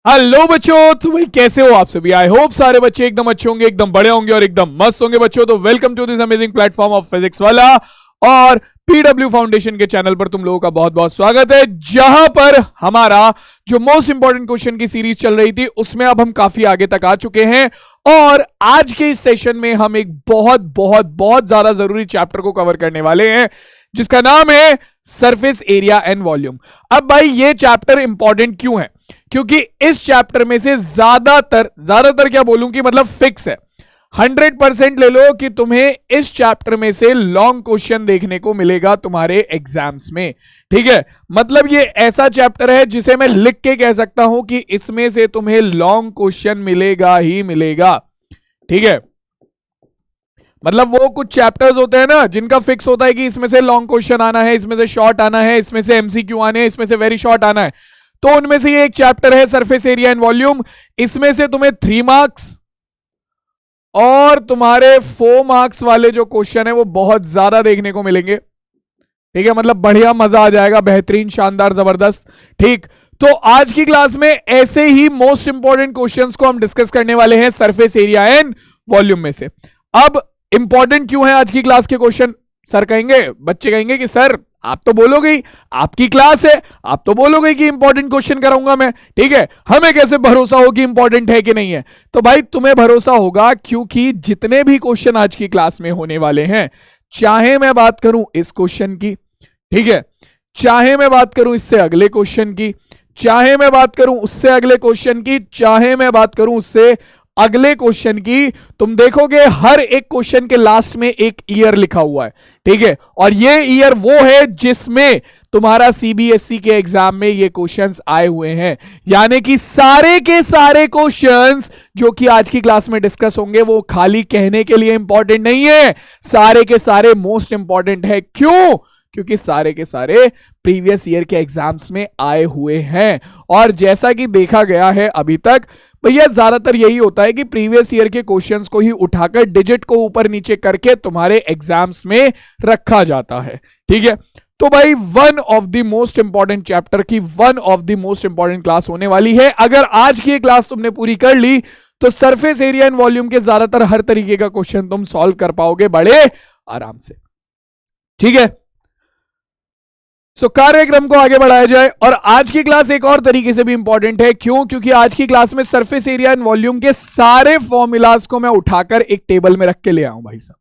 Hello बच्चों, तो भाई कैसे हो आप सभी। आई होप सारे बच्चे एकदम अच्छे होंगे, एकदम बड़े होंगे और एकदम मस्त होंगे बच्चों। तो welcome to this amazing platform of physics वाला और पीडब्ल्यू फाउंडेशन के चैनल पर तुम लोगों का बहुत बहुत स्वागत है, जहां पर हमारा जो मोस्ट इंपॉर्टेंट क्वेश्चन की सीरीज चल रही थी उसमें अब हम काफी आगे तक आ चुके हैं। और आज के इस सेशन में हम एक बहुत बहुत बहुत ज्यादा जरूरी चैप्टर को कवर करने वाले हैं, जिसका नाम है सरफेस एरिया एंड वॉल्यूम। अब भाई ये चैप्टर इंपॉर्टेंट क्यों है? क्योंकि इस चैप्टर में से ज्यादातर क्या बोलूं कि मतलब फिक्स है, 100% ले लो कि तुम्हें इस चैप्टर में से लॉन्ग क्वेश्चन देखने को मिलेगा तुम्हारे एग्जाम्स में। ठीक है, मतलब ये ऐसा चैप्टर है जिसे मैं लिख के कह सकता हूं कि इसमें से तुम्हें लॉन्ग क्वेश्चन मिलेगा ही मिलेगा। ठीक है, मतलब वो कुछ चैप्टर्स होते हैं ना जिनका फिक्स होता है कि इसमें से लॉन्ग क्वेश्चन आना है, इसमें से शॉर्ट आना है, इसमें से एमसीक्यू आने हैं, इसमें से वेरी शॉर्ट आना है। तो उनमें से ये एक चैप्टर है सरफेस एरिया एंड वॉल्यूम। इसमें से तुम्हें 3 मार्क्स और तुम्हारे 4 मार्क्स वाले जो क्वेश्चन है वो बहुत ज्यादा देखने को मिलेंगे। ठीक है, मतलब बढ़िया मजा आ जाएगा, बेहतरीन, शानदार, जबरदस्त। ठीक, तो आज की क्लास में ऐसे ही मोस्ट इंपॉर्टेंट क्वेश्चंस को हम डिस्कस करने वाले हैं सरफेस एरिया एंड वॉल्यूम में से। अब इंपॉर्टेंट क्यों है आज की क्लास के क्वेश्चन? सर कहेंगे, बच्चे कहेंगे कि सर आप तो बोलोगे ही, आपकी क्लास है, आप तो बोलोगे कि इंपॉर्टेंट क्वेश्चन कराऊंगा मैं। ठीक है, हमें कैसे भरोसा हो कि इंपॉर्टेंट है कि नहीं है? तो भाई तुम्हें भरोसा होगा क्योंकि जितने भी क्वेश्चन आज की क्लास में होने वाले हैं, चाहे मैं बात करूं इस क्वेश्चन की, ठीक है, चाहे मैं बात करूं इससे अगले क्वेश्चन की, चाहे मैं बात करूं उससे अगले क्वेश्चन की, चाहे मैं बात करूं उससे अगले क्वेश्चन की, तुम देखोगे हर एक क्वेश्चन के लास्ट में एक ईयर लिखा हुआ है। ठीक है, और ये ईयर वो है जिसमें तुम्हारा सीबीएसई के एग्जाम में ये क्वेश्चंस आए हुए हैं। यानी कि सारे के सारे क्वेश्चंस जो कि आज की क्लास में डिस्कस होंगे वो खाली कहने के लिए इंपॉर्टेंट नहीं है, सारे के सारे मोस्ट इंपॉर्टेंट है। क्यों? क्योंकि सारे के सारे प्रीवियस ईयर के एग्जाम्स में आए हुए हैं। और जैसा कि देखा गया है अभी तक, भैया ज्यादातर यही होता है कि प्रीवियस ईयर के क्वेश्चंस को ही उठाकर डिजिट को ऊपर नीचे करके तुम्हारे एग्जाम्स में रखा जाता है। ठीक है, तो भाई one of the most important chapter की one of the most important class होने वाली है। अगर आज की क्लास तुमने पूरी कर ली तो सरफेस एरिया एंड वॉल्यूम के ज्यादातर हर तरीके का क्वेश्चन तुम सॉल्व कर पाओगे बड़े आराम से। ठीक है, कार्यक्रम को आगे बढ़ाया जाए। और आज की क्लास एक और तरीके से भी इंपॉर्टेंट है। क्यों? क्योंकि आज की क्लास में सरफेस एरिया एंड वॉल्यूम के सारे फॉर्मूलाज को मैं उठाकर एक टेबल में रख के ले आऊं। भाई साहब,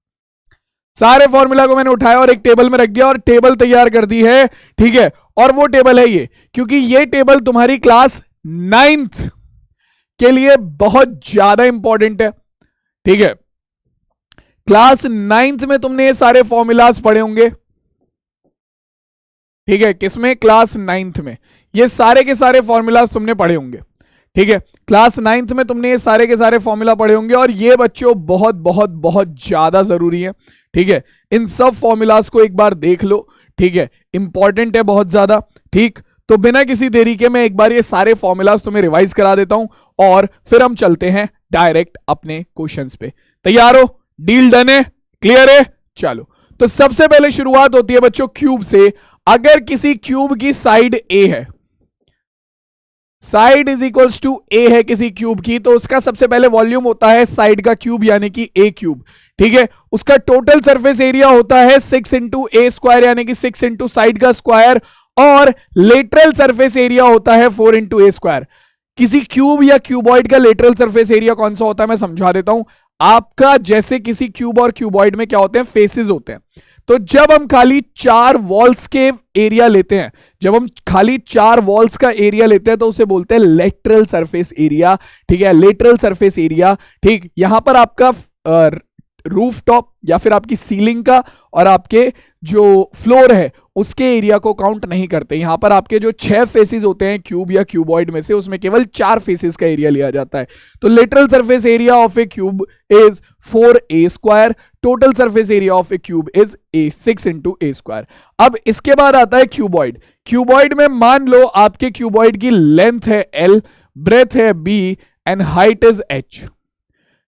सारे फॉर्मूला को मैंने उठाया और एक टेबल में रख दिया और टेबल तैयार कर दी है। ठीक है, और वो टेबल है ये, क्योंकि ये टेबल तुम्हारी क्लास 9th के लिए बहुत ज्यादा इंपॉर्टेंट है। ठीक है, क्लास 9th में तुमने ये सारे फॉर्मूलाज पढ़े होंगे। ठीक है, किसमें? क्लास 9th में ये सारे के सारे फॉर्मूलाज तुमने पढ़े होंगे। ठीक है, क्लास 9th में तुमने ये सारे के सारे फॉर्मूला पढ़े होंगे और ये बच्चों बहुत बहुत बहुत ज्यादा जरूरी है। ठीक है, इन सब फॉर्मूलाज को एक बार देख लो। ठीक है, इंपॉर्टेंट है बहुत ज्यादा। ठीक, तो बिना किसी देरी के मैं एक बार ये सारे फॉर्मूलाज तुम्हें रिवाइज करा देता हूं और फिर हम चलते हैं डायरेक्ट अपने क्वेश्चंस पे। तैयार हो? डील डन है? क्लियर है? चलो, तो सबसे पहले शुरुआत होती है बच्चों क्यूब से। अगर किसी क्यूब की साइड ए है, साइड इज इक्वल्स टू ए है किसी क्यूब की, तो उसका सबसे पहले वॉल्यूम होता है साइड का क्यूब यानी कि ए क्यूब। ठीक है, उसका टोटल सरफेस एरिया होता है 6 इंटू ए स्क्वायर यानी कि 6 इंटू साइड का स्क्वायर, और लेटरल सरफेस एरिया होता है 4 इंटू ए स्क्वायर। किसी क्यूब या क्यूबॉइड का लेटरल सरफेस एरिया कौन सा होता है मैं समझा देता हूं आपका। जैसे किसी क्यूब और क्यूबॉइड में क्या होते हैं? फेसेस होते हैं। तो जब हम खाली 4 वॉल्स के एरिया लेते हैं, जब हम खाली 4 वॉल्स का एरिया लेते हैं तो उसे बोलते हैं लेटरल सरफेस एरिया। ठीक है, लेटरल सरफेस एरिया। ठीक, यहां पर आपका रूफ टॉप या फिर आपकी सीलिंग का और आपके जो फ्लोर है उसके एरिया को काउंट नहीं करते। यहां पर आपके जो 6 फेसेस होते हैं क्यूब या क्यूबॉइड में से, उसमें केवल 4 फेसेस का एरिया लिया जाता है। तो lateral surface area of A cube is 4a square, total surface area of A cube is 6 into A square. अब इसके बाद आता है क्यूबॉइड। क्यूबॉइड में मान लो आपके क्यूबॉइड की लेंथ है l, ब्रेथ है b and height is h।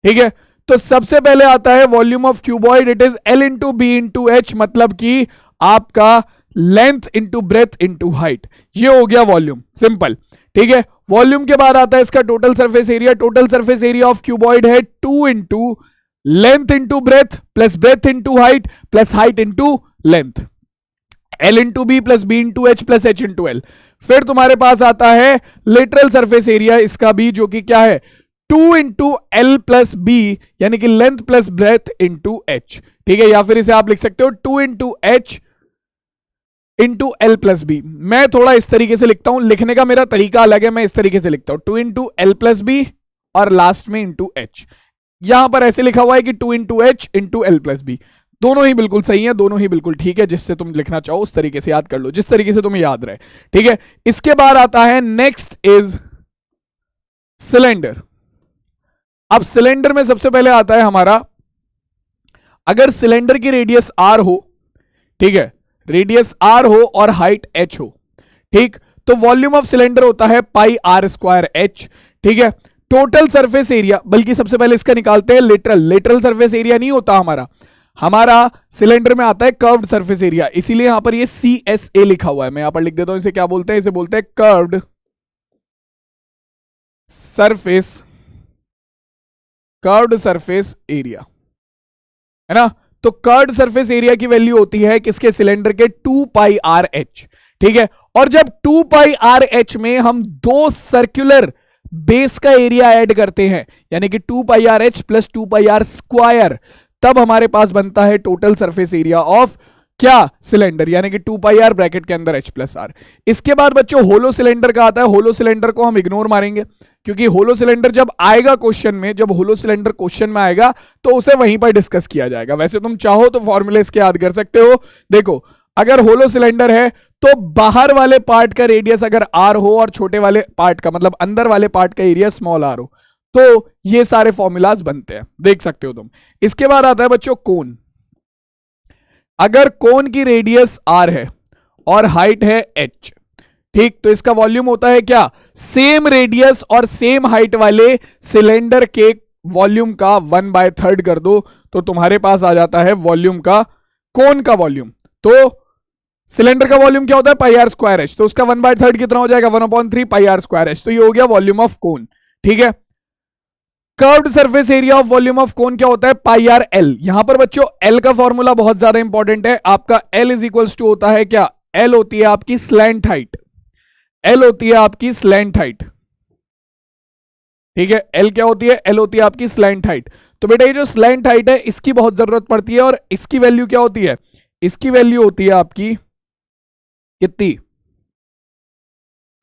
ठीक है, तो सबसे पहले आता है volume of cuboid, it is l into B into H, मतलब कि आपका length into breadth into height, ये हो गया वॉल्यूम, सिंपल। ठीक है, वॉल्यूम के बाद आता है इसका total surface area. Total surface area of cuboid है 2 into length into breadth plus breadth into height plus height into length, L into B plus B into H plus H into L. फिर तुम्हारे पास आता है lateral surface area इसका भी, जो कि क्या है 2 इंटू एल प्लस बी, यानी कि length plus breadth into H. ठीक है, या फिर इसे आप लिख सकते हो 2 into H into L plus B. मैं थोड़ा इस तरीके से लिखता हूं, लिखने का मेरा तरीका अलग है, मैं इस तरीके से लिखता हूं 2 इंटू एल प्लस बी और लास्ट में इंटू एच। यहां पर ऐसे लिखा हुआ है कि 2 into H into L plus B. दोनों ही बिल्कुल सही है, दोनों ही बिल्कुल ठीक है, जिससे तुम लिखना चाहो उस तरीके से याद कर लो, जिस तरीके से तुम्हें याद रहे। ठीक है, इसके बाद आता है नेक्स्ट इज सिलेंडर। अब सिलेंडर में सबसे पहले आता है हमारा, अगर सिलेंडर की रेडियस आर हो, ठीक है, रेडियस आर हो और हाइट एच हो, ठीक, तो वॉल्यूम ऑफ सिलेंडर होता है पाई आर स्क्वायर एच। ठीक है, टोटल सरफेस एरिया, बल्कि सबसे पहले इसका निकालते हैं लेटरल। लेटरल सरफेस एरिया नहीं होता हमारा सिलेंडर में आता है कर्व्ड सरफेस एरिया, इसीलिए यहां पर ये CSA लिखा हुआ है। मैं यहां पर लिख देता हूं, इसे क्या बोलते हैं, इसे बोलते हैं कर्व्ड सरफेस एरिया, है ना। तो कर्व्ड सरफेस एरिया की वैल्यू होती है किसके, सिलेंडर के 2 पाई आर एच। ठीक है, और जब 2 पाई आर एच में हम दो सर्कुलर बेस का एरिया ऐड करते हैं, यानी कि 2 pi R H plus 2 pi R square, तब हमारे पास बनता है टोटल सरफेस एरिया ऑफ क्या, सिलेंडर, यानी कि 2 पाई आर ब्रैकेट के अंदर एच प्लस आर। इसके बाद बच्चों होलो सिलेंडर का आता है। होलो सिलेंडर को हम इग्नोर मारेंगे, क्योंकि होलो सिलेंडर जब आएगा क्वेश्चन में, जब होलो सिलेंडर क्वेश्चन में आएगा तो उसे वहीं पर डिस्कस किया जाएगा। वैसे तुम चाहो तो फॉर्मूले इसके याद कर सकते हो। देखो, अगर होलो सिलेंडर है तो बाहर वाले पार्ट का रेडियस अगर आर हो और छोटे वाले पार्ट का, मतलब अंदर वाले पार्ट का एरिया स्मॉल आर हो, तो ये सारे फॉर्मूलाज बनते हैं, देख सकते हो तुम। इसके बाद आता है बच्चों कोन। अगर कोन की रेडियस आर है और हाइट है एच, ठीक, तो इसका वॉल्यूम होता है क्या, सेम रेडियस और सेम हाइट वाले सिलेंडर के वॉल्यूम का 1/3 कर दो, तो तुम्हारे पास आ जाता है वॉल्यूम का, कोन का वॉल्यूम। तो सिलेंडर का वॉल्यूम क्या होता है, पाई आर स्क्वायर एच, तो उसका 1/3 कितना हो जाएगा, 1/3 पाई आर स्क्वायर एच। तो ये हो गया वॉल्यूम ऑफ कोन। ठीक है, curved surface area of volume of कोन क्या होता है, पाई आर एल। यहां पर बच्चों एल का फॉर्मूला बहुत ज्यादा इंपॉर्टेंट है आपका। एल इज इक्वल्स टू होता है क्या, एल होती है आपकी स्लैंट हाइट, एल होती है आपकी स्लैंट हाइट। ठीक है, एल क्या होती है, एल होती है आपकी स्लैंट हाइट। तो बेटा ये जो स्लैंट हाइट है इसकी बहुत जरूरत पड़ती है, और इसकी वैल्यू क्या होती है, इसकी वैल्यू होती है आपकी कितनी,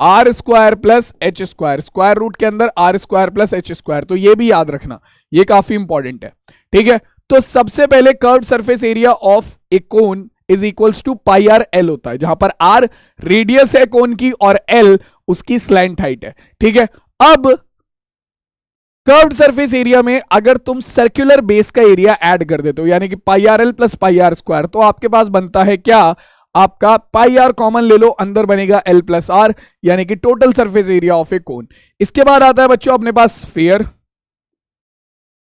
R square plus H square, square root के अंदर R square plus H square. तो ये भी याद रखना, ये काफी इंपॉर्टेंट है। ठीक है, तो सबसे पहले curved surface area of a cone is equals to pi R L होता है, जहां पर आर रेडियस है कोन की और एल उसकी स्लैंट हाइट है। ठीक है, अब कर्व्ड सरफेस एरिया में अगर तुम सर्कुलर बेस का एरिया ऐड कर देते हो, यानी कि pi R L plus pi R square, तो आपके पास बनता है क्या, आपका पाई आर कॉमन ले लो, अंदर बनेगा एल प्लस आर, यानी कि total surface area of a कोन। इसके बाद आता है बच्चों अपने पास स्फीयर।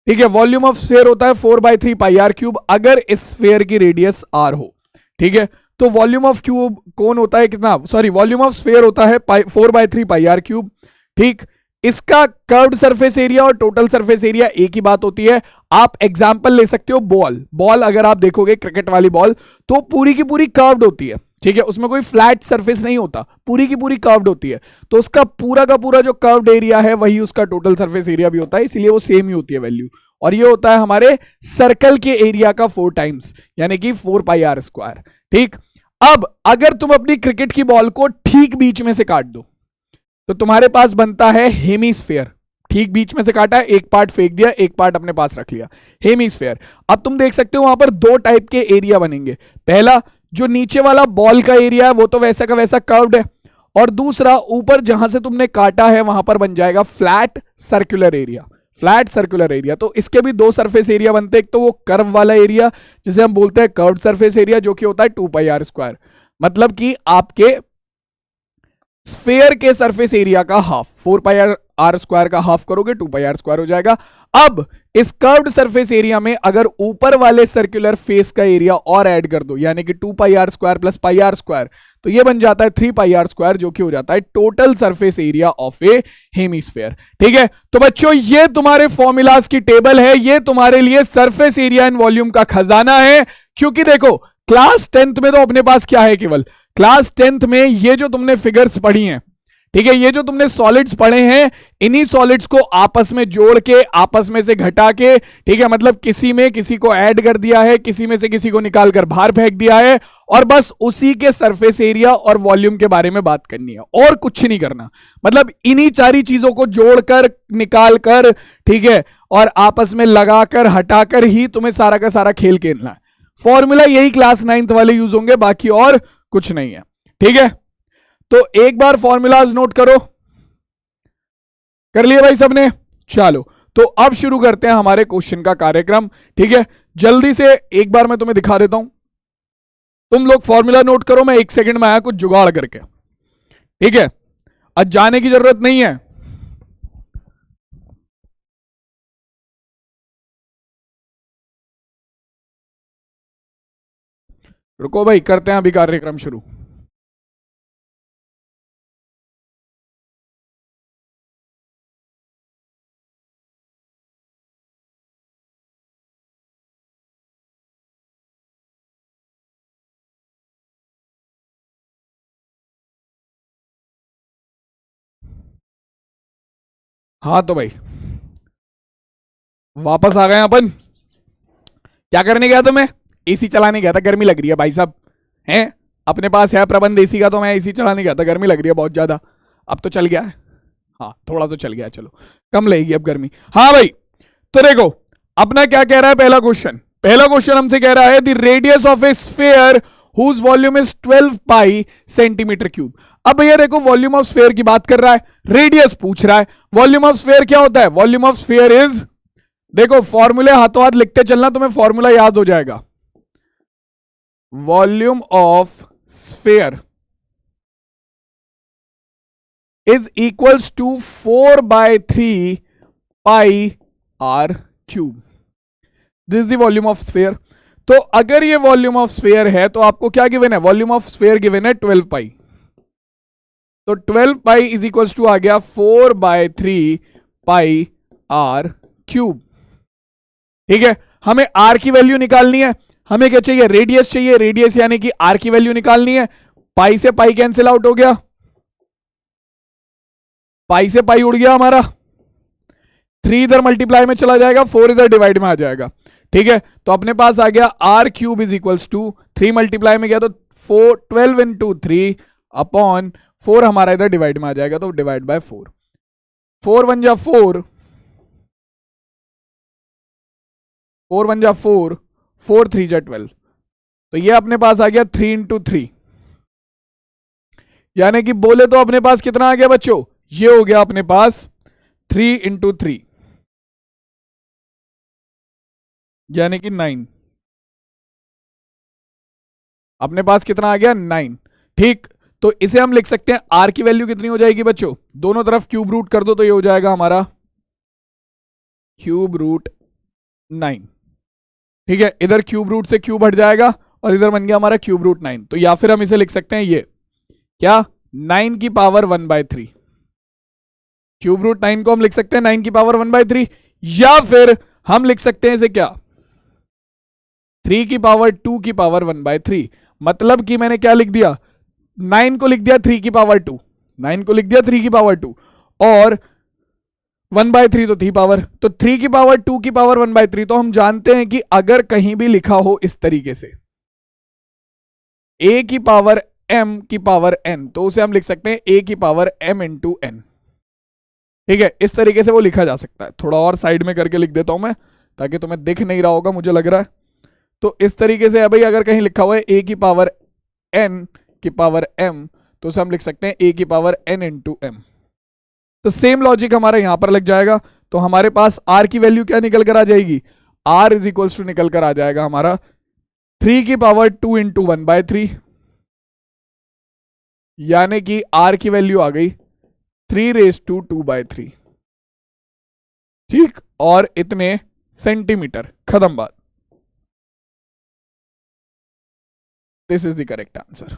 ठीक है, वॉल्यूम ऑफ स्फीयर होता है 4/3 पाई आर क्यूब, अगर इस स्फीयर की रेडियस आर हो। ठीक है, तो वॉल्यूम ऑफ क्यूब कोन होता है कितना, सॉरी, वॉल्यूम ऑफ स्फीयर होता है 4/3 पाई आर क्यूब। ठीक, इसका कर्व्ड सरफेस एरिया और टोटल सरफेस एरिया एक ही बात होती है। आप एग्जांपल ले सकते हो बॉल, बॉल अगर आप देखोगे क्रिकेट वाली बॉल, तो पूरी की पूरी कर्व्ड होती है। ठीक है, उसमें कोई फ्लैट सरफेस नहीं होता, पूरी की पूरी कर्व्ड होती है। तो उसका पूरा का पूरा जो कर्व्ड एरिया है वही उसका टोटल सरफेस एरिया भी होता है, इसलिए वो सेम ही होती है वैल्यू। और ये होता है हमारे सर्कल के एरिया का 4 टाइम्स, यानी कि 4 पाई आर स्क्वायर। ठीक, अब अगर तुम अपनी क्रिकेट की बॉल को ठीक बीच में से काट दो, तो तुम्हारे पास बनता है हेमीस्फेयर। ठीक बीच में से काटा है, एक पार्ट फेंक दिया, एक पार्ट अपने पास रख लिया, हेमीस्फेयर। अब तुम देख सकते हो वहां पर 2 टाइप के एरिया बनेंगे। पहला, जो नीचे वाला बॉल का एरिया है वो तो वैसा का वैसा कर्व्ड है, और दूसरा ऊपर जहां से तुमने काटा है वहां पर बन जाएगा flat circular area, flat circular area. तो इसके भी 2 सरफेस एरिया बनते हैं, एक तो वो कर्व वाला एरिया जिसे हम बोलते हैं कर्व्ड सरफेस एरिया, जो कि होता है 2 पाई आर स्क्वायर, मतलब कि आपके स्फीयर के सरफेस एरिया का हाफ, 4 पाई आर स्क्वायर का हाफ करोगे 2 पाई आर स्क्वायर हो जाएगा। अब इस कर्व्ड सरफेस एरिया में अगर ऊपर वाले सर्कुलर फेस का एरिया और ऐड कर दो, यानी कि 2 pi R square plus pi R square, तो ये बन जाता है 3 पाई आर स्क्वायर, जो कि हो जाता है total surface area of A hemisphere. ठीक है, तो बच्चों ये तुम्हारे फॉर्मूलाज की टेबल है, ये तुम्हारे लिए सरफेस एरिया एंड वॉल्यूम का खजाना है। क्योंकि देखो क्लास 10th में तो अपने पास क्या है, केवल क्लास 10th में ये जो तुमने फिगर्स पढ़ी हैं, ठीक है, ये जो तुमने सॉलिड्स पढ़े हैं, इन्हीं सॉलिड्स को आपस में जोड़ के, आपस में से घटा के, ठीक है, मतलब किसी में किसी को ऐड कर दिया है, किसी में से किसी को निकाल कर बाहर फेंक दिया है, और बस उसी के सरफेस एरिया और वॉल्यूम के बारे में बात करनी है, और कुछ नहीं करना। मतलब इन्हीं सारी चीजों को जोड़कर, निकाल कर, ठीक है, और आपस में लगाकर, हटाकर ही तुम्हें सारा का सारा खेल खेलना है। फॉर्मूला यही क्लास 9th वाले यूज होंगे, बाकी और कुछ नहीं है। ठीक है, तो एक बार फॉर्मूलाज नोट करो, कर लिए भाई सबने? चलो तो अब शुरू करते हैं हमारे क्वेश्चन का कार्यक्रम। ठीक है, जल्दी से एक बार मैं तुम्हें दिखा देता हूं, तुम लोग फॉर्मूला नोट करो, मैं 1 सेकंड में आया कुछ जुगाड़ करके। ठीक है, आज जाने की जरूरत नहीं है। रुको भाई, करते हैं अभी कार्यक्रम शुरू। हाँ तो भाई वापस आ गए अपन। क्या करने गया था मैं? एसी चलाने गया था, गर्मी लग रही है भाई साहब, हैं? अपने पास है प्रबंध एसी का, तो मैं एसी चलाने गया था, गर्मी लग रही है बहुत ज्यादा। अब तो चल गया है, हाँ थोड़ा तो चल गया है, चलो कम लगेगी अब गर्मी। हाँ भाई, तो देखो अपना क्या कह रहा है पहला क्वेश्चन। पहला क्वेश्चन हमसे कह रहा है the radius of a sphere whose volume is 12 pi centimetre cube. अब भैया देखो, वॉल्यूम ऑफ स्फीयर की बात कर रहा है, रेडियस पूछ रहा है। वॉल्यूम ऑफ स्फीयर क्या होता है? वॉल्यूम ऑफ स्फीयर इज, देखो फॉर्मूले हाथों हाथ लिखते चलना, तुम्हें फॉर्मूला याद हो जाएगा। Volume of sphere is equals to 4/3 pi R cube. This the volume of sphere. तो अगर ये वॉल्यूम ऑफ स्फीयर है तो आपको क्या गिवन है? वॉल्यूम ऑफ स्फीयर गिवन है 12 पाई। तो 12 पाई इज इक्वल्स टू आ गया 4/3 पाई आर क्यूब। ठीक है, हमें आर की वैल्यू निकालनी है। हमें क्या चाहिए? रेडियस चाहिए। रेडियस यानी कि आर की वैल्यू निकालनी है। पाई से पाई कैंसिल आउट हो गया, पाई से पाई उड़ गया हमारा, 3 इधर मल्टीप्लाई में चला जाएगा, 4 इधर डिवाइड में आ जाएगा। ठीक है, तो अपने पास आ गया R cube is equals to 3 multiply में गया तो 12 इंटू 3 अपॉन 4 हमारा इधर डिवाइड में आ जाएगा, तो डिवाइड बाय 4। 4 1 जा 4, 4 1 जा 4, 4 3 जा 12। तो ये अपने पास आ गया 3 इंटू 3, यानी कि बोले तो अपने पास कितना आ गया बच्चों? ये हो गया अपने पास 3 इंटू 3, यानी कि 9। अपने पास कितना आ गया? 9। ठीक, तो इसे हम लिख सकते हैं, आर की वैल्यू कितनी हो जाएगी बच्चों? दोनों तरफ क्यूब रूट कर दो तो ये हो जाएगा हमारा क्यूब रूट 9। ठीक है, इधर क्यूब रूट से क्यूब हट जाएगा और इधर बन गया हमारा क्यूब रूट 9। तो या फिर हम इसे लिख सकते हैं ये क्या, 9 की पावर 1/3। क्यूब रूट 9 को हम लिख सकते हैं 9 की पावर 1/3, या फिर हम लिख सकते हैं इसे क्या, 3 की पावर 2 की पावर 1/3। मतलब कि मैंने क्या लिख दिया? 9 को लिख दिया 3 की पावर 2, 9 को लिख दिया 3 की पावर 2, और 1/3 तो 3 पावर, तो 3 की पावर 2 की पावर 1/3। तो हम जानते हैं कि अगर कहीं भी लिखा हो इस तरीके से a की पावर m की पावर n, तो उसे हम लिख सकते हैं a की पावर m इंटू n। ठीक है, इस तरीके से वो लिखा जा सकता है। थोड़ा और साइड में करके लिख देता हूं मैं, ताकि तुम्हें दिख नहीं रहा होगा, मुझे लग रहा है। तो इस तरीके से है भाई, अगर कहीं लिखा हुआ है a की पावर n की पावर m, तो उसे हम लिख सकते हैं a की पावर n इंटू m। तो सेम लॉजिक हमारा यहां पर लग जाएगा। तो हमारे पास r की वैल्यू क्या निकल कर आ जाएगी? r इज इक्वल्स टू निकल कर आ जाएगा हमारा 3 की पावर 2 इंटू 1/3, यानी कि r की वैल्यू आ गई 3 रेज टू 2/3। ठीक, और इतने सेंटीमीटर, खत्म बात। This is the correct answer.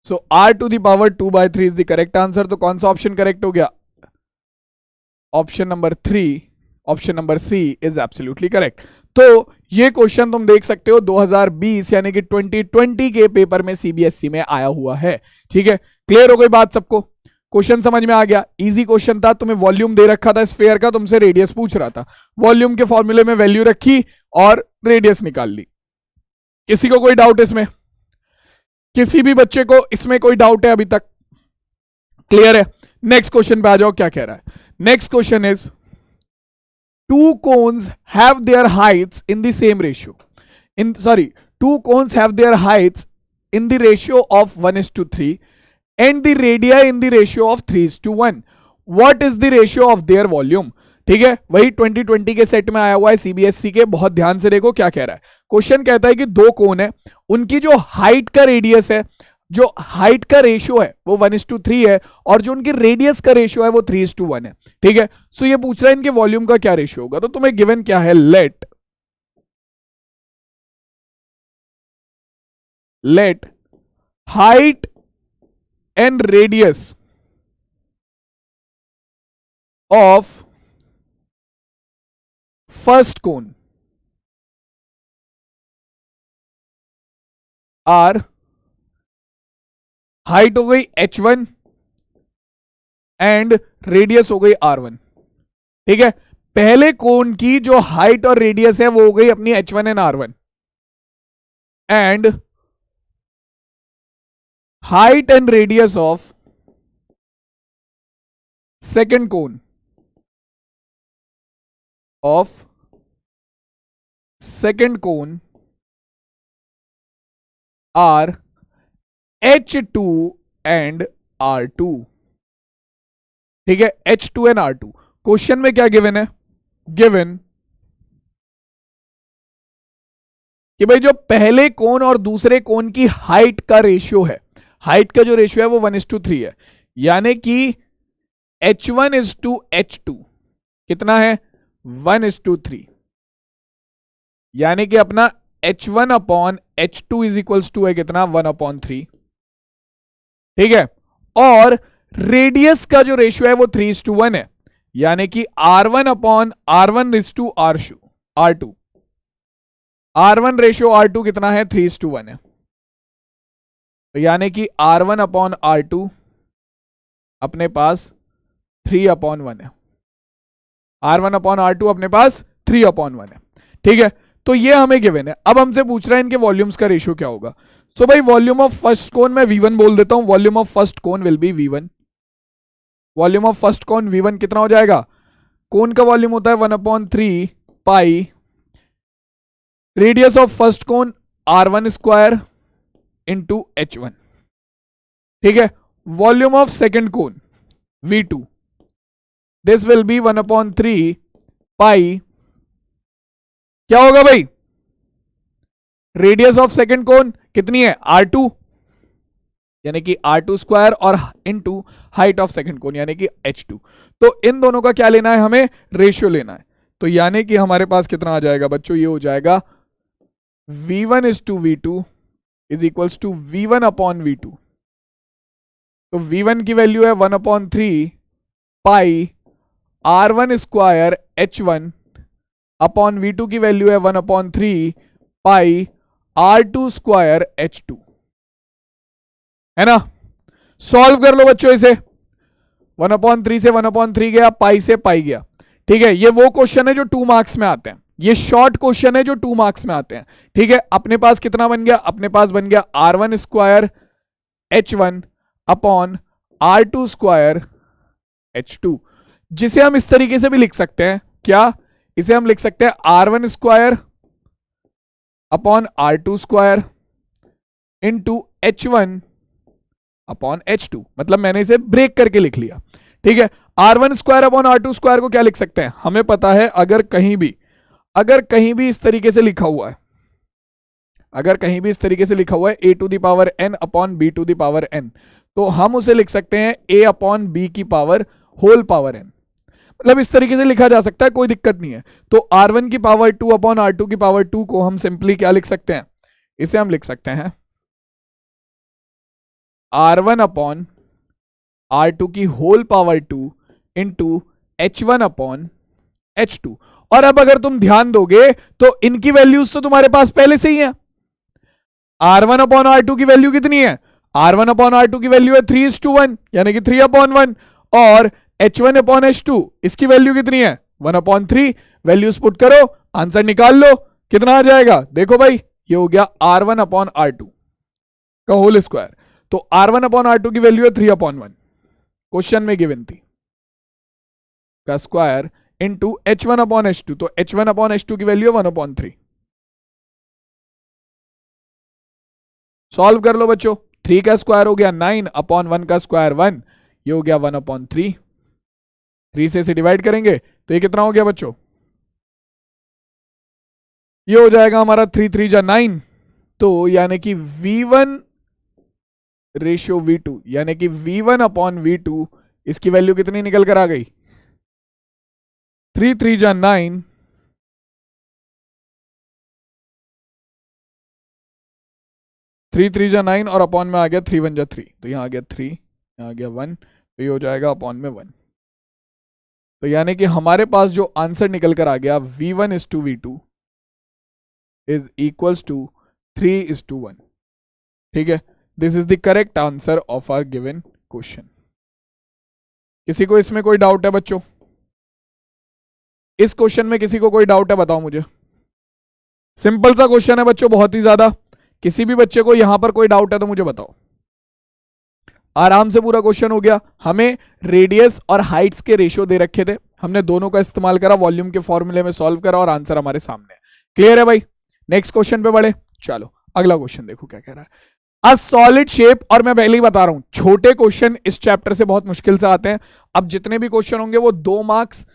So r to the power 2/3 is the correct answer. तो कौन सा ऑप्शन करेक्ट हो गया? Option number 3, option number C is absolutely correct. तो ये क्वेश्चन तुम देख सकते हो 2020 यानी कि 2020 के पेपर में सीबीएसई में आया हुआ है। ठीक है, क्लियर हो गई बात सबको? क्वेश्चन समझ में आ गया? इजी क्वेश्चन था। तुम्हें वॉल्यूम दे रखा था स्फेयर का, तुमसे रेडियस पूछ रहा था, वॉल्यूम के फॉर्मूले में वैल्यू रखी और रेडियस निकाल ली। किसी को कोई डाउट इसमें? किसी भी बच्चे को इसमें कोई डाउट है अभी तक? क्लियर है? नेक्स्ट क्वेश्चन पे आ जाओ, क्या कह रहा है? Next question is two cones have their heights in the same ratio. Two cones have their heights in the ratio of 1:3 and the radii in the ratio of 3:1. What is the ratio of their volume? ठीक है, वही 2020 के set में आया हुआ है CBSE के। बहुत ध्यान से देखो क्या कह रहा है। क्वेश्चन कहता है कि दो कोन है, उनकी जो हाइट का रेडियस है, जो हाइट का रेशियो है वो 1:3 है और जो उनकी रेडियस का रेशियो है वो 3:1 है। ठीक है, सो ये पूछ रहा है इनके वॉल्यूम का क्या रेशियो होगा। तो तुम्हें गिवन क्या है? Let height and radius of first cone R, height हो गई h1 एंड रेडियस हो गई r1। ठीक है, पहले कोन की जो हाइट और रेडियस है वो हो गई अपनी h1 and r1 and height and radius of second cone R H2 and R2। ठीक है, H2 एंड R2। क्वेश्चन में क्या गिवन है? गिवन कि भाई जो पहले कोन और दूसरे कोन की हाइट का रेशियो है, हाइट का जो रेशियो है वो 1:3 है, यानी कि H1 इज टू H2 कितना है? 1:3, यानी कि अपना H1 upon H2 is equals to है कितना? 1/3। ठीक है, और रेडियस का जो रेशियो है वो 3:1 है, यानी कि R1 upon R1 is to R2। R1 ratio R2 कितना है? 3:1 है, तो यानी कि R1 अपॉन R2 अपने पास 3/1 है। R1 अपॉन R2 अपने पास 3/1 है। ठीक है, तो ये हमें गिवन है। अब हमसे पूछ रहा है इनके वॉल्यूम्स का रेशियो क्या होगा। सो भाई वॉल्यूम ऑफ फर्स्ट कोन में V1 बोल देता हूं। Volume of first cone will be V1। Volume of first cone V1 कितना हो जाएगा? कोन का वॉल्यूम होता है 1/3 पाई radius of first cone R1 square into H1। ठीक है, volume of second cone V2, this will B 1/3 पाई, क्या होगा भाई? रेडियस ऑफ सेकेंड कोन कितनी है? R2, यानी कि R2 स्क्वायर और इनटू हाइट ऑफ सेकेंड कोन यानी कि H2। तो इन दोनों का क्या लेना है? हमें रेशियो लेना है। तो यानी कि हमारे पास कितना आ जाएगा बच्चों? ये हो जाएगा V1 is to V2 is equals to V1 upon V2। तो V1 की वैल्यू है 1/3 पाई R1 square H1 upon V2 की वैल्यू है 1/3 पाई R2 स्क्वायर H2, है ना? सॉल्व कर लो बच्चों इसे। 1/3 से 1/3 गया, पाई से पाई गया। ठीक है, ये वो क्वेश्चन है जो 2 मार्क्स में आते हैं, ये शॉर्ट क्वेश्चन है जो 2 मार्क्स में आते हैं। ठीक है, अपने पास कितना बन गया? अपने पास बन गया R1 square H1 upon R2 square H2, जिसे हम इस तरीके से भी लिख सकते हैं। क्या? इसे हम लिख सकते हैं R1 square upon R2 square into H1 upon H2, मतलब मैंने इसे ब्रेक करके लिख लिया। ठीक है, R1 square upon R2 square को क्या लिख सकते हैं? हमें पता है अगर कहीं भी इस तरीके से लिखा हुआ है, अगर कहीं भी इस तरीके से लिखा हुआ है a to the power n upon b to the power n, तो हम उसे लिख सकते हैं a अपॉन b की पावर होल पावर n। मतलब इस तरीके से लिखा जा सकता है, कोई दिक्कत नहीं है। तो R1 की पावर 2 अपॉन R2 की पावर 2 को हम सिंपली क्या लिख सकते हैं, इसे हम लिख सकते हैं R1 अपॉन R2 की whole power 2 into H1 upon H2। और अब अगर तुम ध्यान दोगे तो इनकी वैल्यूज तो तुम्हारे पास पहले से ही है। R1 अपॉन R2 की वैल्यू कितनी है, R1 अपॉन R2 की वैल्यू है 3:1 यानी कि 3 अपॉन 1, और H1 अपॉन H2 इसकी वैल्यू कितनी है 1/3। वैल्यूज पुट करो, आंसर निकाल लो, कितना आ जाएगा, देखो भाई ये हो गया R1 अपॉन R2 का होल स्क्वायर। तो R1 अपॉन R2 की वैल्यू है 3/1, क्वेश्चन में गिवन थी, का square into H1 upon H2। तो H1 अपॉन H2 की वैल्यू है 1/3। सॉल्व कर लो बच्चों, 3 का स्क्वायर हो गया 9 अपॉन 1 का स्क्वायर 1, ये हो गया 1/3। 3 से इसे डिवाइड करेंगे तो ये कितना हो गया बच्चों, ये हो जाएगा हमारा 3 3 जा 9। तो यानी कि V1 रेशियो V2 यानी कि V1 अपॉन V2 इसकी वैल्यू कितनी निकल कर आ गई, 3 3 जा 9, 3 3 जा 9 और अपॉन में आ गया 3 1 जा 3, तो यहाँ आ गया 3, यहाँ आ गया 1, तो ये हो जाएगा अपॉन में 1। तो यानी कि हमारे पास जो आंसर निकल कर आ गया V1 is to V2 is equals to 3:1। ठीक है, this is the correct answer of our given question. किसी को इसमें कोई डाउट है बच्चों, इस क्वेश्चन में किसी को कोई डाउट है, बताओ मुझे। सिंपल सा क्वेश्चन है बच्चों, बहुत ही ज्यादा। किसी भी बच्चे को यहां पर कोई डाउट है तो मुझे बताओ। आराम से पूरा क्वेश्चन हो गया। हमें रेडियस और हाइट्स के रेशियो दे रखे थे, हमने दोनों का इस्तेमाल करा, वॉल्यूम के फॉर्मूले में सॉल्व करा और आंसर हमारे सामने है। क्लियर है भाई, नेक्स्ट क्वेश्चन पे बढ़े। चलो अगला क्वेश्चन देखो क्या कह रहा है। अ सॉलिड शेप, और मैं पहले ही बता रहा हूं छोटे क्वेश्चन इस चैप्टर से बहुत मुश्किल से आते हैं। अब जितने भी क्वेश्चन होंगे वो 2 मार्क्स,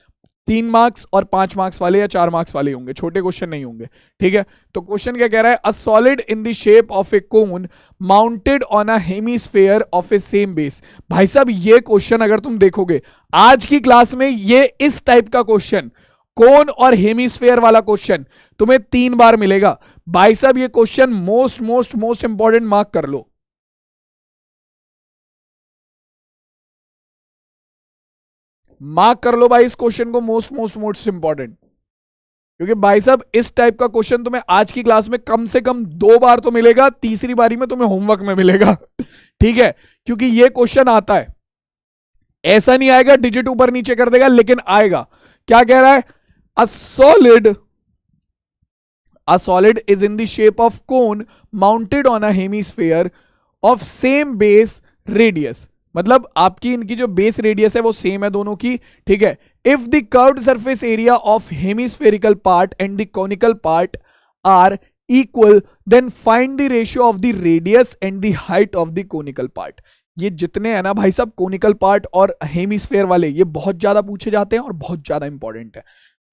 3 मार्क्स और 5 मार्क्स वाले या 4 मार्क्स वाले होंगे, छोटे क्वेश्चन नहीं होंगे। ठीक है, तो क्वेश्चन क्या कह रहा है, a solid in the shape of a cone mounted on a hemisphere of A same base. भाई साहब ये क्वेश्चन अगर तुम देखोगे आज की क्लास में, ये इस टाइप का क्वेश्चन, कोन और हेमिस्फीयर वाला क्वेश्चन तुम्हें 3 बार मिलेगा। भाई साहब ये question most most most important, mark कर लो। मार्क कर लो भाई इस क्वेश्चन को, मोस्ट मोस्ट मोस्ट इंपॉर्टेंट, क्योंकि भाई साहब इस टाइप का क्वेश्चन तुम्हें आज की क्लास में कम से कम 2 बार तो मिलेगा, तीसरी बारी में तुम्हें होमवर्क में मिलेगा। ठीक है, क्योंकि ये क्वेश्चन आता है, ऐसा नहीं आएगा डिजिट ऊपर नीचे कर देगा, लेकिन आएगा। क्या कह रहा है, अ solid is in the shape of cone mounted on a hemisphere of same base radius। मतलब आपकी इनकी जो बेस रेडियस है वो सेम है दोनों की। ठीक है, if the curved surface area of hemispherical part and the conical part are equal then find the ratio of the radius and the height of the conical part. ये जितने हैं ना भाई साहब, कॉनिकल पार्ट और हेमिस्फेयर वाले, ये बहुत ज्यादा पूछे जाते हैं और बहुत ज्यादा इंपॉर्टेंट है।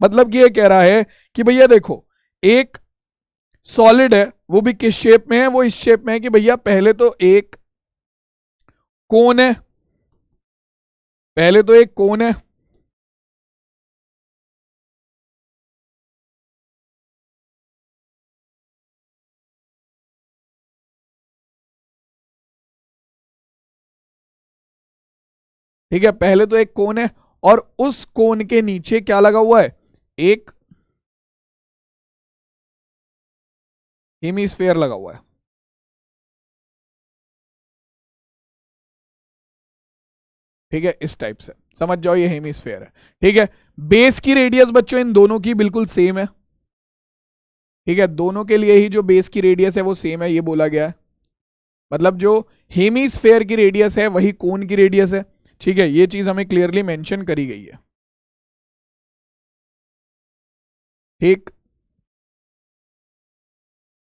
मतलब ये कह रहा है कि भैया देखो, एक सॉलिड है, वो भी किस शेप में है, वो इस शेप में है कि भैया पहले तो एक कोन है, पहले तो एक कोन है, ठीक है, पहले तो एक कोन है और उस कोन के नीचे क्या लगा हुआ है, एक हेमिस्फीयर लगा हुआ है। ठीक है, इस टाइप से समझ जाओ ये हेमिस्फीयर है। ठीक है, बेस की रेडियस बच्चों इन दोनों की बिल्कुल सेम है। ठीक है, दोनों के लिए ही जो बेस की रेडियस है वो सेम है, ये बोला गया है। मतलब जो हेमिस्फीयर की रेडियस है वही कोन की रेडियस है। ठीक है, ये चीज हमें क्लियरली मेंशन करी गई है। ठीक,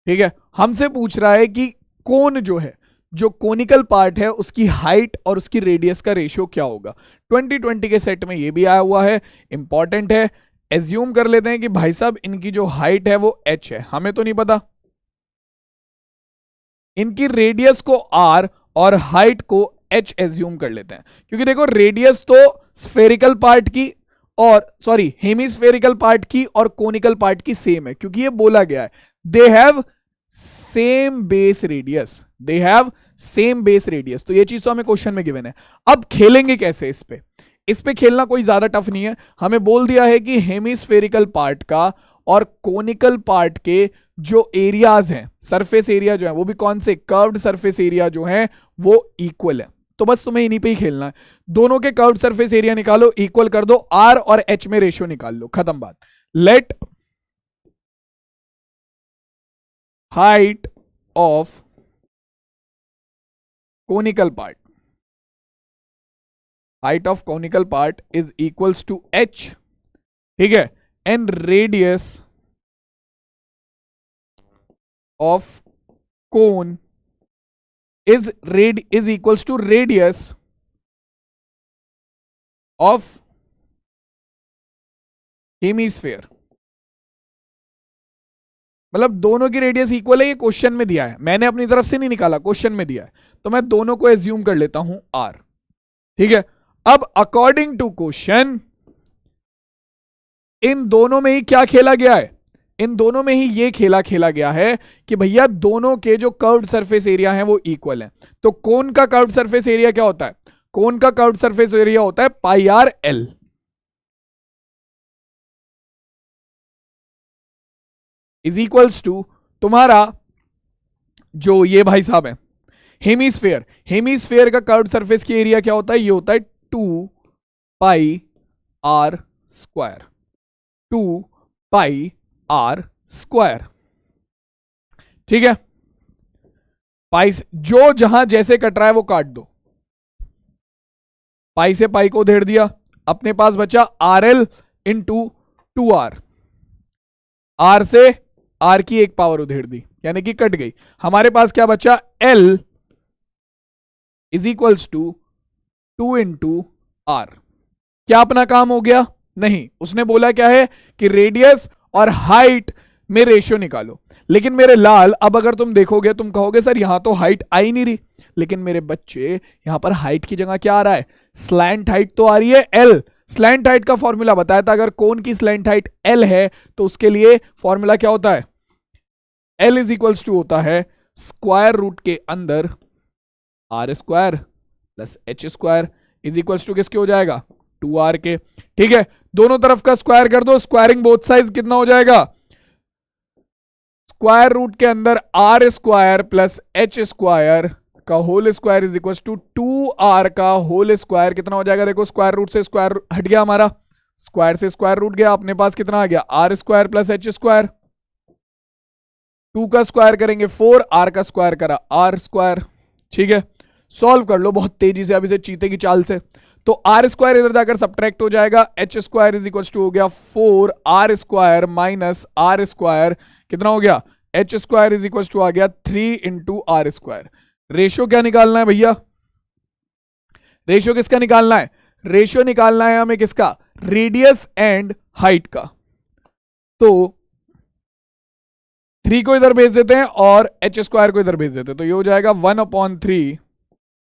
ठीक है, हमसे पूछ रहा है कि कोन जो है, जो कोनिकल पार्ट है, उसकी हाइट और उसकी रेडियस का रेशियो क्या होगा। 2020 के सेट में ये भी आया हुआ है, इंपॉर्टेंट है। एज्यूम कर लेते हैं कि भाई साहब इनकी जो हाइट है वो h है, हमें तो नहीं पता। इनकी रेडियस को r और हाइट को h एज्यूम कर लेते हैं, क्योंकि देखो रेडियस तो स्फेरिकल पार्ट की और सॉरी हेमिस्फेरिकल पार्ट की और कोनिकल पार्ट की सेम है, क्योंकि ये बोला गया है they have same base radius, they have same base radius. तो ये चीज तो हमें क्वेश्चन में गिवन है। अब खेलेंगे कैसे इस पे खेलना कोई ज्यादा टफ नहीं है। हमें बोल दिया है कि हेमिस्फेरिकल पार्ट का और कोनिकल पार्ट के जो एरियाज हैं, सरफेस एरिया जो है वो भी कौन से, कर्व्ड सरफेस एरिया जो है वो इक्वल है। तो बस तुम्हें इन्हीं पे ही खेलना है। दोनों के कर्व्ड सरफेस एरिया निकालो, इक्वल कर दो, आर और एच में रेशियो निकाल लो, खत्म बात। Let height of conical part, height of conical part is equals to H, ठीक है, and radius of cone is equals to radius of hemisphere. मतलब दोनों की रेडियस इक्वल है, ये क्वेश्चन में दिया है, मैंने अपनी तरफ से नहीं निकाला, क्वेश्चन में दिया है, तो मैं दोनों को एज्यूम कर लेता हूं आर, ठीक है। अब अकॉर्डिंग टू क्वेश्चन इन दोनों में ही क्या खेला गया है, इन दोनों में ही ये खेला गया है कि भैया दोनों के जो कर्व्ड सरफेस एरिया है वो इक्वल है। तो कोन का कर्व्ड सरफेस एरिया क्या होता है, कोन का कर्व्ड सरफेस एरिया होता है pi R L, is equals to तुम्हारा जो ये भाई साहब है हेमीस्फेयर, हेमीस्फेयर का कर्व्ड सरफेस की एरिया क्या होता है, ये होता है 2 pi R square, 2 pi R square, ठीक है। पाई जो जहां जैसे कट रहा है वो काट दो, पाई से पाई को उधेड़ दिया, अपने पास बचा R L into 2r, R से आर की एक पावर उधेड़ दी यानी कि कट गई, हमारे पास क्या बचा L is equals to 2 into R. क्या अपना काम हो गया, नहीं, उसने बोला क्या है कि रेडियस और हाइट में रेशियो निकालो। लेकिन मेरे लाल अब अगर तुम देखोगे तुम कहोगे सर यहां तो हाइट आ ही नहीं रही, लेकिन मेरे बच्चे यहां पर हाइट की जगह क्या आ रहा है, स्लैंट हाइट तो आ रही है एल। स्लैंट हाइट का फॉर्मूला बताया था, अगर कोन की स्लैंट हाइट एल है तो उसके लिए फॉर्मूला क्या होता है, एल इज इक्वल्स टू होता है स्क्वायर रूट के अंदर R square plus H square is equals to किसके हो जाएगा, 2r के, ठीक है। दोनों तरफ का स्क्वायर कर दो, स्क्वायरिंग बोथ साइड कितना हो जाएगा, स्क्वायर रूट के अंदर R square plus H square का whole square is equal to 2r का होल स्क्वायर, कितना हो जाएगा, देखो स्क्वायर रूट से स्क्वायर हट गया, हमारा स्क्वायर से स्क्वायर रूट गया, अपने पास कितना आ गया R square plus H square, 2 का स्क्वायर करेंगे 4, आर का स्क्वायर करा आर स्क्वायर, ठीक है। सॉल्व कर लो बहुत तेजी से, अभी से चीते की चाल से। तो आर स्क्वायर इधर जाकर सब्ट्रैक्ट हो जाएगा, H square is equal to हो गया 4 R square minus R square, कितना हो गया, H square is equal to आ गया 3 इंटू आर स्क्वायर। रेशियो क्या निकालना है भैया, रेशियो किसका निकालना है, रेशियो निकालना है हमें किसका, रेडियस एंड हाइट का। तो 3 को इधर भेज देते हैं और एच स्क्वायर को इधर भेज देते हैं, तो ये हो जाएगा 1/3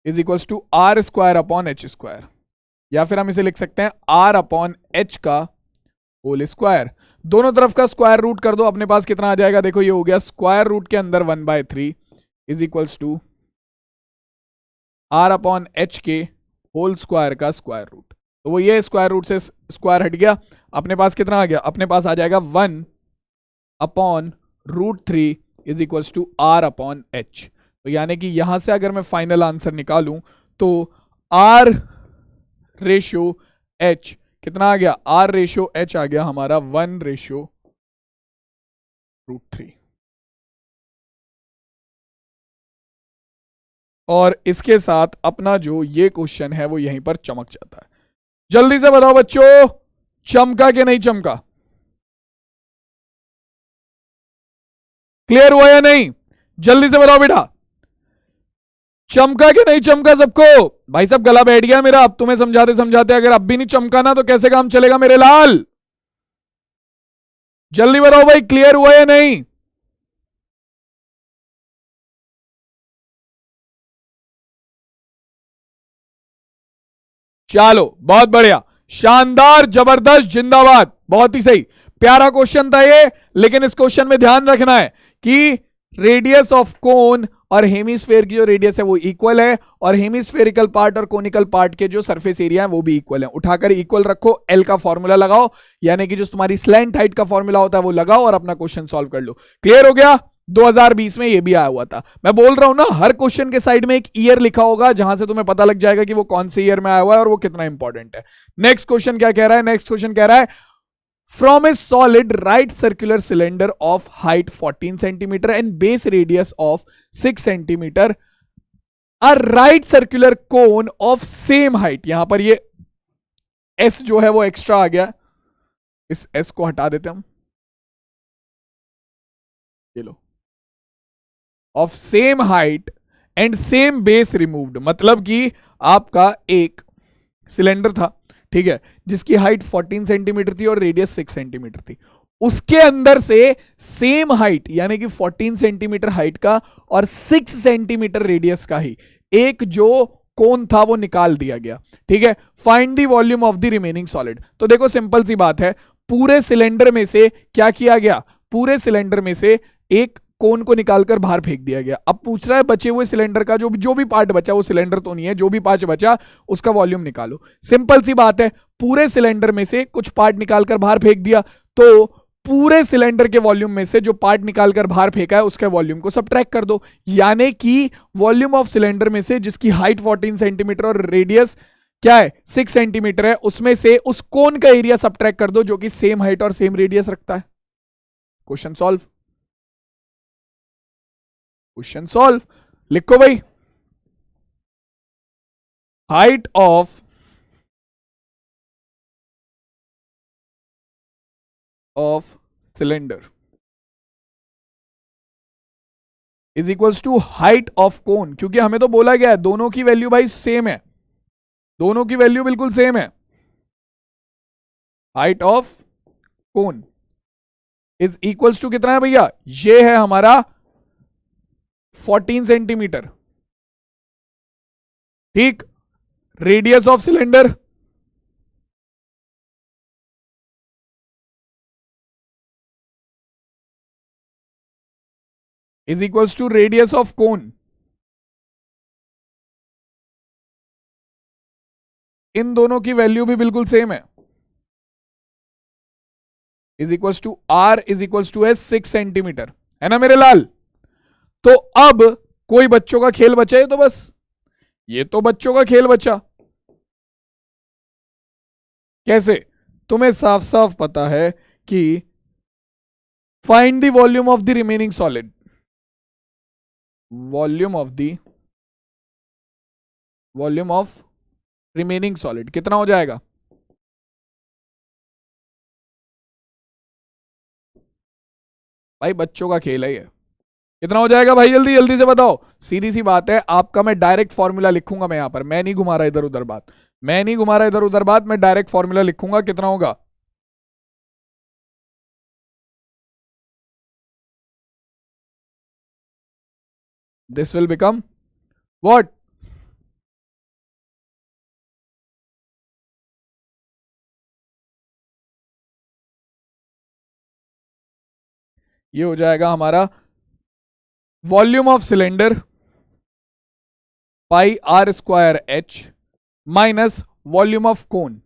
is equal to R square upon H square, या फिर हम इसे लिख सकते हैं आर अपॉन एच का होल स्क्वायर। दोनों तरफ का स्क्वायर रूट कर दो, अपने पास कितना आ जाएगा, देखो ये हो गया स्क्वायर रूट के अंदर 1/3 is equals to R upon H के होल स्क्वायर का स्क्वायर रूट। तो वो ये स्क्वायर रूट से स्क्वायर हट गया, अपने पास कितना आ गया, अपने पास आ जाएगा 1/√3 is equals to R upon H. तो यानी कि यहां से अगर मैं फाइनल आंसर निकालूं तो आर रेशियो एच कितना आ गया, आर रेशियो एच आ गया हमारा 1/√3। और इसके साथ अपना जो ये क्वेश्चन है वो यहीं पर चमक जाता है। जल्दी से बताओ बच्चों, चमका कि नहीं चमका, क्लियर हुआ या नहीं, जल्दी से बताओ बेटा, चमका कि नहीं चमका सबको। भाई साहब गला बैठ गया मेरा, अब तुम्हें समझाते समझाते अगर अब भी नहीं चमका ना तो कैसे काम चलेगा मेरे लाल, जल्दी बताओ भाई क्लियर हुआ या नहीं। चलो बहुत बढ़िया, शानदार, जबरदस्त, जिंदाबाद, बहुत ही सही। प्यारा क्वेश्चन था ये, लेकिन इस क्वेश्चन में ध्यान रखना है कि रेडियस ऑफ कोन और हेमिस्फेयर की जो रेडियस है वो इक्वल है, और हेमिस्फेरिकल पार्ट और कोनिकल पार्ट के जो सरफेस एरिया है वो भी इक्वल है। उठाकर इक्वल रखो, एल का फॉर्मूला लगाओ, यानी कि जो तुम्हारी स्लैंट हाइट का फॉर्मूला होता है वो लगाओ और अपना क्वेश्चन सॉल्व कर लो। क्लियर हो गया? 2020 में ये भी आया हुआ था। मैं बोल रहा हूं ना, हर क्वेश्चन के साइड में एक ईयर लिखा होगा, जहां से तुम्हें पता लग जाएगा कि वो कौन से ईयर में आया हुआ है और वो कितना इंपॉर्टेंट है। नेक्स्ट क्वेश्चन क्या कह रहा है? नेक्स्ट क्वेश्चन कह रहा है, from a solid right circular cylinder of height 14 centimeter and base radius of 6 centimeter, a right circular cone of same height, यहां पर ये s जो है वो एक्स्ट्रा आ गया, इस s को हटा देते हम, ये लो, of same height and same base removed, मतलब कि आपका एक सिलेंडर था, ठीक है, जिसकी हाइट 14 सेंटीमीटर थी और रेडियस 6 सेंटीमीटर थी। उसके अंदर से सेम हाइट यानी कि 14 सेंटीमीटर हाइट का और 6 सेंटीमीटर रेडियस का ही एक जो कोन था वो निकाल दिया गया। ठीक है, find the volume of the remaining solid. तो देखो सिंपल सी बात है, पूरे सिलेंडर में से क्या किया गया, पूरे सिलेंडर में से एक कोन को निकालकर बाहर फेंक दिया गया। अब पूछ रहा है बचे हुए सिलेंडर का जो भी पार्ट बचा, वो सिलेंडर तो नहीं है, जो भी पार्ट बचा उसका वॉल्यूम निकालो। सिंपल सी बात है, पूरे सिलेंडर में से कुछ पार्ट निकालकर बाहर फेंक दिया, तो पूरे सिलेंडर के वॉल्यूम में से जो पार्ट निकालकर बाहर फेंका है उसके वॉल्यूम को सबट्रैक्ट कर दो, यानी कि वॉल्यूम ऑफ सिलेंडर में से जिसकी हाइट 14 सेंटीमीटर और रेडियस क्या है 6 सेंटीमीटर है, उसमें से उस कोन का एरिया सबट्रैक्ट कर दो जो कि सेम हाइट और सेम रेडियस रखता है। Question solve, question solve. लिखो भाई, height of cylinder is equals to height of cone, क्योंकि हमें तो बोला गया है दोनों की वैल्यू भाई सेम है, दोनों की वैल्यू बिल्कुल सेम है। Height of cone is equals to कितना है भैया, ये है हमारा 14 सेंटीमीटर। ठीक, radius of cylinder is equals to radius of cone, इन दोनों की वैल्यू भी बिल्कुल सेम है, is equals to R is equals to एस 6 सेंटीमीटर, है ना मेरे लाल। तो अब कोई बच्चों का खेल बचा है, तो बस ये तो बच्चों का खेल बचा। कैसे? तुम्हें साफ साफ पता है कि find the volume of the remaining solid, volume of remaining solid कितना हो जाएगा, भाई बच्चों का खेल है ये, कितना हो जाएगा भाई, जल्दी जल्दी से बताओ। सीधी सी बात है, आपका मैं डायरेक्ट फॉर्मूला लिखूंगा, मैं यहां पर मैं नहीं घुमा रहा इधर उधर बात, मैं नहीं घुमा रहा इधर उधर बात, मैं डायरेक्ट फॉर्मूला लिखूंगा। कितना होगा, दिस विल बिकम व्हाट, ये हो जाएगा हमारा volume of cylinder pi R square H minus volume of cone,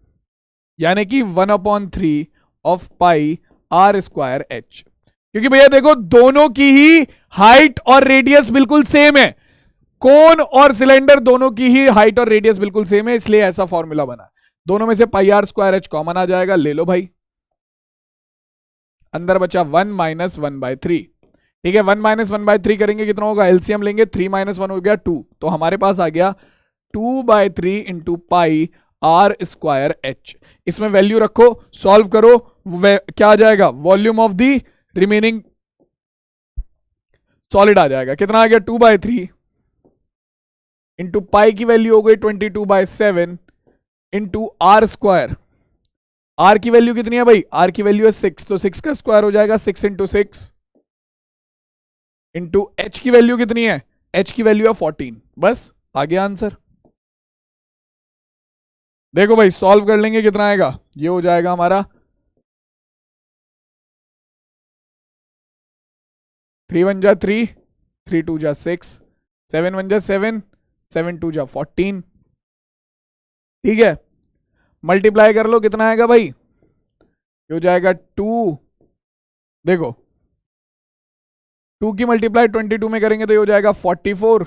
यानी कि 1/3 of pi R square H. क्योंकि भैया देखो दोनों की ही हाइट और रेडियस बिल्कुल सेम है, कोन और सिलेंडर दोनों की ही हाइट और रेडियस बिल्कुल सेम है, इसलिए ऐसा फॉर्मूला बना। दोनों में से pi R square H common आ जाएगा, ले लो भाई, अंदर बचा 1 - 1/3। ठीक है, 1 - 1/3 करेंगे कितना होगा, एलसीएम लेंगे, 3 - 1 हो गया 2, तो हमारे पास आ गया 2/3 into pi R square H. इसमें वैल्यू रखो, सॉल्व करो, क्या आ जाएगा, volume of the remaining solid आ जाएगा। कितना आ गया, 2/3 इंटू पाई की वैल्यू हो गई 22/7 इंटू आर स्क्वायर। आर की वैल्यू कितनी है भाई, आर की वैल्यू है 6, तो 6 का स्क्वायर हो जाएगा 6 इंटू 6 इंटू एच की वैल्यू कितनी है, एच की वैल्यू है 14। बस आ गया आंसर। देखो भाई सॉल्व कर लेंगे, कितना आएगा, ये हो जाएगा हमारा 3 1 जा 3, 3 2 जा 6, 7 1 जा 7, 7 2 जा 14। ठीक है, मल्टीप्लाई कर लो, कितना आएगा भाई, ये हो जाएगा 2। देखो 2 की मल्टीप्लाई 22 में करेंगे तो ये हो जाएगा 44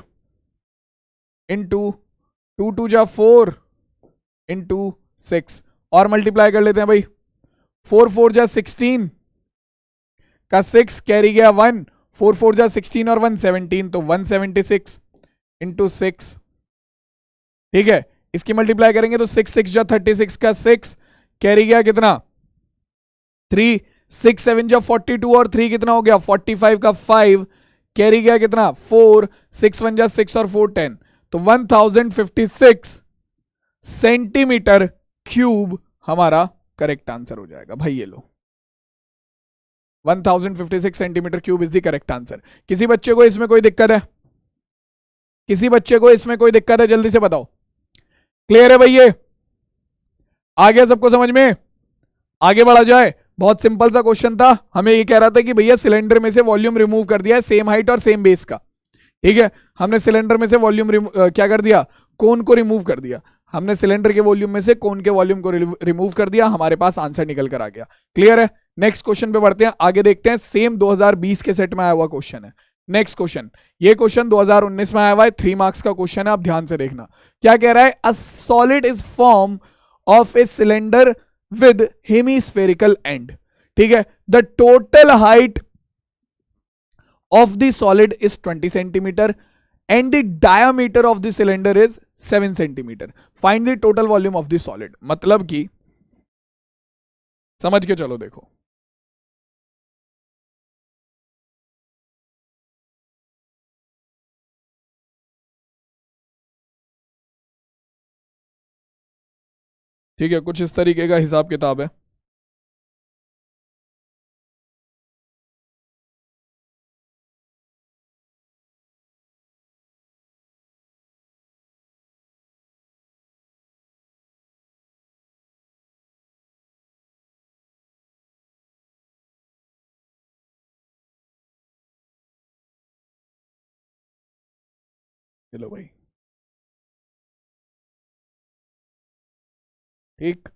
इंटू 2 2 जा 4 इंटू 6, और मल्टीप्लाई कर लेते हैं भाई, 4 4 जा 16 का 6 कैरी गया 1, 4 4 जा 16 और 1 17, तो 176 इंटू 6। ठीक है, इसकी मल्टीप्लाई करेंगे तो 6 6 जा 36 का 6 कैरी गया कितना 3, 6 7 जा 42 और 3 कितना हो गया 45 का 5 कैरी गया कितना 4, 6 1 जा 6 और 4 10, तो 1056 सेंटीमीटर क्यूब हमारा करेक्ट आंसर हो जाएगा भाई। ये लो 1056 centimetre cube is the correct answer. किसी बच्चे को इसमें कोई दिक्कत है, किसी बच्चे को इसमें कोई दिक्कत है, जल्दी से बताओ। क्लियर है भाई, ये आ गया सबको समझ में, आगे बढ़ा जाए। बहुत सिंपल सा क्वेश्चन था, हमें ये कह रहा था कि भैया सिलेंडर में से वॉल्यूम रिमूव कर दिया है सेम हाइट और सेम बेस का। ठीक है, हमने सिलेंडर में से वॉल्यूम क्या कर दिया, कोन को रिमूव कर दिया। हमने सिलेंडर के वॉल्यूम में से कोन के वॉल्यूम को रिमूव कर दिया, हमारे पास आंसर निकल कर आ गया। क्लियर है, नेक्स्ट क्वेश्चन पे बढ़ते हैं, आगे देखते हैं। सेम 2020 के सेट में आया हुआ क्वेश्चन है। नेक्स्ट क्वेश्चन, ये क्वेश्चन 2019 में आया हुआ है, 3 मार्क्स का क्वेश्चन है, आप ध्यान से देखना। क्या कह रहा है, a solid is form of a cylinder with hemispherical and. ठीक है, the total height of the solid is 20 centimetre and the diameter of the cylinder is 7 centimetre. Find the total volume of the solid. मतलब कि समझ के चलो, देखो ठीक है, कुछ इस तरीके का हिसाब किताब है। चलो भाई, ठीक,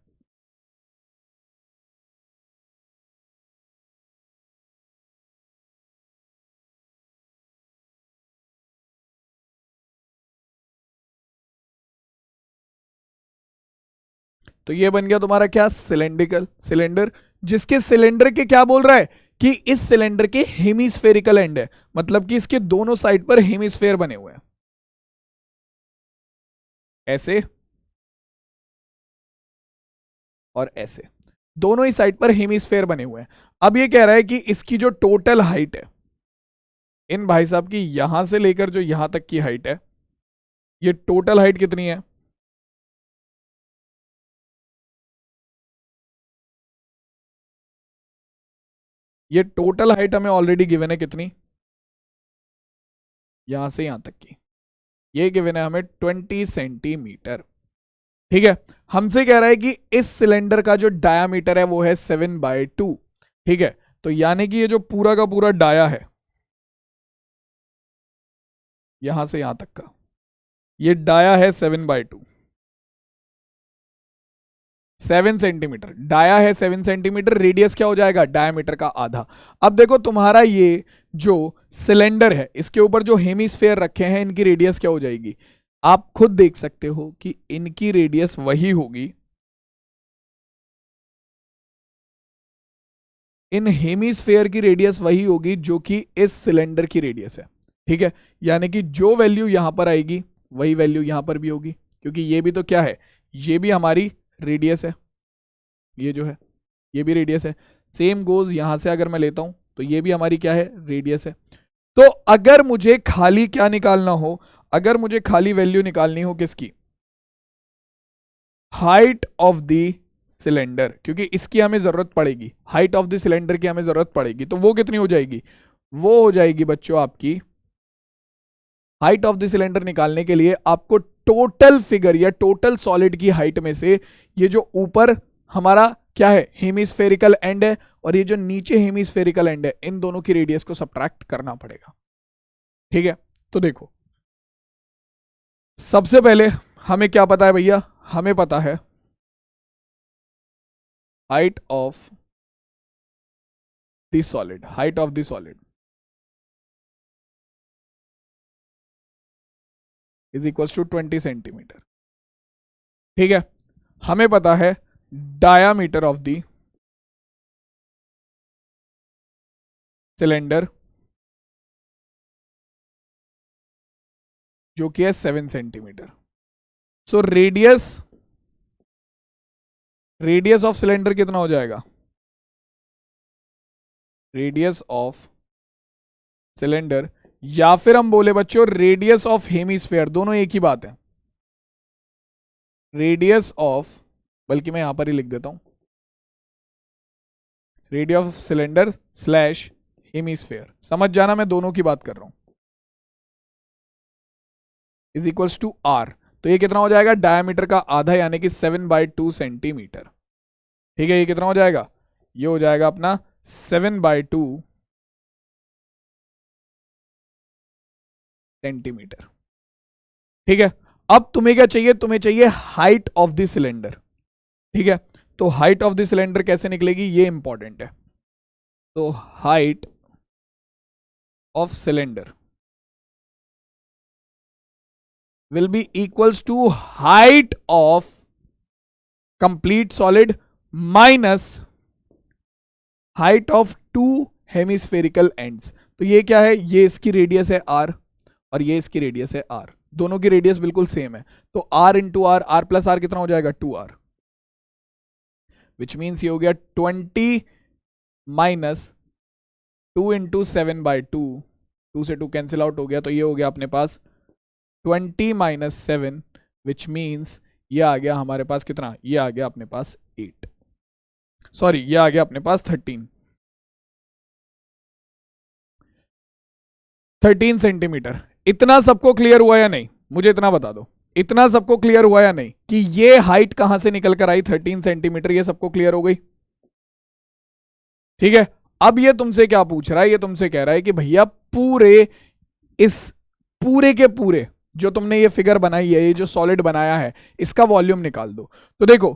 तो ये बन गया तुम्हारा क्या, सिलेंड्रिकल सिलेंडर, जिसके सिलेंडर के क्या बोल रहा है कि इस सिलेंडर के हेमीस्फेरिकल एंड है, मतलब कि इसके दोनों साइड पर हेमीस्फेयर बने हुए हैं, ऐसे और ऐसे, दोनों ही साइड पर हेमीस्फेयर बने हुए हैं। अब ये कह रहा है कि इसकी जो टोटल हाइट है, इन भाई साहब की यहां से लेकर जो यहां तक की हाइट है, ये टोटल हाइट कितनी है, ये टोटल हाइट हमें ऑलरेडी गिवन है कितनी, यहां से यहां तक की, ये गिवन है हमें 20 सेंटीमीटर। ठीक है, हमसे कह रहा है कि इस सिलेंडर का जो डायामीटर है वो है 7/2। ठीक है, तो यानी कि ये जो पूरा का पूरा डाया है, यहां से यहां तक का, ये डाया है 7/2, 7 सेंटीमीटर डाया है, 7 सेंटीमीटर। रेडियस क्या हो जाएगा, डायमीटर का आधा। अब देखो तुम्हारा ये जो सिलेंडर है, इसके ऊपर जो हेमीस्फेयर रखे हैं, इनकी रेडियस क्या हो जाएगी, आप खुद देख सकते हो कि इनकी रेडियस वही होगी, इन हेमीस्फेयर की रेडियस वही होगी जो कि इस सिलेंडर की रेडियस है। ठीक है, यानी कि जो वैल्यू यहां पर आएगी वही वैल्यू यहां पर भी होगी, क्योंकि ये भी तो क्या है, ये भी हमारी रेडियस है, ये जो है ये भी रेडियस है। सेम गोज यहां से अगर मैं लेता हूं तो ये भी हमारी क्या है, रेडियस है। तो अगर मुझे खाली क्या निकालना हो, अगर मुझे खाली वैल्यू निकालनी हो किसकी, हाइट ऑफ द सिलेंडर, क्योंकि इसकी हमें जरूरत पड़ेगी, हाइट ऑफ द सिलेंडर की हमें जरूरत पड़ेगी, तो वो कितनी हो जाएगी, वो हो जाएगी बच्चों आपकी, हाइट ऑफ द सिलेंडर निकालने के लिए आपको टोटल फिगर या टोटल सॉलिड की हाइट में से ये जो ऊपर हमारा क्या है हेमिस्फेरिकल एंड है और ये जो नीचे हेमिस्फेरिकल एंड है, इन दोनों की रेडियस को सब्ट्रैक्ट करना पड़ेगा। ठीक है, तो देखो सबसे पहले हमें क्या पता है भैया, हमें पता है height of the solid, height of the solid is equal to 20 centimetre. ठीक है, हमें पता है डायामीटर ऑफ द सिलेंडर जो कि है 7 centimetre. So radius of cylinder कितना हो जाएगा, रेडियस ऑफ सिलेंडर या फिर हम बोले बच्चों रेडियस ऑफ हेमिस्फेयर, दोनों एक ही बात है। रेडियस ऑफ, बल्कि मैं यहां पर ही लिख देता हूं, radius of cylinder slash hemisphere, समझ जाना मैं दोनों की बात कर रहा हूं, इज इक्वल्स टू आर। तो ये कितना हो जाएगा, डायमीटर का आधा यानी कि 7/2 सेंटीमीटर। ठीक है, ये कितना हो जाएगा, ये हो जाएगा अपना 7/2 सेंटीमीटर। ठीक है, अब तुम्हें क्या चाहिए, तुम्हें चाहिए हाइट ऑफ द सिलेंडर। ठीक है, तो हाइट ऑफ द सिलेंडर कैसे निकलेगी ये इंपॉर्टेंट है। तो height of cylinder will be equals to height of complete solid minus height of two hemispherical ends। तो ये क्या है, ये इसकी रेडियस है r और ये इसकी रेडियस है r, दोनों की रेडियस बिल्कुल सेम है। तो r into R, R plus R कितना हो जाएगा 2r, विच मीन्स ये हो गया 20 माइनस 2 इंटू 7/2, 2 से 2 कैंसिल आउट हो गया, तो ये हो गया अपने पास 20 माइनस 7, विच मीन्स ये आ गया हमारे पास कितना, ये आ गया अपने पास 8, सॉरी ये आ गया अपने पास 13 सेंटीमीटर। इतना सबको क्लियर हुआ या नहीं, मुझे इतना बता दो, इतना सबको क्लियर हुआ या नहीं कि ये हाइट कहां से निकल कर आई 13 सेंटीमीटर, ये सबको क्लियर हो गई। ठीक है, अब ये तुमसे क्या पूछ रहा है, ये तुमसे कह रहा है कि भैया पूरे इस पूरे के पूरे जो तुमने ये फिगर बनाई है, ये जो सॉलिड बनाया है, इसका वॉल्यूम निकाल दो। तो देखो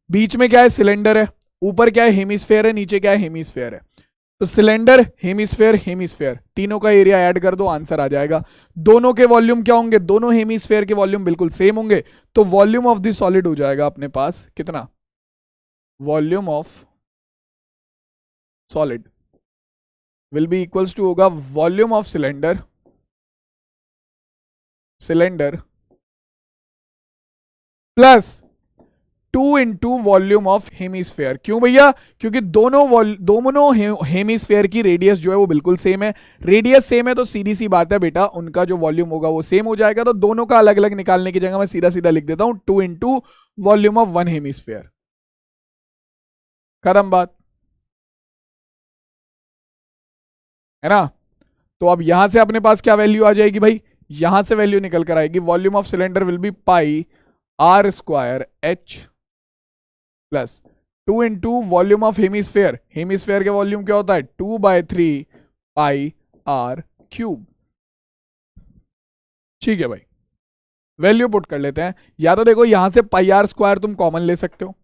बीच में क्या है, सिलेंडर है, ऊपर क्या है, हेमिस्फेयर है, नीचे क्या है, हेमिस्फेयर है। तो सिलेंडर, हेमिस्फेयर, हेमिस्फेयर, तीनों का एरिया ऐड कर दो, आंसर आ जाएगा। दोनों के वॉल्यूम क्या होंगे, दोनों हेमिस्फेयर के वॉल्यूम बिल्कुल सेम होंगे, तो वॉल्यूम ऑफ द सॉलिड हो जाएगा अपने पास कितना, volume of solid will be equals to होगा volume of cylinder plus 2 into volume of hemisphere. क्यों भैया, क्योंकि दोनों हेमिस्फेयर की रेडियस जो है वो बिल्कुल सेम है। रेडियस सेम है तो सीधी सी बात है बेटा, उनका जो वॉल्यूम होगा वो सेम हो जाएगा। तो दोनों का अलग अलग निकालने की जगह मैं सीधा सीधा लिख देता हूं 2 into volume of one hemisphere, खत्म बात है ना। तो अब यहां से अपने पास क्या वैल्यू आ जाएगी भाई, यहां से वैल्यू निकल कर आएगी, volume of cylinder will be pi R square H plus 2 into volume of hemisphere, hemisphere के वॉल्यूम क्या होता है 2/3 पाई आर क्यूब। ठीक है भाई, वैल्यू पुट कर लेते हैं। या तो देखो यहां से पाई आर स्क्वायर तुम कॉमन ले सकते हो,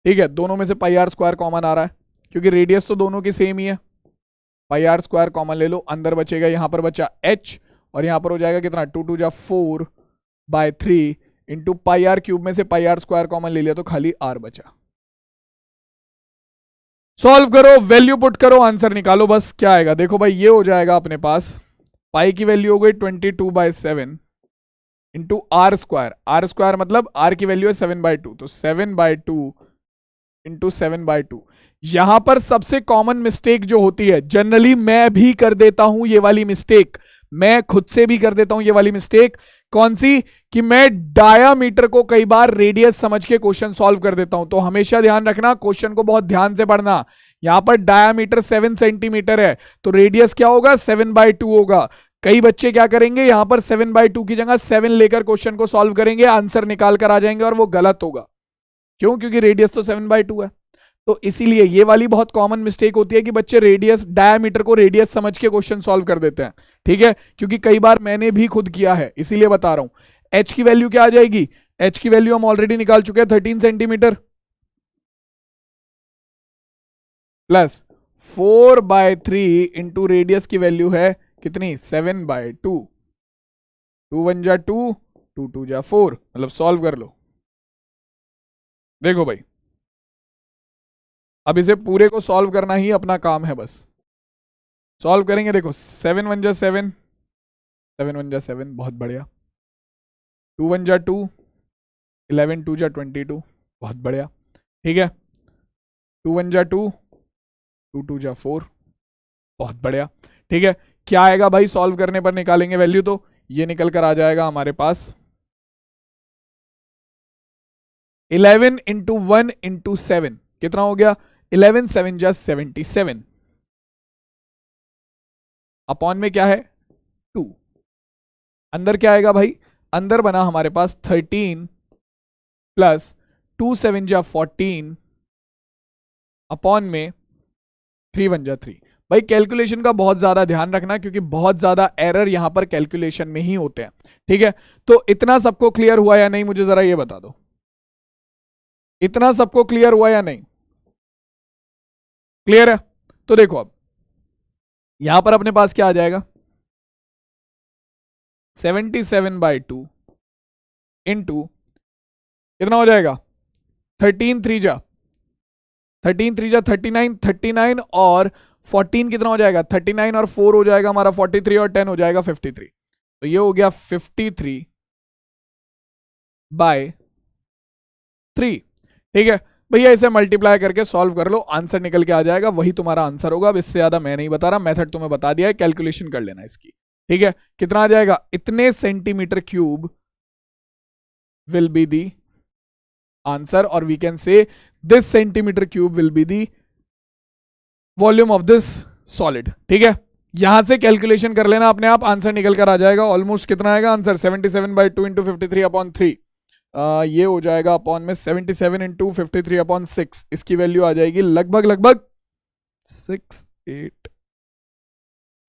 ठीक है, दोनों में से पाई आर स्क्वायर कॉमन आ रहा है क्योंकि रेडियस तो दोनों की सेम ही है। पाई आर स्क्वायर कॉमन ले लो, अंदर बचेगा, यहां पर बचा h और यहां पर हो जाएगा कितना 2 2 जा 4/3 इंटू पाई आर क्यूब में से पाई आर स्क्वायर कॉमन ले लिया तो खाली r बचा। सॉल्व करो, वैल्यू पुट करो, आंसर निकालो, बस क्या आएगा देखो भाई, ये हो जाएगा अपने पास पाई की वैल्यू हो गई 22/7 into R square, R square मतलब आर की वैल्यू है 7/2, तो 7/2 इंटू 7/2। यहां पर सबसे कॉमन मिस्टेक जो होती है, जनरली मैं भी कर देता हूं ये वाली मिस्टेक, मैं खुद से भी कर देता हूं ये वाली मिस्टेक, कौन सी, कि मैं डायामीटर को कई बार रेडियस समझ के क्वेश्चन सॉल्व कर देता हूं। तो हमेशा ध्यान रखना, क्वेश्चन को बहुत ध्यान से पढ़ना। यहां पर डायामीटर 7 सेंटीमीटर है तो रेडियस क्या होगा 7/2 होगा। कई बच्चे क्या करेंगे, यहां पर 7/2 की जगह 7 लेकर क्वेश्चन को सॉल्व करेंगे, आंसर निकाल कर आ जाएंगे और वो गलत होगा। क्यों? क्योंकि रेडियस तो 7/2 है। तो इसीलिए ये वाली बहुत कॉमन मिस्टेक होती है कि बच्चे रेडियस, डायमीटर को रेडियस समझ के क्वेश्चन सॉल्व कर देते हैं। ठीक है, क्योंकि कई बार मैंने भी खुद किया है, इसीलिए बता रहा हूं। एच की वैल्यू क्या आ जाएगी? एच की वैल्यू हम ऑलरेडी निकाल चुके हैं, 13 सेंटीमीटर प्लस 4/3 इंटू रेडियस की वैल्यू है कितनी? 7/2। 2 1 जा 2, 2 2 जा 4, मतलब सॉल्व कर लो। देखो भाई, अब इसे पूरे को सॉल्व करना ही अपना काम है, बस सॉल्व करेंगे। देखो 7 1 जा 7, 7 1 जा 7, बहुत बढ़िया। 2 1 जा 2, 11 2 जा 22, बहुत बढ़िया। ठीक है, 2 1 जा 2, 2 2 जा 4, बहुत बढ़िया। ठीक है, क्या आएगा भाई? सॉल्व करने पर निकालेंगे वैल्यू, तो ये निकल कर आ जाएगा हमारे पास 11 इंटू 1 इंटू 7, कितना हो गया? 11 7 जा 77, अपॉन में क्या है? 2। अंदर क्या आएगा भाई? अंदर बना हमारे पास 13 प्लस 2 7 जा 14, अपॉन में 3 1 जा 3। भाई कैलकुलेशन का बहुत ज्यादा ध्यान रखना, क्योंकि बहुत ज्यादा एरर यहां पर कैलकुलेशन में ही होते हैं। ठीक है, तो इतना सबको क्लियर हुआ या नहीं, मुझे जरा ये बता दो। इतना सबको क्लियर हुआ या नहीं? क्लियर है? तो देखो अब यहां पर अपने पास क्या आ जाएगा? 77/2 इंटू कितना हो जाएगा? 13 3 जा 39, 39 और 14 कितना हो जाएगा? 39 और 4 हो जाएगा हमारा 43 और 10 हो जाएगा 53। तो ये हो गया 53/3। ठीक है भैया, इसे मल्टीप्लाई करके सॉल्व कर लो, आंसर निकल के आ जाएगा, वही तुम्हारा आंसर होगा। अब इससे ज्यादा मैं नहीं बता रहा, मेथड तुम्हें बता दिया है, कैलकुलेशन कर लेना इसकी। ठीक है, कितना आ जाएगा? इतने centimetre cube will be the answer, और we can say this centimetre cube will be the volume of this solid. ठीक है, यहां से कैलकुलेशन कर लेना, अपने आप आंसर निकल कर आ जाएगा। ऑलमोस्ट कितना आएगा आंसर? 77/2 इंटू 53/3, ये हो जाएगा अपॉन में 77 इंटू 53/6। इसकी वैल्यू आ जाएगी लगभग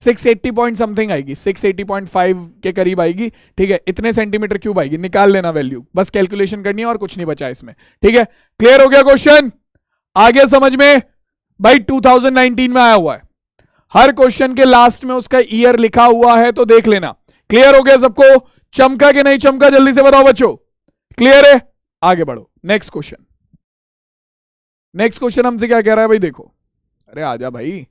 680 पॉइंट समथिंग आएगी, 680.5 के करीब आएगी। ठीक है, इतने सेंटीमीटर क्यूब आएगी, निकाल लेना वैल्यू, बस कैलकुलेशन करनी है और कुछ नहीं बचा इसमें। ठीक है, क्लियर हो गया क्वेश्चन? आगे समझ में? भाई 2019 में आया हुआ है, हर क्वेश्चन के लास्ट में उसका ईयर लिखा हुआ है, तो देख लेना। क्लियर हो गया सबको? चमका कि नहीं चमका? जल्दी से बताओ बच्चों, क्लियर है? आगे बढ़ो, नेक्स्ट क्वेश्चन। नेक्स्ट क्वेश्चन हमसे क्या कह रहा है भाई? देखो, अरे आजा भाई,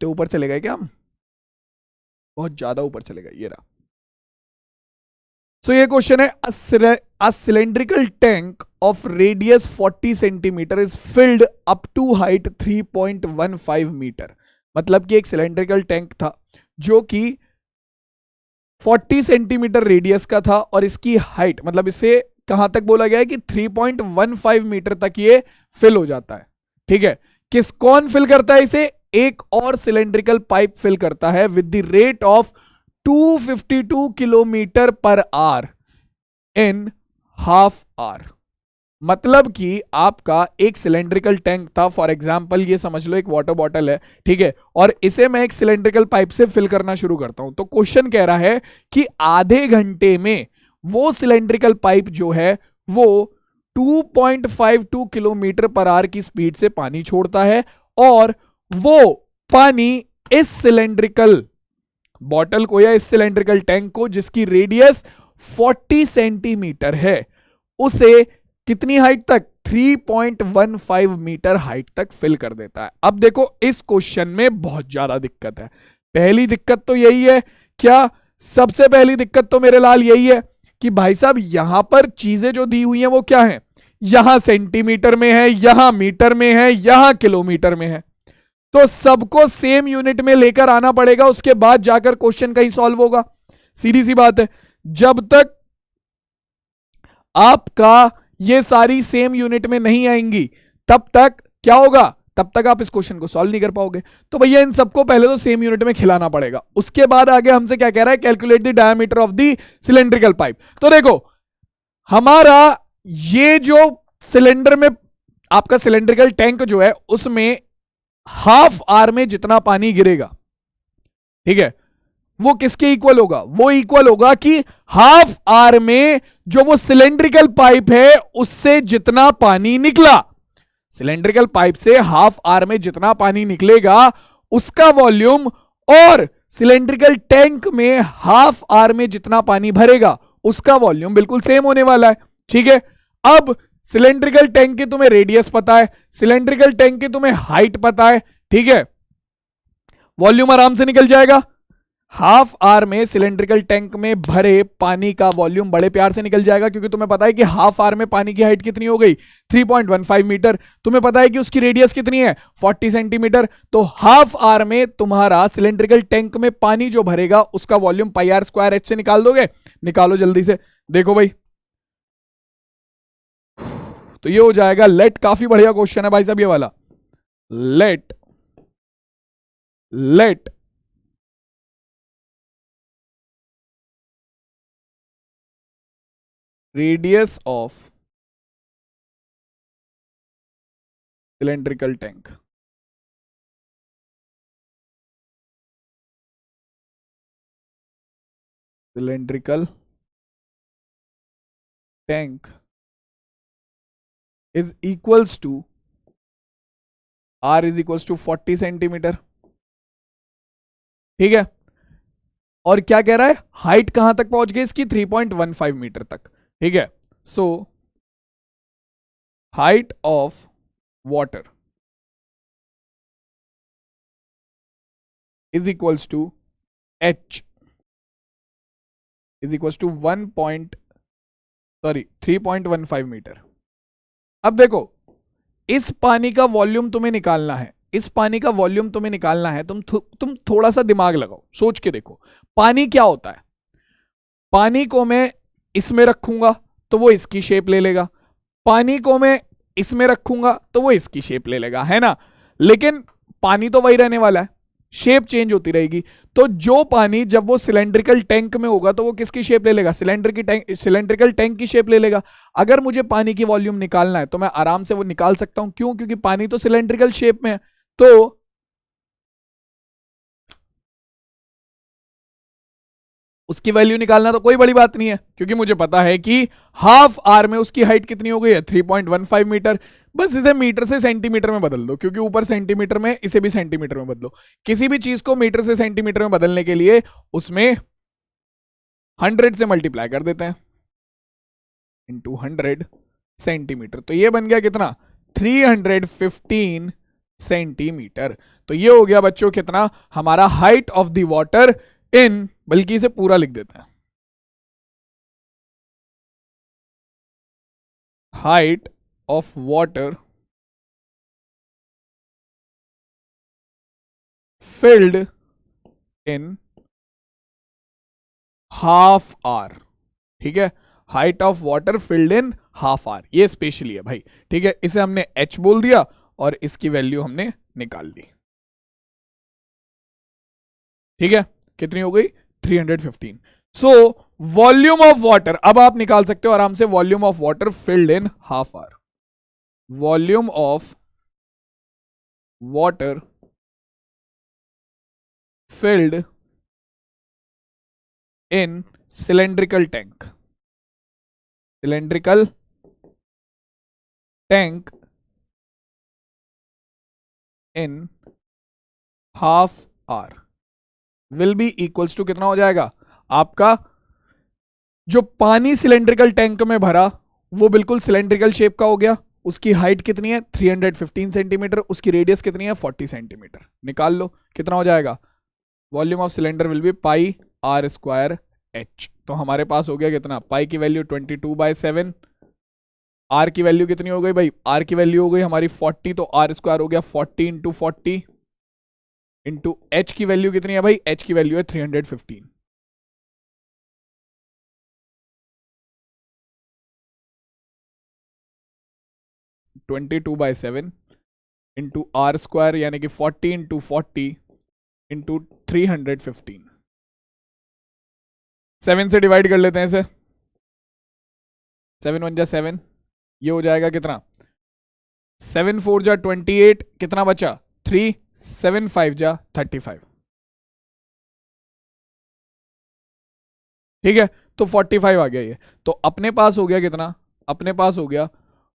ऊपर चले गए क्या हम? बहुत ज्यादा ऊपर चले गए, ये रहा। सो ये क्वेश्चन है, a cylindrical tank of radius 40 centimeter is filled up to height 3.15 metre. मतलब कि एक सिलेंड्रिकल टैंक था जो कि 40 सेंटीमीटर रेडियस का था, और इसकी हाइट, मतलब इसे कहां तक बोला गया है कि 3.15 मीटर तक ये फिल हो जाता है। ठीक है, कौन फिल करता है इसे? एक और सिलेंड्रिकल पाइप फिल करता है with the rate of 252 kilometre per hour in half our. मतलब कि आपका एक सिलेंड्रिकल टैंक था, फॉर एग्जांपल ये समझ लो एक वाटर बॉटल है, ठीक है, और इसे मैं एक सिलेंड्रिकल पाइप से फिल करना शुरू करता हूं। तो क्वेश्चन कह रहा है कि आधे घंटे में वो सिलेंड्रिकल पाइप जो है वो 2.52 किलोमीटर पर आवर की स्पीड से पानी छोड़ता है, और वो पानी इस सिलेंड्रिकल बॉटल को या इस सिलेंड्रिकल टैंक को, जिसकी रेडियस 40 सेंटीमीटर है, उसे कितनी हाइट तक? 3.15 मीटर हाइट तक फिल कर देता है। अब देखो इस क्वेश्चन में बहुत ज्यादा दिक्कत है। पहली दिक्कत तो यही है, क्या? सबसे पहली दिक्कत तो मेरे लाल यही है कि भाई साहब यहां पर चीजें जो दी हुई हैं वो क्या है? यहां सेंटीमीटर में है, यहां मीटर में है, यहां किलोमीटर में है। तो सबको सेम यूनिट में लेकर आना पड़ेगा, उसके बाद जाकर क्वेश्चन कहीं सॉल्व होगा। सीधी सी बात है, जब तक आपका ये सारी सेम यूनिट में नहीं आएंगी तब तक क्या होगा? तब तक आप इस क्वेश्चन को सॉल्व नहीं कर पाओगे। तो भैया इन सबको पहले तो सेम यूनिट में खिलाना पड़ेगा। उसके बाद आगे हमसे क्या कह रहा है, calculate the diameter of the cylindrical pipe. तो देखो हमारा ये जो सिलेंडर में आपका सिलेंड्रिकल टैंक जो है उसमें हाफ आर में जितना पानी गिरेगा, ठीक है, वो किसके इक्वल होगा, वो इक्वल होगा कि हाफ आर में जो वो सिलेंड्रिकल पाइप है उससे जितना पानी निकला, सिलेंड्रिकल पाइप से हाफ आर में जितना पानी निकलेगा उसका वॉल्यूम और सिलेंड्रिकल टैंक में हाफ आर में जितना पानी भरेगा उसका वॉल्यूम बिल्कुल सेम होने वाला है। ठीक है, अब सिलेंड्रिकल टैंक की तुम्हें रेडियस पता है, सिलेंड्रिकल टैंक की तुम्हें हाइट पता है, ठीक है, वॉल्यूम आराम से निकल जाएगा। हाफ आर में सिलेंड्रिकल टैंक में भरे पानी का वॉल्यूम बड़े प्यार से निकल जाएगा, क्योंकि तुम्हें पता है कि हाफ आर में पानी की हाइट कितनी हो गई 3.15 मीटर, तुम्हें पता है कि उसकी रेडियस कितनी है 40 सेंटीमीटर। तो हाफ आर में तुम्हारा सिलेंड्रिकल टैंक में पानी जो भरेगा उसका volume pi R square H से निकाल दोगे, निकालो जल्दी से। देखो भाई तो ये हो जाएगा लेट, काफी बढ़िया क्वेश्चन है भाई साहब ये वाला। Let radius of cylindrical tank, cylindrical tank is equals to R is equals to 40 centimetre. ठीक है, और क्या कह रहा है, हाइट कहां तक पहुंच गई इसकी 3.15 मीटर तक। ठीक है, so height of water is equals to H is equals to 3.15 metre. अब देखो इस पानी का वॉल्यूम तुम्हें निकालना है, इस पानी का वॉल्यूम तुम्हें निकालना है, तुम थोड़ा सा दिमाग लगाओ, सोच के देखो पानी क्या होता है। पानी को मैं इसमें रखूंगा तो वो इसकी शेप ले लेगा, पानी को मैं इसमें रखूंगा तो वो इसकी शेप ले लेगा, है ना, लेकिन पानी तो वही रहने वाला है, शेप चेंज होती रहेगी। तो जो पानी जब वो सिलेंड्रिकल टैंक में होगा तो वो किसकी शेप ले लेगा, सिलेंड्रिकल टैंक की शेप ले लेगा। अगर मुझे पानी की वॉल्यूम निकालना है तो मैं आराम से वो निकाल सकता हूं, क्यों, क्योंकि पानी तो सिलेंड्रिकल शेप में है। तो उसकी वैल्यू निकालना तो कोई बड़ी बात नहीं है, क्योंकि मुझे पता है कि हाफ आर में उसकी हाइट कितनी हो गई है 3.15 मीटर। बस इसे मीटर से सेंटीमीटर में बदल दो, क्योंकि ऊपर सेंटीमीटर में, इसे भी सेंटीमीटर में बदलो। किसी भी चीज को मीटर से सेंटीमीटर में बदलने के लिए उसमें 100 से मल्टीप्लाई कर देते हैं, इंटू 100 सेंटीमीटर। तो ये बन गया कितना 315 सेंटीमीटर। तो ये हो गया बच्चों कितना, हमारा height of the water in, बल्कि इसे पूरा लिख देते हैं, height of water filled in half hour. ठीक है, height of water filled in half hour, ये स्पेशली है भाई। ठीक है, इसे हमने h बोल दिया और इसकी वैल्यू हमने निकाल दी। ठीक है, कितनी हो गई 315। सो वॉल्यूम ऑफ वाटर, अब आप निकाल सकते हो आराम से, volume of water filled in half hour, volume of water filled in cylindrical tank, cylindrical tank in half hour will be equals to, कितना हो जाएगा आपका, जो पानी सिलेंड्रिकल टैंक में भरा वो बिल्कुल सिलेंड्रिकल शेप का हो गया, उसकी हाइट कितनी है 315 सेंटीमीटर, उसकी रेडियस कितनी है 40 सेंटीमीटर। निकाल लो कितना हो जाएगा, volume of cylinder will be pi R square H. तो हमारे पास हो गया कितना, पाई की वैल्यू 22/7, आर की वैल्यू कितनी हो गई भाई, आर की वैल्यू हो गई हमारी 40, तो आर स्क्वायर हो गया 40 इंटू 40 इंटू एच की वैल्यू कितनी है भाई, एच की वैल्यू है 315। (22/7) इंटू आर स्क्वायर यानी कि 40 इंटू 40 इंटू 315। 7 से डिवाइड कर लेते हैं इसे। 7 1 जा 7, ये हो जाएगा कितना? 7 4 जा 28, कितना बचा? 3, 7 5 जा 35। ठीक है, तो 45 आ गया ये। तो अपने पास हो गया कितना? अपने पास हो गया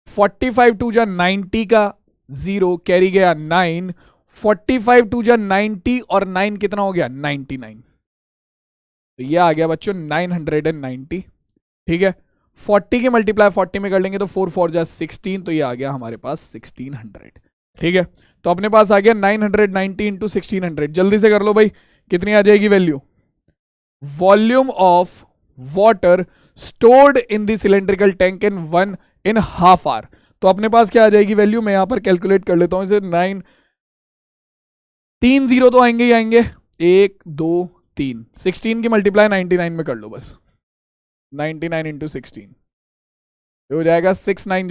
45 2 जा 90 का 0 कैरी गया 9, 45 2 जा 90 और 9 कितना हो गया? 99। तो ये आ गया बच्चों 990। ठीक है, 40 के मल्टीप्लाई 40 में कर लेंगे तो 4 4 जा 16, तो ये आ गया हमारे पास 1600। ठीक है, तो अपने पास आ गया 990 इंटू 1600। जल्दी से कर लो भाई, कितनी आ जाएगी value? Volume of water stored in the cylindrical tank in half our. तो अपने पास क्या आ जाएगी वैल्यू? मैं यहां पर कैलकुलेट कर लेता हूं इसे। 9 3 0 तो आएंगे ही आएंगे, 1 2 3, 16 की मल्टीप्लाई 99 में कर लो बस। 99 इंटू 16 हो जाएगा 6 9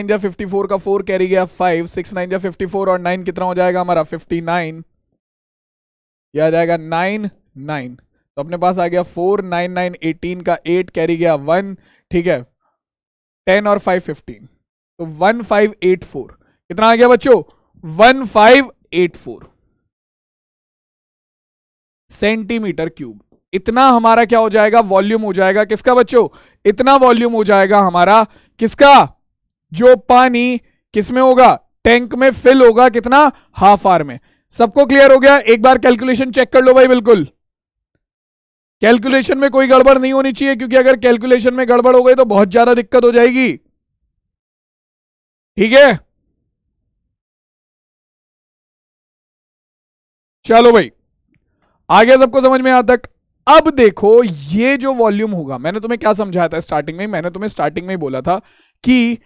जा 54 का 4 कैरी गया 5, 6 9 जा 54 और 9 कितना हो जाएगा हमारा? 59। यह आ जाएगा 9 9। तो अपने पास आ गया 4 9 9 18 का 8 कैरी गया 1। ठीक है, 10 और 5 15, तो 1584 कितना आ गया बच्चों? 1584 सेंटीमीटर क्यूब। इतना हमारा क्या हो जाएगा? वॉल्यूम हो जाएगा किसका बच्चों? इतना वॉल्यूम हो जाएगा हमारा किसका? जो पानी किसमें होगा? टैंक में फिल होगा कितना? हाफ आवर में। सबको क्लियर हो गया? एक बार कैलकुलेशन चेक कर लो भाई, बिल्कुल कैलकुलेशन में कोई गड़बड़ नहीं होनी चाहिए, क्योंकि अगर कैलकुलेशन में गड़बड़ हो गई तो बहुत ज्यादा दिक्कत हो जाएगी। ठीक है, चलो भाई, आ गया सबको समझ में यहां तक? अब देखो, ये जो वॉल्यूम होगा, मैंने तुम्हें क्या समझाया था स्टार्टिंग में? मैंने तुम्हें स्टार्टिंग में ही बोला था कि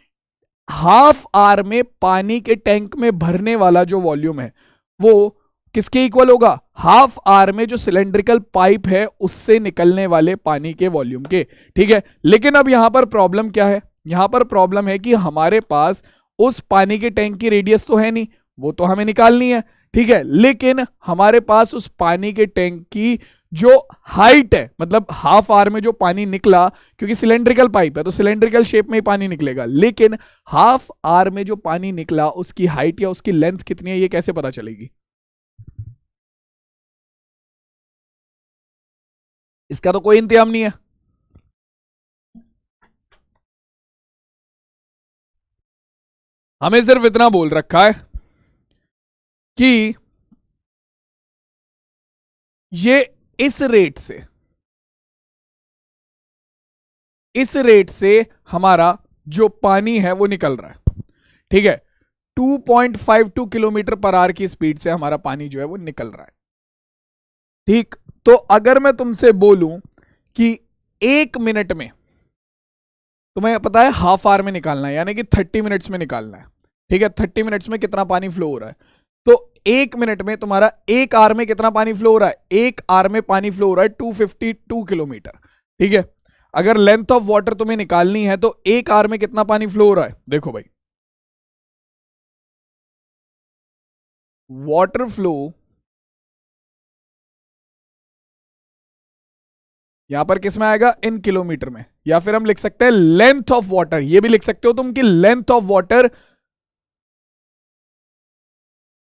हाफ आवर में पानी के टैंक में भरने वाला जो वॉल्यूम है वो किसके इक्वल होगा? हाफ आवर में जो सिलेंड्रिकल पाइप है उससे निकलने वाले पानी के वॉल्यूम के। ठीक है, लेकिन अब यहां पर प्रॉब्लम क्या है? यहां पर प्रॉब्लम है कि हमारे पास उस पानी के टैंक की रेडियस तो है नहीं, वो तो हमें निकालनी है। ठीक है, लेकिन हमारे पास उस पानी के टैंक की जो हाइट है, मतलब हाफ आवर में जो पानी निकला, क्योंकि सिलेंड्रिकल पाइप है तो सिलेंड्रिकल शेप में ही पानी निकलेगा, लेकिन हाफ आवर में जो पानी निकला उसकी हाइट या उसकी लेंथ कितनी है, ये कैसे पता चलेगी? इसका तो कोई इंतजाम नहीं है। हमें सिर्फ इतना बोल रखा है कि ये इस रेट से हमारा जो पानी है वो निकल रहा है। ठीक है, 2.52 किलोमीटर पर आवर की स्पीड से हमारा पानी जो है वो निकल रहा है। ठीक, तो अगर मैं तुमसे बोलूं कि 1 मिनट में तुम्हें पता है हाफ आवर में निकालना है, यानी कि 30 मिनट्स में निकालना है। ठीक है, 30 मिनट्स में कितना पानी फ्लो हो रहा है, तो 1 मिनट में तुम्हारा 1 आवर में कितना पानी फ्लो हो रहा है? 1 आवर में पानी फ्लो हो रहा है 252 किलोमीटर। ठीक है, अगर लेंथ ऑफ वाटर तुम्हें निकालनी है तो 1 आवर में कितना पानी फ्लो हो रहा है? देखो भाई, वाटर फ्लो यहां पर किस में आएगा? इन किलोमीटर में, या फिर हम लिख सकते हैं लेंथ ऑफ वाटर, ये भी लिख सकते हो तुम कि length of water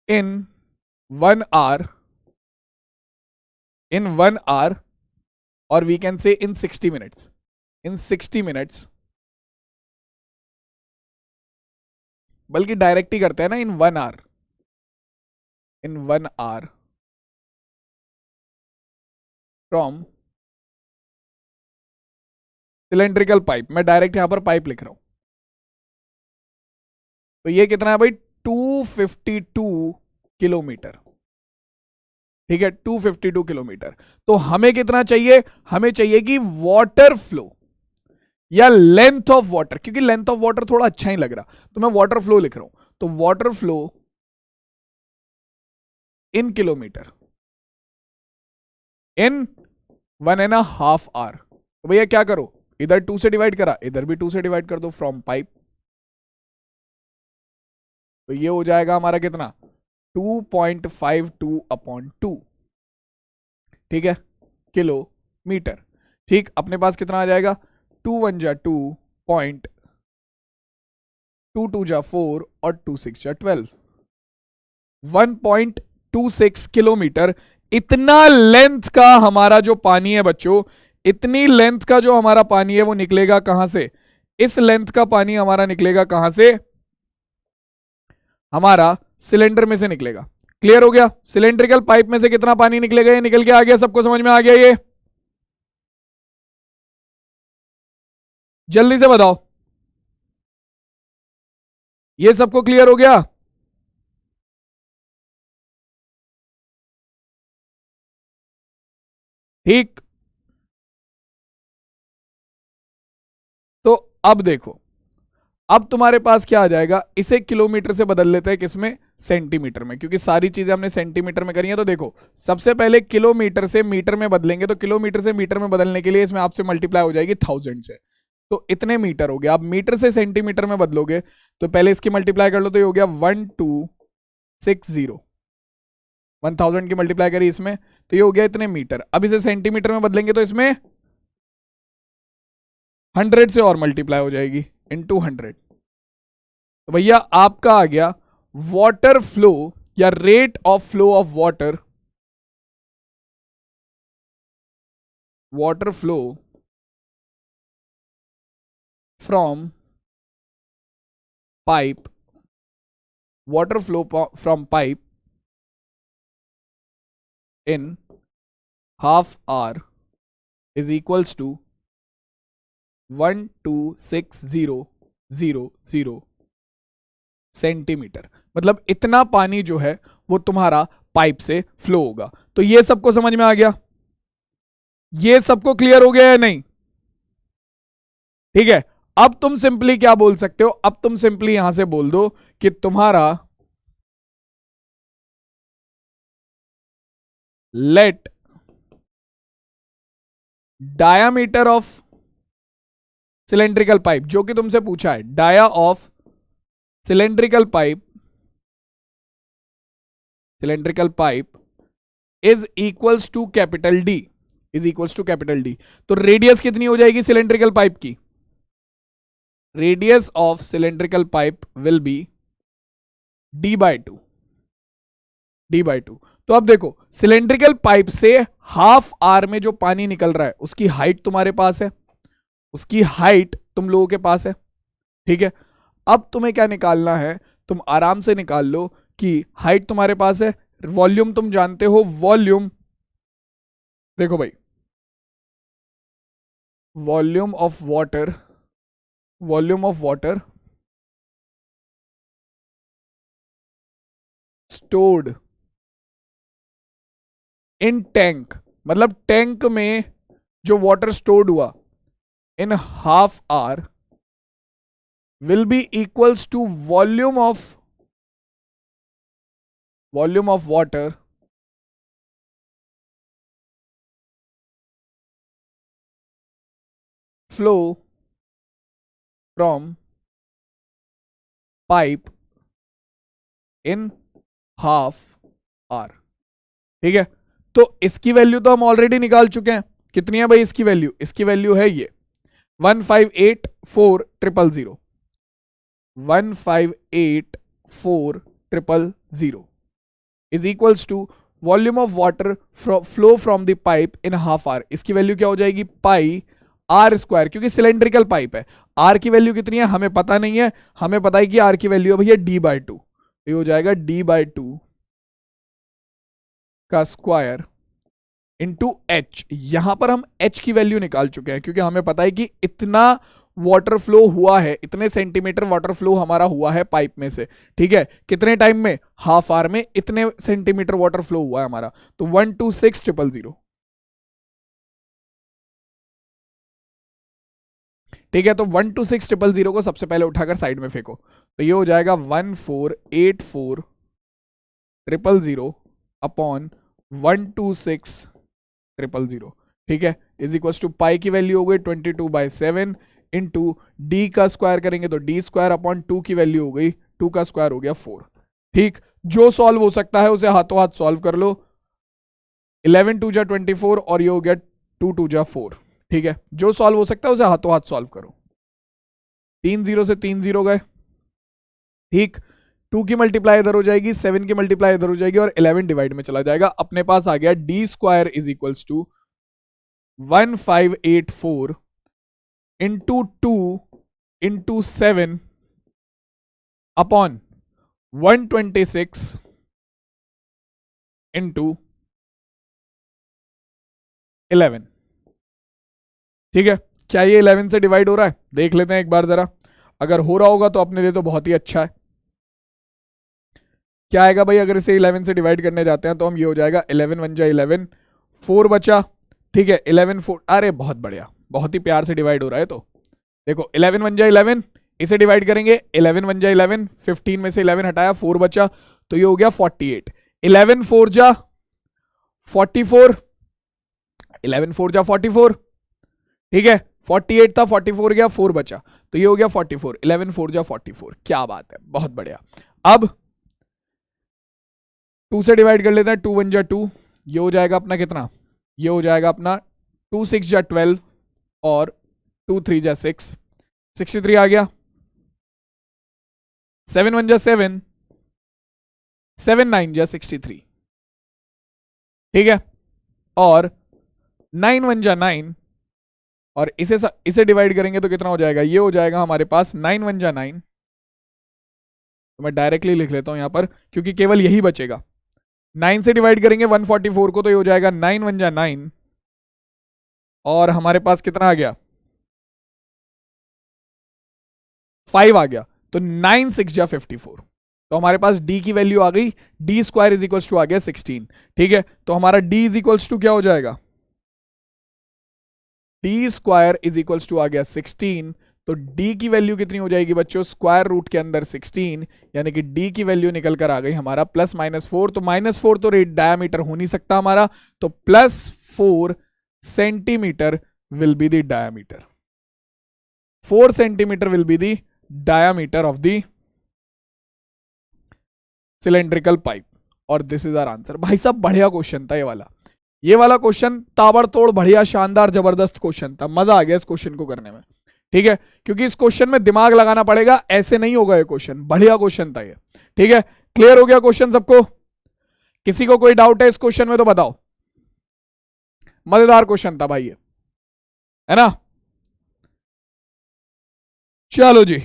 in 1 hour, और we can say in 60 minutes, in 60 minutes, बल्कि डायरेक्ट ही करते हैं ना, in 1 hour, in 1 hour from cylindrical pipe. मैं डायरेक्ट यहां पर पाइप लिख रहा हूं, तो ये कितना है भाई? 252 किलोमीटर। ठीक है, 252 किलोमीटर। तो हमें कितना चाहिए? हमें चाहिए कि वाटर फ्लो या लेंथ ऑफ वाटर, क्योंकि लेंथ ऑफ वाटर थोड़ा अच्छा ही लग रहा, तो मैं वाटर फ्लो लिख रहा हूं। तो water flow in kilometre in 1.5 hour. तो भैया क्या करो, इधर 2 से डिवाइड करा, इधर भी 2 से डिवाइड कर दो फ्रॉम पाइप। तो ये हो जाएगा हमारा कितना 2.52/2, ठीक है, किलोमीटर। ठीक, अपने पास कितना आ जाएगा 2 1 जा 2 पॉइंट 2 2 जा 4 और 2 6 जा 12, 1.26 किलोमीटर। इतना लेंथ का हमारा जो पानी है बच्चों, इतनी लेंथ का जो हमारा पानी है वो निकलेगा कहां से? इस लेंथ का पानी हमारा निकलेगा कहां से? हमारा सिलेंडर में से निकलेगा। क्लियर हो गया? सिलेंड्रिकल पाइप में से कितना पानी निकलेगा, ये निकल के आ गया, सबको समझ में आ गया? ये जल्दी से बताओ, ये सबको क्लियर हो गया? ठीक, तो अब देखो, अब तुम्हारे पास क्या आ जाएगा, इसे किलोमीटर से बदल लेते हैं, किसमें? सेंटीमीटर में, क्योंकि सारी चीजें हमने सेंटीमीटर में करी है। तो देखो, सबसे पहले किलोमीटर से मीटर में बदलेंगे, तो किलोमीटर से मीटर में बदलने के लिए इसमें आपसे मल्टीप्लाई हो जाएगी 1000 से, तो इतने मीटर हो गया। अब मीटर से सेंटीमीटर में बदलोगे तो पहले इसकी मल्टीप्लाई कर लो, तो ये हो गया 1260, 1000 की मल्टीप्लाई करी इसमें, तो ये हो गया इतने मीटर। अब इसे सेंटीमीटर में बदलेंगे तो इसमें 100 से और मल्टीप्लाई हो जाएगी, इंटू 100। तो भैया आपका आ गया वाटर फ्लो या rate of flow of water, water flow from pipe, water flow from pipe in half hour is equals to 126,000 centimetre. मतलब इतना पानी जो है वो तुम्हारा पाइप से फ्लो होगा। तो ये सबको समझ में आ गया? ये सबको क्लियर हो गया या नहीं? ठीक है, अब तुम सिंपली क्या बोल सकते हो? अब तुम सिंपली यहां से बोल दो कि तुम्हारा let diameter of cylindrical pipe, जो कि तुमसे पूछा है, dia of cylindrical pipe, cylindrical pipe is equals to capital D, is equals to capital D. तो रेडियस कितनी हो जाएगी सिलेंड्रिकल पाइप की? Radius of cylindrical pipe will be d/2, d/2। तो अब देखो, सिलेंड्रिकल पाइप से हाफ आवर में जो पानी निकल रहा है उसकी हाइट तुम्हारे पास है, उसकी हाइट तुम लोगों के पास है, ठीक है। अब तुम्हें क्या निकालना है? तुम आराम से निकाल लो कि हाइट तुम्हारे पास है, वॉल्यूम तुम जानते हो, वॉल्यूम देखो भाई, volume of water, volume of water stored in tank, मतलब टैंक में जो वाटर स्टोर्ड हुआ in half hour will be equals to volume of water flow from pipe in half hour, ठीक है। तो इसकी वैल्यू तो हम ऑलरेडी निकाल चुके हैं, कितनी है भाई इसकी वैल्यू? इसकी वैल्यू है ये 1584000, 1584000 is equals to volume of water flow from the pipe in half hour. इसकी वैल्यू क्या हो जाएगी? पाई आर स्क्वायर, क्योंकि सिलेंड्रिकल पाइप है। आर की वैल्यू कितनी है हमें पता नहीं है, हमें पता है कि आर की वैल्यू है भैया d/2, ये हो जाएगा d/2 का स्क्वायर इंटू एच। यहां पर हम एच की वैल्यू निकाल चुके हैं, क्योंकि हमें पता है कि इतना वाटर फ्लो हुआ है, इतने सेंटीमीटर वाटर फ्लो हमारा हुआ है पाइप में से, ठीक है। कितने टाइम में? हाफ आवर में इतने सेंटीमीटर वाटर फ्लो हुआ है हमारा, तो 126,000, ठीक है। तो 126,000 को सबसे पहले उठाकर साइड में फेंको, तो ये हो जाएगा 1484000 अपॉन 126,000, ठीक है, इज इक्वल टू पाई की वैल्यू हो गई 22/7 इंटू डी का स्क्वायर करेंगे तो d² अपॉन 2 की वैल्यू हो गई 2 का स्क्वायर हो गया 4। ठीक, जो सॉल्व हो सकता है उसे हाथों हाथ सॉल्व कर लो। 11 2 जा 24 और ये हो गया 2 2 जा 4। ठीक है, जो सॉल्व हो सकता है उसे हाथों हाथ सॉल्व करो। 3 0 से 3 0 गए। ठीक, 2 की मल्टीप्लाई इधर हो जाएगी, 7 की मल्टीप्लाई इधर हो जाएगी और 11 डिवाइड में चला जाएगा। अपने पास आ गया D square is equals to 1584 into 2 into 7 upon 126 into 11। ठीक है, क्या ये 11 से डिवाइड हो रहा है? देख लेते हैं एक बार जरा। अगर हो रहा होगा तो अपने लिए तो बहुत ही अच्छा है। क्या आएगा भाई, अगर इसे 11 से डिवाइड करने जाते हैं तो हम ये हो जाएगा 11 1 जा 11, 4 बचा। ठीक है, 11 4, अरे बहुत बढ़िया, बहुत ही प्यार से डिवाइड हो रहा है। तो देखो 11 1 जा 11, इसे डिवाइड करेंगे 11 1 जा 11, 15 में से 11 हटाया, 4 बचा, तो ये हो गया 48। 11 4 जा 44, 11 4 जा 44। ठीक है, 48 था, 44 गया, 4 बचा, तो ये हो गया 44। 11 4 जा 44। क्या बात है, बहुत बढ़िया। अब 2 से डिवाइड कर लेते हैं। 2 1 जा 2, ये हो जाएगा अपना कितना, ये हो जाएगा अपना 2 6 जा 12 और 2 3 जा 6, 63 आ गया। 7 1 जा 7, 7 9 जा 63। ठीक है, और 9 1 जा 9, और इसे डिवाइड करेंगे तो कितना हो जाएगा, ये हो जाएगा हमारे पास 9 1 जा 9। तो मैं डायरेक्टली लिख लेता हूं यहां पर, क्योंकि केवल यही बचेगा। 9 से डिवाइड करेंगे 144 को, तो ये हो जाएगा 9 1 जा 9, और हमारे पास कितना आ गया, 5 आ गया। तो 9 6 जा 54। तो हमारे पास d की वैल्यू आ गई, D square is equals to आ गया 16। ठीक है, तो हमारा d इज इक्वल्स टू क्या हो जाएगा, D square is equals to आ गया 16। तो d की वैल्यू कितनी हो जाएगी बच्चों, स्क्वायर रूट के अंदर 16, यानी कि d की वैल्यू निकल कर आ गई हमारा +-4। तो -4 तो रेड डायमीटर हो नहीं सकता हमारा, तो +4 centimetre will be the diameter. 4 centimetre will be the diameter of the cylindrical pipe, और दिस इज आवर आंसर। भाई साहब बढ़िया क्वेश्चन था ये वाला क्वेश्चन ताबड़तोड़ बढ़िया शानदार जबरदस्त क्वेश्चन था। मजा आ गया इस क्वेश्चन को करने में। ठीक है, क्योंकि इस क्वेश्चन में दिमाग लगाना पड़ेगा, ऐसे नहीं होगा ये क्वेश्चन। बढ़िया क्वेश्चन था ये। ठीक है, क्लियर हो गया क्वेश्चन सबको? किसी को कोई डाउट है इस क्वेश्चन में तो बताओ। मजेदार क्वेश्चन था भाई ये, है ना? चलो जी,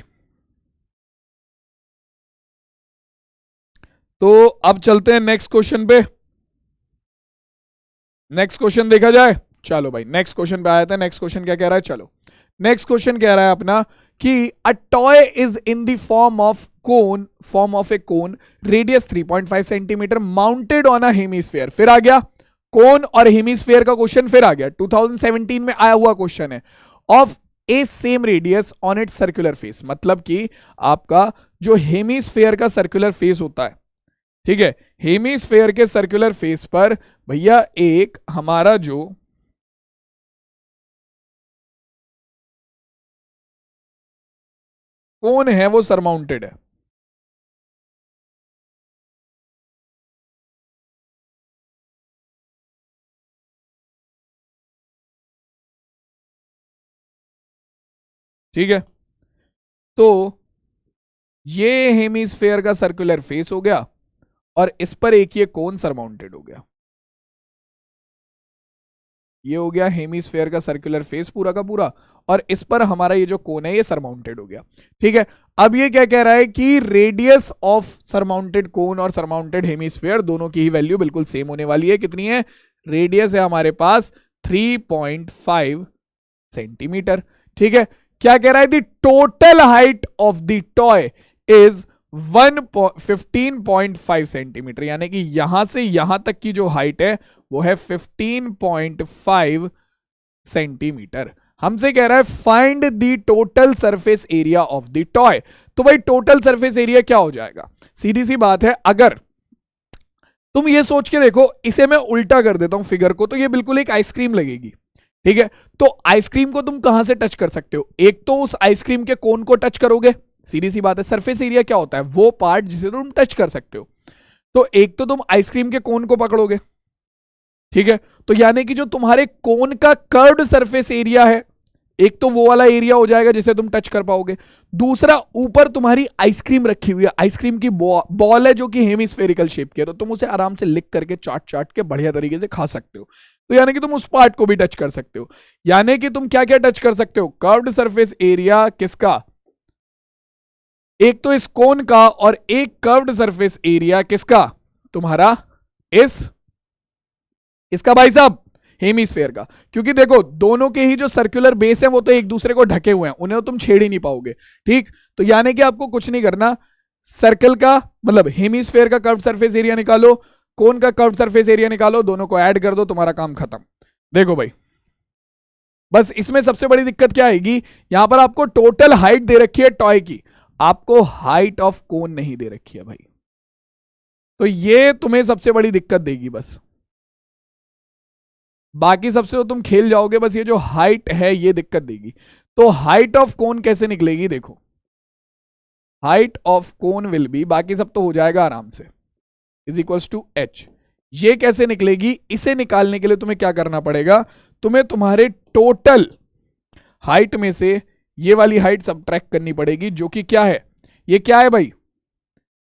तो अब चलते हैं नेक्स्ट क्वेश्चन पे। नेक्स्ट क्वेश्चन देखा जाए। चलो भाई नेक्स्ट क्वेश्चन पे आया था। नेक्स्ट क्वेश्चन क्या कह रहा है, चलो नेक्स्ट क्वेश्चन कह रहा है अपना कि a toy is in the form of a cone radius 3.5 centimetre mounted on a hemisphere. फिर आ गया कोन और हेमिस्फीयर का क्वेश्चन, फिर आ गया 2017 में आया हुआ क्वेश्चन है। Of A same radius on it circular face, मतलब कि आपका जो हेमिस्फीयर का सर्कुलर फेस होता है, ठीक है, हेमिस्फीयर के सर्कुलर फेस पर भैया एक हमारा जो कोन है वो सरमाउंटेड है। ठीक है, तो ये हेमिस्फीयर का सर्कुलर फेस हो गया और इस पर एक ये कोन सरमाउंटेड हो गया। ये हो गया हेमिस्फीयर का सर्कुलर फेस पूरा का पूरा, और इस पर हमारा ये जो कोन है ये सरमाउंटेड हो गया। ठीक है, अब ये क्या कह रहा है कि रेडियस ऑफ सरमाउंटेड कोन और सरमाउंटेड हेमिस्फीयर दोनों की ही वैल्यू बिल्कुल सेम होने वाली है। कितनी है? रेडियस है हमारे पास 3.5 सेंटीमीटर। ठीक है, क्या कह रहा है? The total height of the toy is 15.5 centimetre, यानी कि यहां से यहां तक की जो हाइट है वो है 15.5 सेंटीमीटर। हमसे कह रहा है find the total surface area of the toy. तो भाई टोटल सरफेस एरिया क्या हो जाएगा? सीधी सी बात है, अगर तुम ये सोच के देखो, इसे मैं उल्टा कर देता हूं फिगर को, तो ये बिल्कुल एक आइसक्रीम लगेगी। ठीक है, तो आइसक्रीम को तुम कहां से टच कर सकते हो? एक तो उस आइसक्रीम के कोन को टच करोगे, सीधी सी बात है। सरफेस एरिया क्या होता है? वो पार्ट जिसे तुम टच कर सकते हो। तो एक तो तुम आइसक्रीम के कोन को पकड़ोगे, ठीक है, तो यानी कि जो तुम्हारे कोन का कर्व्ड सरफेस एरिया है, एक तो वो वाला एरिया हो जाएगा जिसे तुम टच कर पाओगे। दूसरा, ऊपर तुम्हारी आइसक्रीम रखी हुई है, आइसक्रीम की बॉल है जो कि हेमिस्फेरिकल शेप की है, तो तुम उसे आराम से लिक करके चाट के बढ़िया तरीके से खा सकते हो। तो यानी कि तुम उस पार्ट को भी टच कर सकते हो। यानी कि तुम क्या क्या टच कर सकते हो? कर्व्ड सरफेस एरिया किसका? एक तो इस कोन का, और एक कर्व्ड सरफेस एरिया किसका? तुम्हारा इसका भाई साहब, हेमिस्फेयर का। क्योंकि देखो दोनों के ही जो सर्कुलर बेस है वो तो एक दूसरे को ढके हुए हैं, उन्हें तुम छेड़ ही नहीं पाओगे, ठीक। तो यानी कि आपको कुछ नहीं करना, सर्कल का मतलब हेमिस्फेयर का कर्व सरफेस एरिया निकालो, कोन का कर्व सरफेस एरिया निकालो, दोनों को ऐड कर दो, तुम्हारा काम खत्म। देखो भाई, बस इसमें सबसे बड़ी दिक्कत क्या आएगी, यहां पर आपको टोटल हाइट दे रखी है टॉय की, आपको हाइट ऑफ कोन नहीं दे रखी है भाई। तो ये तुम्हें सबसे बड़ी दिक्कत देगी बस। बाकी सबसे तो तुम खेल जाओगे, बस ये जो हाइट है ये दिक्कत देगी। तो हाइट ऑफ कोन कैसे निकलेगी? देखो, height of cone will be, बाकी सब तो हो जाएगा आराम से, इज इक्वल्स टू एच। ये कैसे निकलेगी? इसे निकालने के लिए तुम्हें क्या करना पड़ेगा, तुम्हें तुम्हारे टोटल हाइट में से ये वाली हाइट सबट्रैक्ट करनी पड़ेगी, जो कि क्या है? ये क्या है भाई?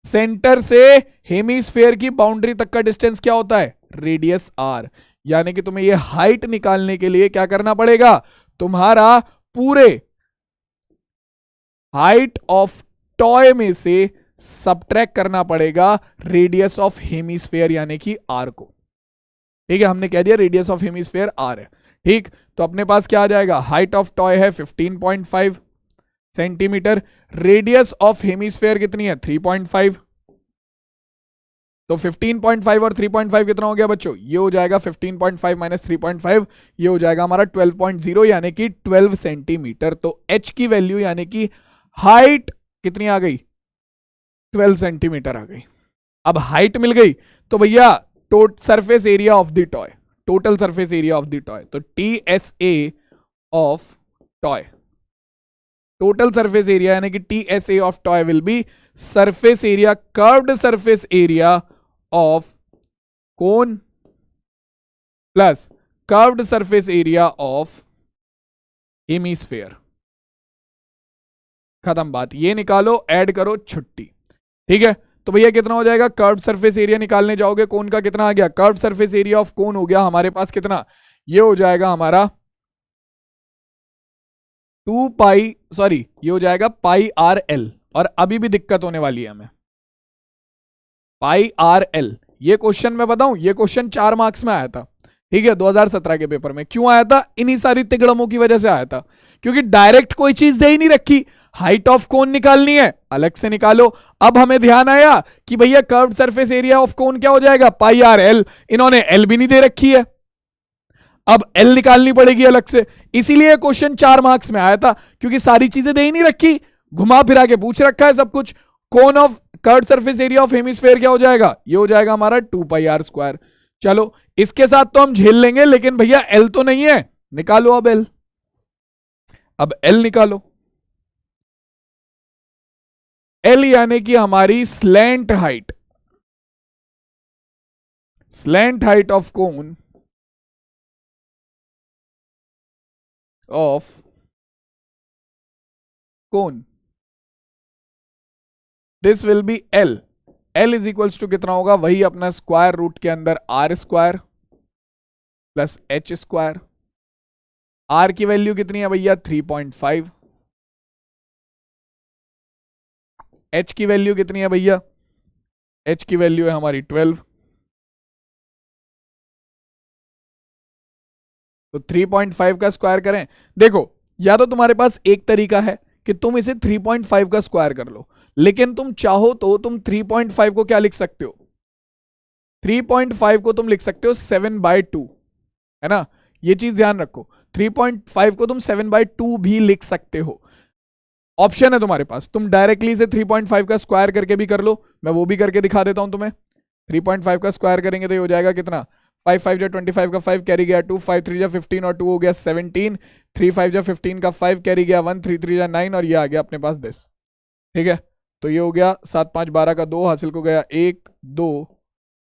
सेंटर से हेमिस्फेयर की बाउंड्री तक का डिस्टेंस क्या होता है? Radius R. यानी कि तुम्हें ये हाइट निकालने के लिए क्या करना पड़ेगा? तुम्हारा पूरे हाइट ऑफ टॉय में से सबट्रैक्ट करना पड़ेगा रेडियस ऑफ हेमिस्फेयर यानी कि आर को, ठीक है। हमने कह दिया रेडियस ऑफ हेमिस्फेयर आर है, ठीक। तो अपने पास क्या आ जाएगा? हाइट ऑफ टॉय है 15.5 सेंटीमीटर, रेडियस ऑफ हेमिस्फेयर कितनी है? 3.5। तो 15.5 और 3.5 कितना हो गया बच्चों? ये हो जाएगा 15.5 माइनस 3.5, ये हो जाएगा हमारा 12.0 यानी कि 12 सेंटीमीटर। तो h की वैल्यू यानी कि हाइट कितनी आ गई? 12 सेंटीमीटर आ गई। अब हाइट मिल गई तो भैया surface area of the toy, total surface area of the toy, तो TSA of toy, total surface area यानी कि TSA of toy will be surface area, curved surface area of cone plus curved surface area of hemisphere. खत्म बात, ये निकालो, add करो, छुट्टी, ठीक है। तो भैया कितना हो जाएगा? कर्व्ड सरफेस एरिया निकालने जाओगे, कोन का कितना आ गया? Curved surface area of cone हो गया हमारे पास कितना? ये हो जाएगा हमारा 2 पाई, सॉरी ये हो जाएगा पाई आर एल, और अभी भी दिक्कत होने वाली है हमें, पाई आर एल। ये क्वेश्चन मैं बताऊं, ये क्वेश्चन 4 मार्क्स में आया था, ठीक है, 2017 के पेपर में। क्यों आया था? इन्हीं सारी तिगड़मों की वजह से आया था, क्योंकि डायरेक्ट कोई चीज दे ही नहीं रखी। हाइट ऑफ कोन निकालनी है, अलग से निकालो। अब हमें ध्यान आया कि भैया curved surface area of cone क्या हो जाएगा? पाई आर एल। इन्होंने एल भी नहीं दे रखी है, अब एल निकालनी पड़ेगी अलग से। इसीलिए क्वेश्चन 4 मार्क्स में आया था, क्योंकि सारी चीजें दे ही नहीं रखी, घुमा फिरा के पूछ रखा है सब कुछ। Cone of curved surface area of hemisphere क्या हो जाएगा? ये हो जाएगा हमारा 2 पाई आर स्क्वायर। चलो इसके साथ तो हम झेल लेंगे, लेकिन भैया एल तो नहीं है, निकालो अब एल। अब एल निकालो, एल यानी कि हमारी slant height, slant height of cone of cone, this will be L. L is equals to कितना होगा? वही अपना स्क्वायर रूट के अंदर R square plus H square. R की वैल्यू कितनी है भैया? 3.5। एच की वैल्यू कितनी है भैया? एच की वैल्यू है हमारी 12। तो 3.5 का स्क्वायर करें। देखो, या तो तुम्हारे पास एक तरीका है कि तुम इसे 3.5 का स्क्वायर कर लो, लेकिन तुम चाहो तो तुम 3.5 को क्या लिख सकते हो? 3.5 को तुम लिख सकते हो 7/2, है ना। ये चीज ध्यान रखो, 3.5 को तुम 7/2 भी लिख सकते हो, ऑप्शन है तुम्हारे पास। तुम डायरेक्टली इसे 3.5 का स्क्वायर करके भी कर लो, मैं वो भी करके दिखा देता हूं तुम्हें। 3.5 का स्क्वायर करेंगे तो ये हो जाएगा कितना? 5 5 जा 25 का 5 कैरी गया 2, 5 3 जा 15 और 2 हो गया 17, 3 5 जा 15 का 5 कैरी गया 1, 3 3 जा 9 और ये आ गया अपने पास 10। ठीक है, तो ये हो गया 7 5 12 का 2, हासिल को गया 1 2,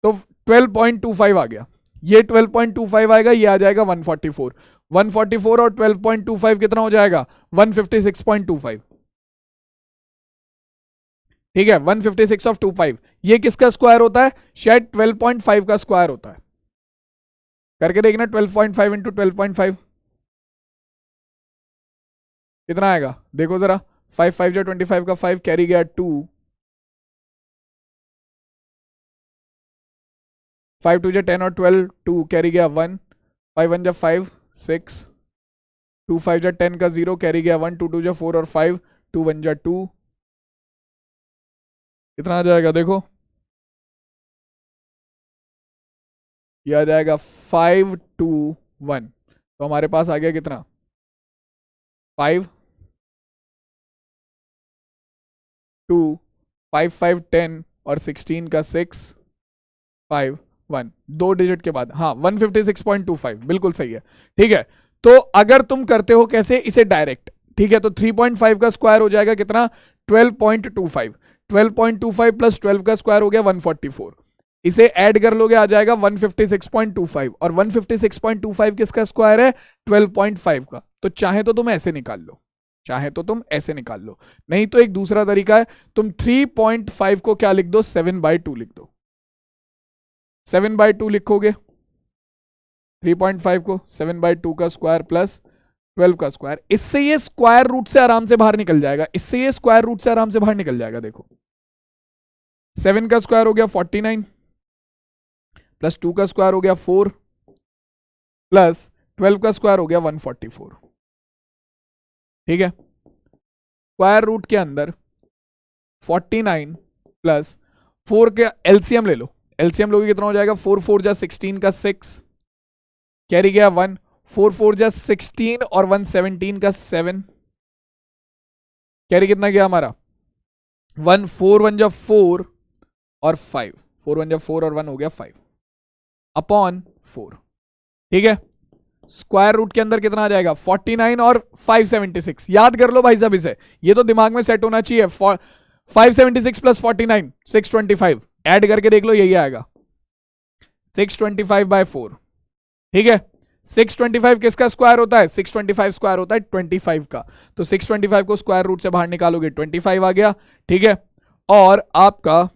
तो 12.25 आ गया। ये 12.25 आएगा, ये आ जाएगा 144। 144 और 12.25 कितना हो जाएगा? 156.25। ठीक है, 156 ऑफ 25, ये किसका स्क्वायर होता है? शायद 12.5 का स्क्वायर होता है। करके देखना, 12.5 इंटू 12.5 कितना आएगा? देखो जरा, 5 5 जो 25 का 5 कैरी गया 2, 5 2 जो 10 और 12 2 कैरी गया 1, 5 1 जो 5 6, 2 5 जो 10 का 0 कैरी गया 1, 2 2 जो 4 और 5, 2 1 जो 2, कितना आ जाएगा देखो? ये आ जाएगा 5 2 1। तो हमारे पास आ गया कितना? 5 2 5 5 10 और 16 का 6 5 1, 2 डिजिट के बाद, हाँ 156.25 बिल्कुल सही है। ठीक है, तो अगर तुम करते हो कैसे इसे डायरेक्ट, ठीक है, तो 3.5 का स्क्वायर हो जाएगा कितना? 12.25। 12.25 प्लस 12 का स्क्वायर हो गया 144। इसे ऐड कर लोगे आ जाएगा 156.25, और 156.25 किसका स्क्वायर है? 12.5 का। तो चाहे तो तुम ऐसे निकाल लो, चाहे तो तुम ऐसे निकाल लो, नहीं तो एक दूसरा तरीका है, तुम 3.5 को क्या लिख दो? 7/2 लिख दो। 7/2 लिखोगे 3.5 को, 7/2 का स्क्वायर प्लस 12 का स्क्वायर, इससे ये स्क्वायर रूट से आराम से बाहर निकल जाएगा, इससे ये स्क्वायर रूट से आराम से बाहर निकल जाएगा। देखो 7 का स्क्वायर हो गया 49, प्लस 2 का स्क्वायर हो गया 4, प्लस 12 का स्क्वायर हो गया 144। ठीक है, स्क्वायर रूट के अंदर 49 प्लस 4 के एलसीएम ले लो, एलसीएम लोगे कितना हो जाएगा? 4 4 जा 16 का 6 कैरी गया 1, 4 4 जा 16 और 1 17 का 7 कैरी कितना गया हमारा? 1 4 1 जा 4 और 5, 4 1 जा 4 और 1 हो गया 5 अपॉन 4। ठीक है, स्क्वायर रूट के अंदर कितना आ जाएगा? 49 और 576। याद कर लो भाई साहब इसे, ये तो दिमाग में सेट होना चाहिए। 576 प्लस 49 625, ऐड करके देख लो, यही आएगा 625/4। ठीक है, 625 किसका स्क्वायर होता है? 625 स्क्वायर होता है 25 का, तो 625 को स्क्वायर रूट से बाहर निकालोगे 25 आ गया। ठीक है, और आपका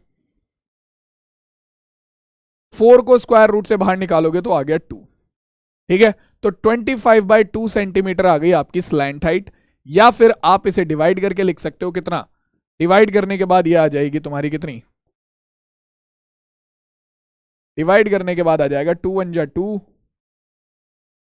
4 को स्क्वायर रूट से बाहर निकालोगे तो आ गया 2। ठीक है, तो 25/2 सेंटीमीटर आ गई आपकी स्लैंट हाइट, या फिर आप इसे डिवाइड करके लिख सकते हो। कितना? डिवाइड करने के बाद ये आ जाएगी तुम्हारी कितनी? डिवाइड करने के बाद आ जाएगा 2 1 जा 2,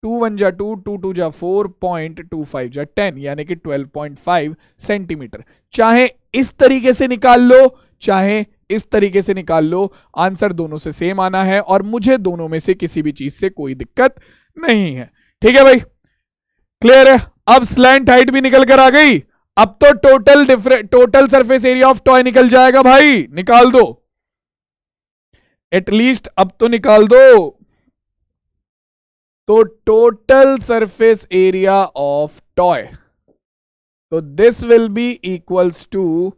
2 1 जा 2, 2 2 जा 4, 0.25 जा 10, यानी कि 12.5 सेंटीमीटर। चाहे इस तरीके से निकाल लो, चाहे इस तरीके से निकाल लो, आंसर दोनों से सेम आना है, और मुझे दोनों में से किसी भी चीज से कोई दिक्कत नहीं है। ठीक है भाई, क्लियर है? अब स्लैंट हाइट भी निकल कर आ गई, अब तो total surface area of toy निकल जाएगा भाई, निकाल दो एटलीस्ट, अब तो निकाल दो। तो total surface area of toy, तो this will be equals to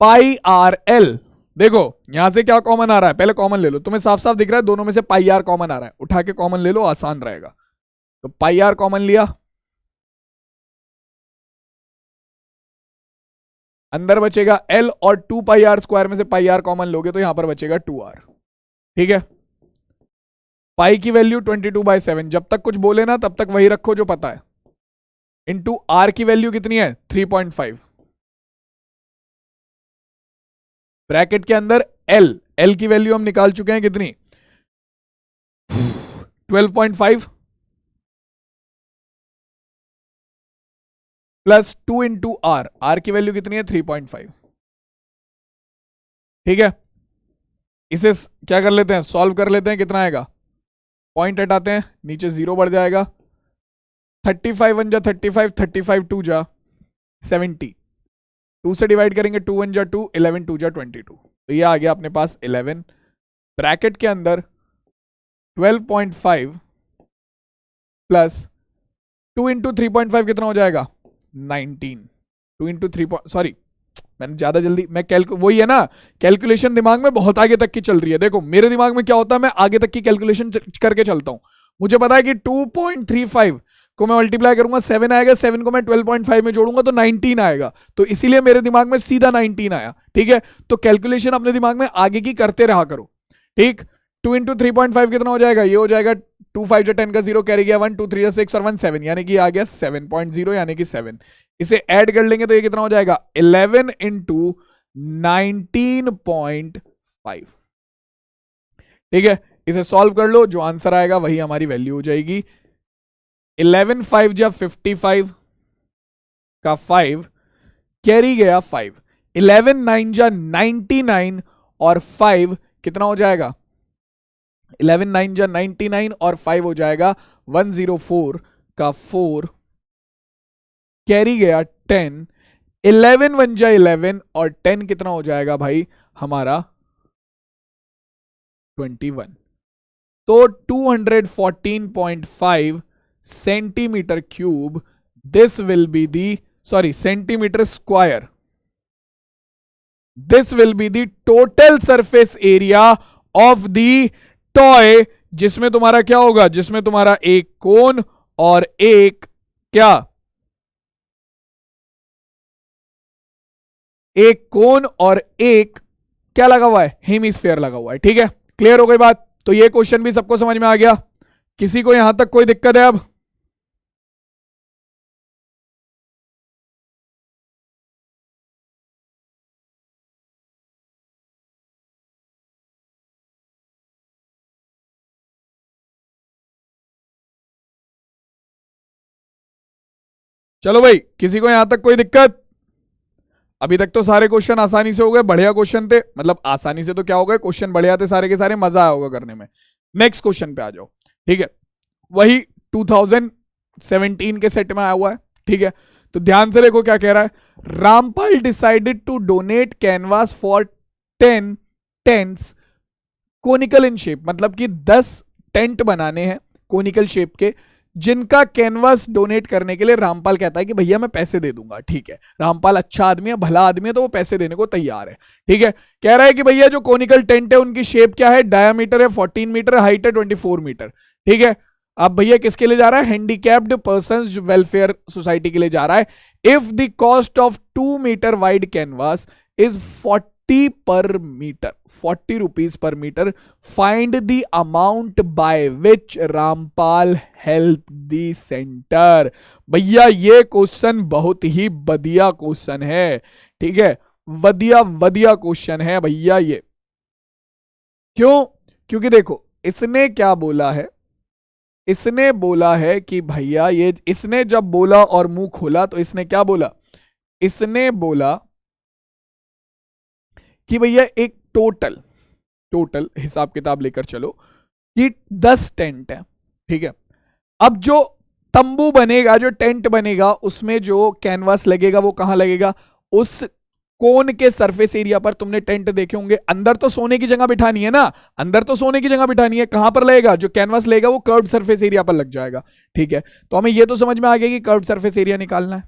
πRL। देखो यहां से क्या कॉमन आ रहा है, पहले कॉमन ले लो, तुम्हें साफ साफ दिख रहा है दोनों में से πR कॉमन आ रहा है, उठा के कॉमन ले लो, आसान रहेगा। तो πR कॉमन लिया, अंदर बचेगा L, और 2πR स्क्वायर में से πR कॉमन लोगे तो यहां पर बचेगा 2R। ठीक है, पाई की वैल्यू 22/7, जब तक कुछ बोले ना तब तक वही रखो जो पता है, इंटू R की वैल्यू कितनी है? 3.5, ब्रैकेट के अंदर L की वैल्यू हम निकाल चुके हैं कितनी? 12.5 प्लस 2 इंटू R की वैल्यू कितनी है? 3.5। ठीक है, इसे क्या कर लेते हैं? सॉल्व कर लेते हैं, कितना आएगा? पॉइंट हटाते हैं, नीचे 0 बढ़ जाएगा, 35 1 जा 35, 35 2 जा 70, 2 से डिवाइड करेंगे 2 1 जा 2, 11 2 जा 22, तो ये आ गया अपने पास 11। ब्रैकेट के अंदर 12.5 प्लस 2 इंटू 3.5 कितना हो जाएगा? 19, 2 इंटू 3 सॉरी मैंने ज्यादा जल्दी मैं वही है ना, कैलकुलेशन दिमाग में बहुत आगे तक की चल रही है। देखो मेरे दिमाग में क्या होता है, मैं आगे तक की कैलकुलेशन करके चलता हूं। मुझे पता है कि 2.35 को मैं मल्टीप्लाई करूंगा 7 आएगा, 7 को मैं 12.5 में जोड़ूंगा तो 19 आएगा, तो इसीलिए मेरे दिमाग में सीधा 19 आया। ठीक है, तो कैलकुलेशन अपने दिमाग में आगे की करते रहा करो। ठीक, 2 इंटू 3.5 कितना हो जाएगा, ये हो जाएगा 2 5 जो 10 का 0 कैरी गया 1 2 3 6 और 1 7, यानी कि आ गया 7.0 यानी कि 7। इसे ऐड कर लेंगे तो ये कितना हो जाएगा 11 इंटू 19.5। ठीक है, इसे सॉल्व कर लो, जो आंसर आएगा वही हमारी वैल्यू हो जाएगी। 11 5 जा 55 का 5 कैरी गया 5, 11 9 जा 99 और 5 कितना हो जाएगा 11 9 जा 99 और 5 हो जाएगा 104 का 4 कैरी गया 10, 11 1 जा 11 और 10 कितना हो जाएगा भाई हमारा 21। तो 214.5 centimetre cube, this will be the, sorry centimetre square, this will be the total surface area of the toy, जिसमें तुम्हारा क्या होगा, जिसमें तुम्हारा एक कोन और एक क्या, एक कोन और एक क्या लगा हुआ है, हेमिस्फीयर लगा हुआ है। ठीक है, क्लियर हो गई बात। तो ये क्वेश्चन भी सबको समझ में आ गया, किसी को यहां तक कोई दिक्कत है? अब चलो भाई, किसी को यहां तक कोई दिक्कत? अभी तक तो सारे क्वेश्चन आसानी से हो गए, बढ़िया क्वेश्चन थे, मतलब आसानी से तो क्या हो गए, क्वेश्चन बढ़िया थे सारे के सारे, मजा आया होगा करने में। नेक्स्ट क्वेश्चन पे आ जाओ। ठीक है, वही 2017 के सेट में आया हुआ है। ठीक है, तो ध्यान से देखो क्या कह रहा है। Rampal decided to donate canvas for 10 tents conical in shape, मतलब कि 10 टेंट बनाने हैं कोनिकल शेप के, जिनका कैनवास डोनेट करने के लिए रामपाल कहता है कि भैया मैं पैसे दे दूंगा। ठीक है, रामपाल अच्छा आदमी है, भला आदमी है, तो वो पैसे देने को तैयार है। ठीक है, कह रहा है कि भैया जो कोनिकल टेंट है उनकी शेप क्या है, डायमीटर है 14 मीटर, हाइट है 24 मीटर। ठीक है, अब भैया किसके लिए जा रहा है, हैंडीकैप्ड पर्सन वेलफेयर सोसाइटी के लिए जा रहा है। If the cost of 2 metre wide canvas is 40 per metre, 40 rupees per metre, find the amount by which Rampal help the centre. भैया ये क्वेश्चन बहुत ही बढ़िया क्वेश्चन है। ठीक है, बढ़िया बढ़िया क्वेश्चन है भैया ये। क्यों? क्योंकि देखो इसने क्या बोला है, इसने बोला है कि भैया ये, इसने जब बोला और मुंह खोला तो इसने क्या बोला, इसने बोला कि भैया एक टोटल टोटल हिसाब किताब लेकर चलो कि 10 टेंट है। ठीक है, अब जो तंबू बनेगा, जो टेंट बनेगा, उसमें जो कैनवास लगेगा वो कहां लगेगा, उस कोन के सरफेस एरिया पर। तुमने टेंट देखे होंगे, अंदर तो सोने की जगह बिठानी है ना, अंदर तो सोने की जगह बिठानी है, कहां पर लगेगा, जो कैनवास लगेगा वो कर्व्ड सरफेस एरिया पर लग जाएगा। ठीक है, तो हमें ये तो समझ में आ गया कि कर्व्ड सरफेस एरिया निकालना है,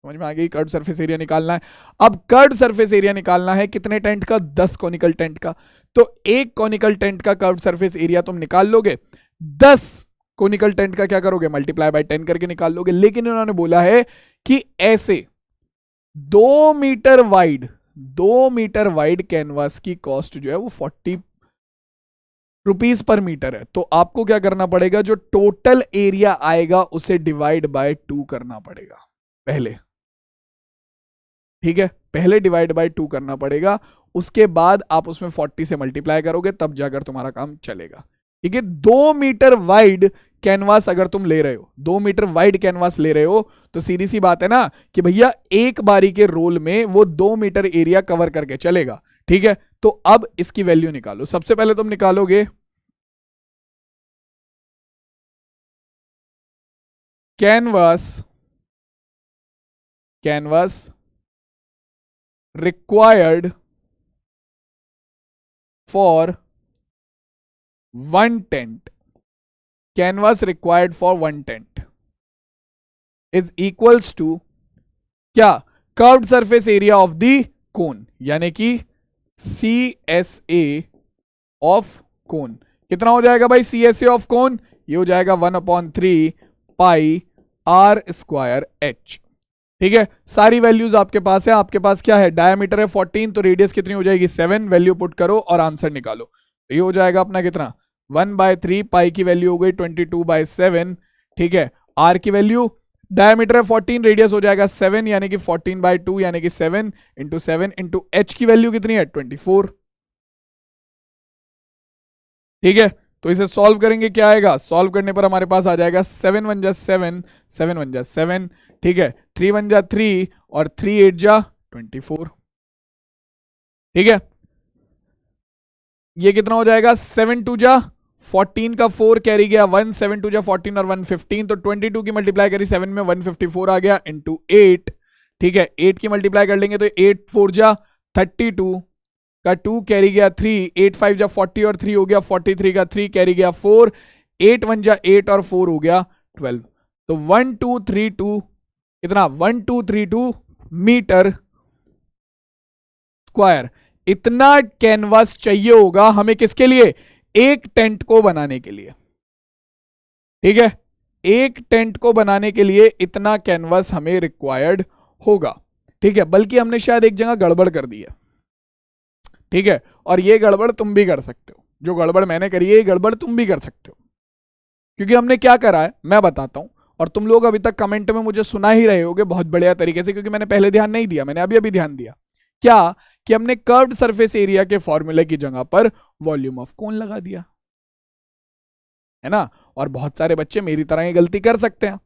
समझ में आ गई, कर्व्ड सरफेस एरिया निकालना है। अब कर्व्ड सरफेस एरिया निकालना है कितने टेंट का, 10 कॉनिकल टेंट का। तो एक कॉनिकल टेंट का कर्व्ड सरफेस एरिया तुम निकाल लोगे, 10 कॉनिकल टेंट का क्या करोगे, मल्टीप्लाई बाय 10 करके निकाल लोगे। लेकिन उन्होंने बोला है कि ऐसे 2 metre wide, 2 metre wide canvas की कॉस्ट जो है वो 40 रुपीज पर मीटर है। तो आपको क्या करना पड़ेगा, जो टोटल एरिया आएगा उसे डिवाइड बाय 2 करना पड़ेगा पहले। ठीक है, पहले डिवाइड बाय 2 करना पड़ेगा, उसके बाद आप उसमें 40 से मल्टीप्लाई करोगे, तब जाकर तुम्हारा काम चलेगा। ठीक है, 2 मीटर वाइड कैनवास अगर तुम ले रहे हो, 2 मीटर वाइड कैनवास ले रहे हो, तो सीधी सी बात है ना कि भैया एक बारी के रोल में वो 2 मीटर एरिया कवर करके चलेगा। ठीक है, तो अब इसकी वैल्यू निकालो। सबसे पहले तुम निकालोगे canvas, canvas required for 1 tent, canvas required for 1 tent is equals to क्या, curved surface area of the कोन, यानी कि CSA ऑफ कोन कितना हो जाएगा भाई? CSA ऑफ कोन ये हो जाएगा 1/3 पाई r स्क्वायर h। ठीक है, सारी वैल्यूज आपके पास है। आपके पास क्या है? डायमीटर है 14, तो रेडियस कितनी हो जाएगी? 7। वैल्यू पुट करो और आंसर निकालो। तो ये हो जाएगा अपना कितना? 1/3 पाई की वैल्यू हो गई 22/7। ठीक है, r की वैल्यू, डायमीटर है 14, रेडियस हो जाएगा 7 यानी कि 14/2 यानी कि 7 × 7 × h की वैल्यू कितनी है? 24। ठीक है, तो इसे सॉल्व करेंगे, क्या आएगा? सॉल्व करने पर हमारे पास आ जाएगा 7 × 1 = 7, 7 × 1 = 7। ठीक है, 3 × 1 = 3 और 3 × 8 = 24। ठीक है, ये कितना हो जाएगा? 7 × 2 = 14 का 4 कैरी गया 1, 7 × 2 = 14 और 1 15, तो 22 की मल्टीप्लाई करी 7 में 154 आ गया इंटू 8। ठीक है, 8 की मल्टीप्लाई कर लेंगे तो 8 × 4 = 32 का 2 कैरी गया 3, 8 × 5 = 40 और 3 हो गया 43 का 3 कैरी गया 4, 8 × 1 = 8 और 4 हो गया 12। तो 1232 कितना? 1232 मीटर स्क्वायर इतना कैनवास चाहिए होगा हमें, किसके लिए? एक टेंट को बनाने के लिए। ठीक है, एक टेंट को बनाने के लिए इतना कैनवास हमें रिक्वायर्ड होगा। ठीक है, बल्कि हमने शायद एक जगह गड़बड़ कर दी है। ठीक है, और ये गड़बड़ तुम भी कर सकते हो, जो गड़बड़ मैंने करी है ये गड़बड़ तुम भी कर सकते हो। क्योंकि हमने क्या करा है मैं बताता हूं, और तुम लोग अभी तक कमेंट में मुझे सुना ही रहे होगे बहुत बढ़िया तरीके से, क्योंकि मैंने पहले ध्यान नहीं दिया, मैंने अभी अभी ध्यान दिया। क्या कि हमने कर्व्ड सरफेस एरिया के फॉर्मूले की जगह पर वॉल्यूम ऑफ कोन लगा दिया है ना। और बहुत सारे बच्चे मेरी तरह ये गलती कर सकते हैं।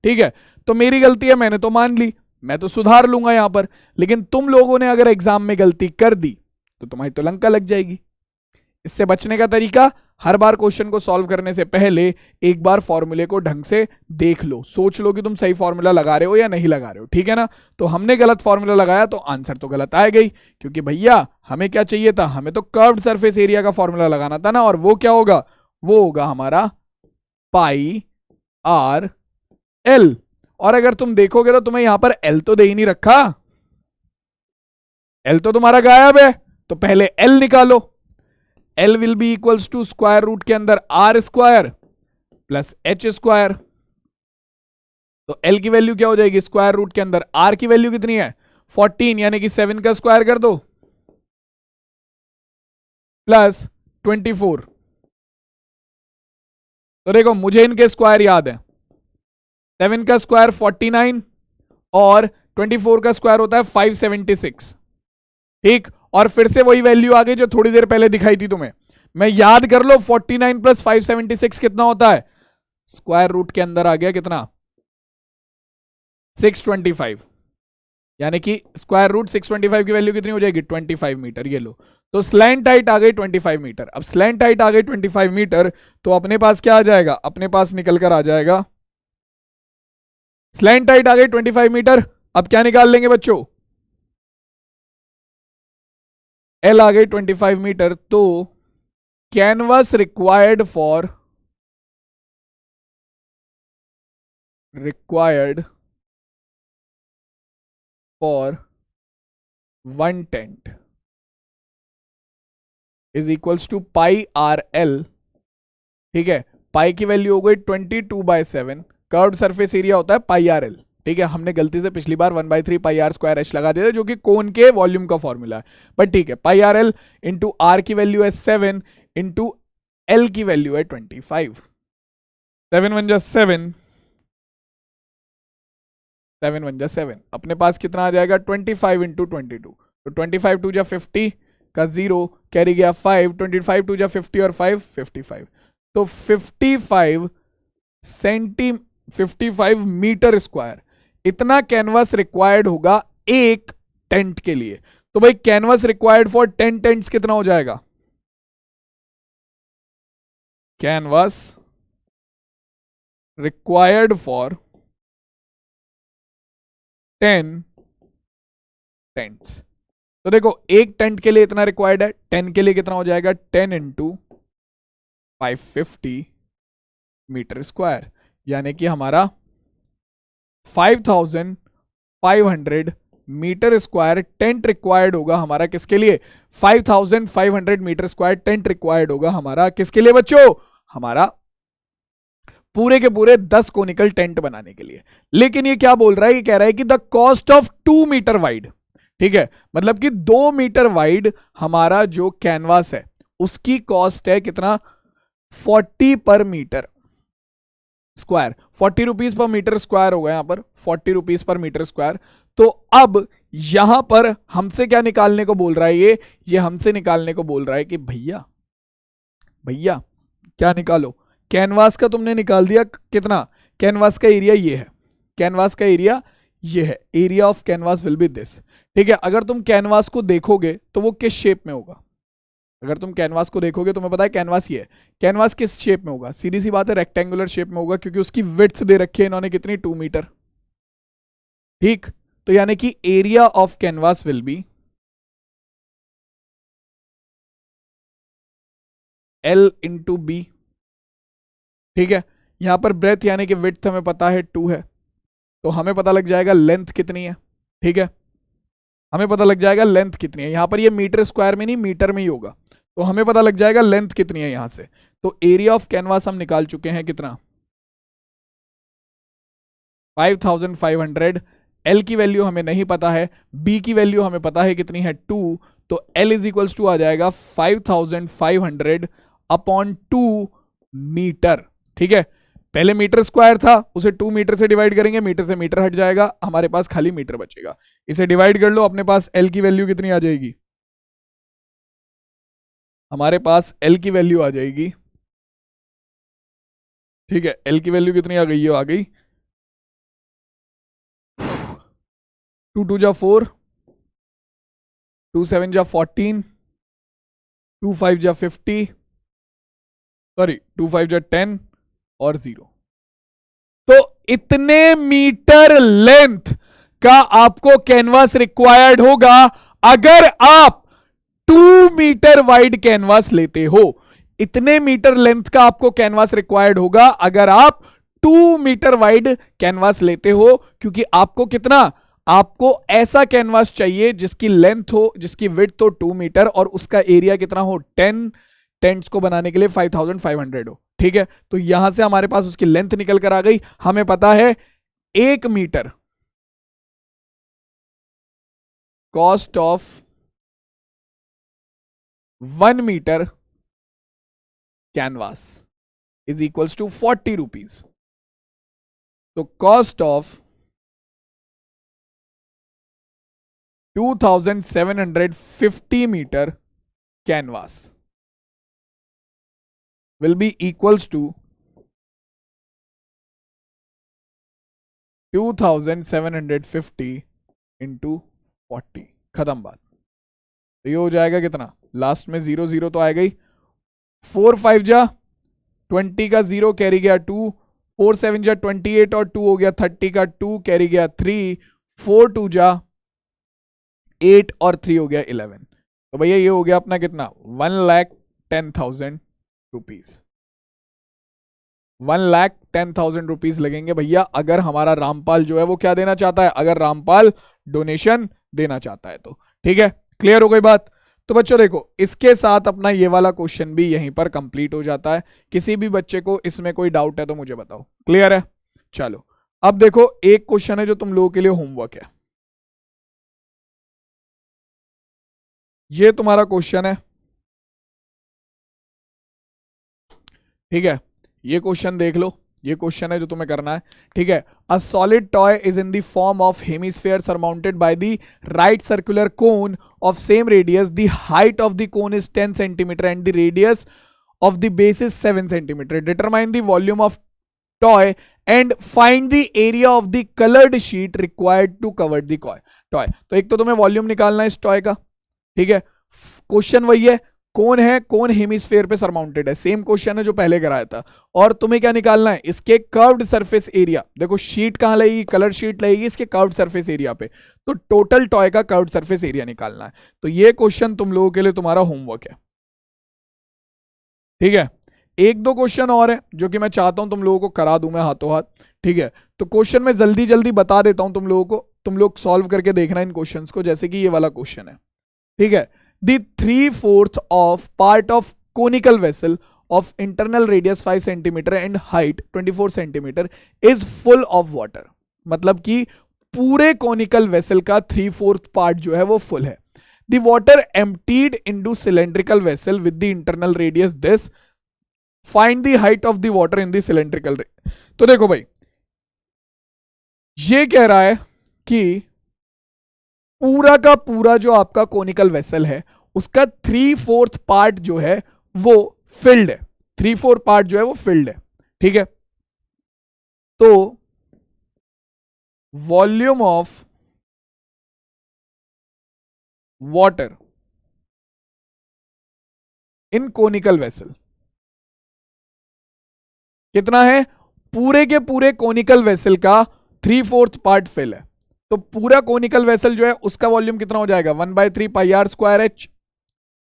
ठीक है, तो मेरी गलती है, मैंने तो मान ली, मैं तो सुधार लूंगा यहां पर। लेकिन तुम लोगों ने अगर एग्जाम में गलती कर दी तो तुम्हारी तो लंका लग जाएगी। इससे बचने का तरीका, हर बार क्वेश्चन को सॉल्व करने से पहले एक बार फॉर्मूले को ढंग से देख लो, सोच लो कि तुम सही फॉर्मूला लगा रहे हो या नहीं लगा रहे हो। ठीक है ना, तो हमने गलत फॉर्मूला लगाया तो आंसर तो गलत आएगा ही, क्योंकि भैया हमें क्या चाहिए था? हमें तो कर्व्ड सरफेस एरिया का फॉर्मूला लगाना था ना, और वो क्या होगा? वो होगा हमारा पाई r l। और अगर तुम देखोगे तो तुम्हें यहां पर l तो दे ही नहीं रखा, l तो तुम्हारा गायब है, तो पहले l निकालो। L will be equals to square root के अंदर r square plus h square. तो L की वैल्यू क्या हो जाएगी? स्क्वायर रूट के अंदर r की वैल्यू कितनी है? 14 यानी कि 7 का स्क्वायर कर दो प्लस 24। तो देखो मुझे इनके स्क्वायर याद है, 7 का स्क्वायर 49 और 24 का स्क्वायर होता है 576। ठीक, और फिर से वही वैल्यू आ गई जो थोड़ी देर पहले दिखाई थी तुम्हें। मैं याद कर लो, 49 प्लस 576 कितना होता है? स्क्वायर रूट के अंदर आ गया कितना? 625, यानी कि स्क्वायर रूट 625 की वैल्यू कितनी हो जाएगी? 25 मीटर। ये लो, तो स्लैंट हाइट आ गई 25 मीटर। अब स्लैंट हाइट आ गई 25 मीटर, तो अपने पास क्या आ जाएगा? अपने पास निकल कर आ जाएगा, स्लैंट हाइट आ गई 25 मीटर। अब क्या निकाल लेंगे बच्चों? एल आ गई 25 मीटर। तो canvas required for one tent is equals to pi R L. ठीक है, पाई की वैल्यू हो गई 22/7। कर्व्ड सरफेस एरिया होता है पाई आर एल। ठीक है, हमने गलती से पिछली बार 1/3 पाई आर स्क्वायर एच लगा दिया था, जो कि कोन के वॉल्यूम का फॉर्मूला है। बट ठीक है, pi R L into are की वैल्यू है 7 इंटू एल की वैल्यू है 25। 7 × 1 = 7, 7 × 1 = 7। अपने पास कितना आ जाएगा? 25 इंटू 22। तो 25 × 2 = 50 का 0 कैरी गया 5, 25 × 2 = 50 और 5 55। तो 55 मीटर स्क्वायर इतना कैनवास रिक्वायर्ड होगा एक टेंट के लिए। तो भाई कैनवास रिक्वायर्ड फॉर 10 टेंट्स कितना हो जाएगा? Canvas required for 10 tents. तो देखो एक टेंट के लिए इतना रिक्वायर्ड है, 10 के लिए कितना हो जाएगा? 10 इंटू 550 मीटर स्क्वायर, यानी कि हमारा 5500 मीटर स्क्वायर टेंट रिक्वायर्ड होगा हमारा किसके लिए, 5500 मीटर स्क्वायर टेंट रिक्वायर्ड होगा हमारा किसके लिए बच्चों, हमारा पूरे के पूरे 10 कोनिकल टेंट बनाने के लिए। लेकिन ये क्या बोल रहा है, ये कह रहा है कि the cost of 2 metre wide, ठीक है, मतलब कि 2 मीटर वाइड हमारा जो कैनवास है उसकी कॉस्ट है कितना, 40 per metre square, 40 rupees per metre square होगा यहां पर, 40 रुपीज पर मीटर स्क्वायर। तो अब यहां पर हमसे क्या निकालने को बोल रहा है, ये हमसे निकालने को बोल रहा है कि भैया क्या निकालो, कैनवास का तुमने निकाल दिया कितना, कैनवास का एरिया ये है, कैनवास का एरिया ये है, area of canvas will B this, ठीक है। अगर तुम कैनवास को देखोगे तो वो किस शेप में होगा, अगर तुम कैनवास को देखोगे तुम्हें पता है कैनवास ये है, कैनवास किस शेप में होगा, सीधी सी बात है रेक्टेंगुलर शेप में होगा, क्योंकि उसकी विड्थ दे रखी है इन्होंने कितनी, 2 मीटर, ठीक। तो यानी कि area of canvas will be L into B, ठीक है। यहां पर ब्रेथ यानी कि विड्थ हमें पता है 2 है, तो हमें पता लग जाएगा लेंथ कितनी है, ठीक है, हमें पता लग जाएगा लेंथ कितनी है। यहां पर ये मीटर स्क्वायर में नहीं मीटर में ही होगा, तो हमें पता लग जाएगा लेंथ कितनी है यहां से। तो एरिया ऑफ कैनवास हम निकाल चुके हैं कितना, 5500, L की वैल्यू हमें नहीं पता है, B की वैल्यू हमें पता है कितनी है 2, तो L इज इक्वल्स टू आ जाएगा 5500 अपॉन 2 मीटर, ठीक है। पहले मीटर स्क्वायर था, उसे 2 मीटर से डिवाइड करेंगे, मीटर से मीटर हट जाएगा, हमारे पास खाली मीटर बचेगा, इसे डिवाइड कर लो, अपने पास L की वैल्यू कितनी आ जाएगी, हमारे पास L की वैल्यू आ जाएगी, ठीक है, L की वैल्यू कितनी आ गई, आ गई 2 2 जा 4, 2 7 जा 14, 2 5 जा 50, सॉरी 2 5 जा 10 और 0। तो इतने मीटर लेंथ का आपको कैनवास रिक्वायर्ड होगा अगर आप 2 मीटर वाइड कैनवास लेते हो, इतने मीटर लेंथ का आपको कैनवास रिक्वायर्ड होगा अगर आप 2 मीटर वाइड कैनवास लेते हो, क्योंकि आपको कितना, आपको ऐसा कैनवास चाहिए जिसकी लेंथ हो, जिसकी विड्थ हो 2 मीटर और उसका एरिया कितना हो, 10 टेंट्स को बनाने के लिए 5500 हो, ठीक है। तो यहां से हमारे पास उसकी लेंथ निकल कर आ गई, हमें पता है 1 metre cost of 1 metre canvas is equals to 40 rupees. तो cost of 2750 metre canvas will be equals to 2750 into 40, खत्म बात। तो ये हो जाएगा कितना, लास्ट में 0 0 तो आएगा ही, 4 5 जा 20 का 0 कैरी गया 2, 4 7 जा 28 और 2 हो गया 30 का 2 कैरी गया 3, 4 2 जा 8 और 3 हो गया 11। तो भैया ये हो गया अपना कितना, 1,10,000 रुपीज, 1,10,000 रुपीज लगेंगे भैया अगर हमारा रामपाल जो है वो क्या देना चाहता है, अगर रामपाल डोनेशन देना चाहता है तो, ठीक है। क्लियर हो गई बात। तो बच्चों देखो इसके साथ अपना ये वाला क्वेश्चन भी यहीं पर कंप्लीट हो जाता है। किसी भी बच्चे को इसमें कोई डाउट है तो मुझे बताओ, क्लियर है। चलो अब देखो एक क्वेश्चन है जो तुम लोगों के लिए होमवर्क है, ये तुम्हारा क्वेश्चन है, ठीक है। ये क्वेश्चन देख लो, ये क्वेश्चन है जो तुम्हें करना है, ठीक है। A solid toy is in the form of hemisphere surmounted by the right circular cone of same radius, the height of the cone is 10 centimetre and the radius of the base is 7 centimetre. Determine the volume of toy and find the area of the coloured sheet required to cover the toy. तो एक तो तुम्हें volume निकालना है इस toy का, ठीक है। क्वेश्चन वही है, कौन है, कौन हेमिस्फेयर पे सरमाउंटेड है, सेम क्वेश्चन है जो पहले कराया था। और तुम्हें क्या निकालना है, इसके कर्व्ड सरफेस एरिया। देखो शीट कहां लगेगी, कलर शीट लगेगी इसके कर्व्ड सरफेस एरिया पे, तो टोटल टॉय का कर्व्ड सरफेस एरिया निकालना है। तो ये क्वेश्चन तुम लोगों के लिए तुम्हारा होमवर्क है, ठीक है। एक दो क्वेश्चन और है जो कि मैं चाहता हूं तुम लोगों को करा दूं मैं हाथों हाथ, ठीक है। तो क्वेश्चन मैं जल्दी जल्दी बता देता हूं तुम लोगों को, तुम लोग सॉल्व करके देखना इन क्वेश्चंस को। जैसे कि ये वाला क्वेश्चन है, ठीक है। The 3/4 of part of conical vessel of internal radius 5 centimeter and height 24 centimeter is full of water। मतलब कि पूरे कोनिकल वेसल का 3/4 पार्ट जो है वो फुल है। The water emptied into cylindrical vessel with the internal radius this, find the height of the water in the cylindrical। तो देखो भाई, ये कह रहा है कि पूरा का पूरा जो आपका कोनिकल वेसल है उसका 3/4 पार्ट जो है वो फिल्ड है, 3/4 पार्ट जो है वो फिल्ड है, ठीक है। तो volume of water in conical vessel कितना है? पूरे के पूरे कोनिकल वेसल का 3/4 पार्ट फिल है। तो पूरा कोनिकल वेसल जो है उसका वॉल्यूम कितना हो जाएगा? 1/3 पाई आर स्क्वायर एच,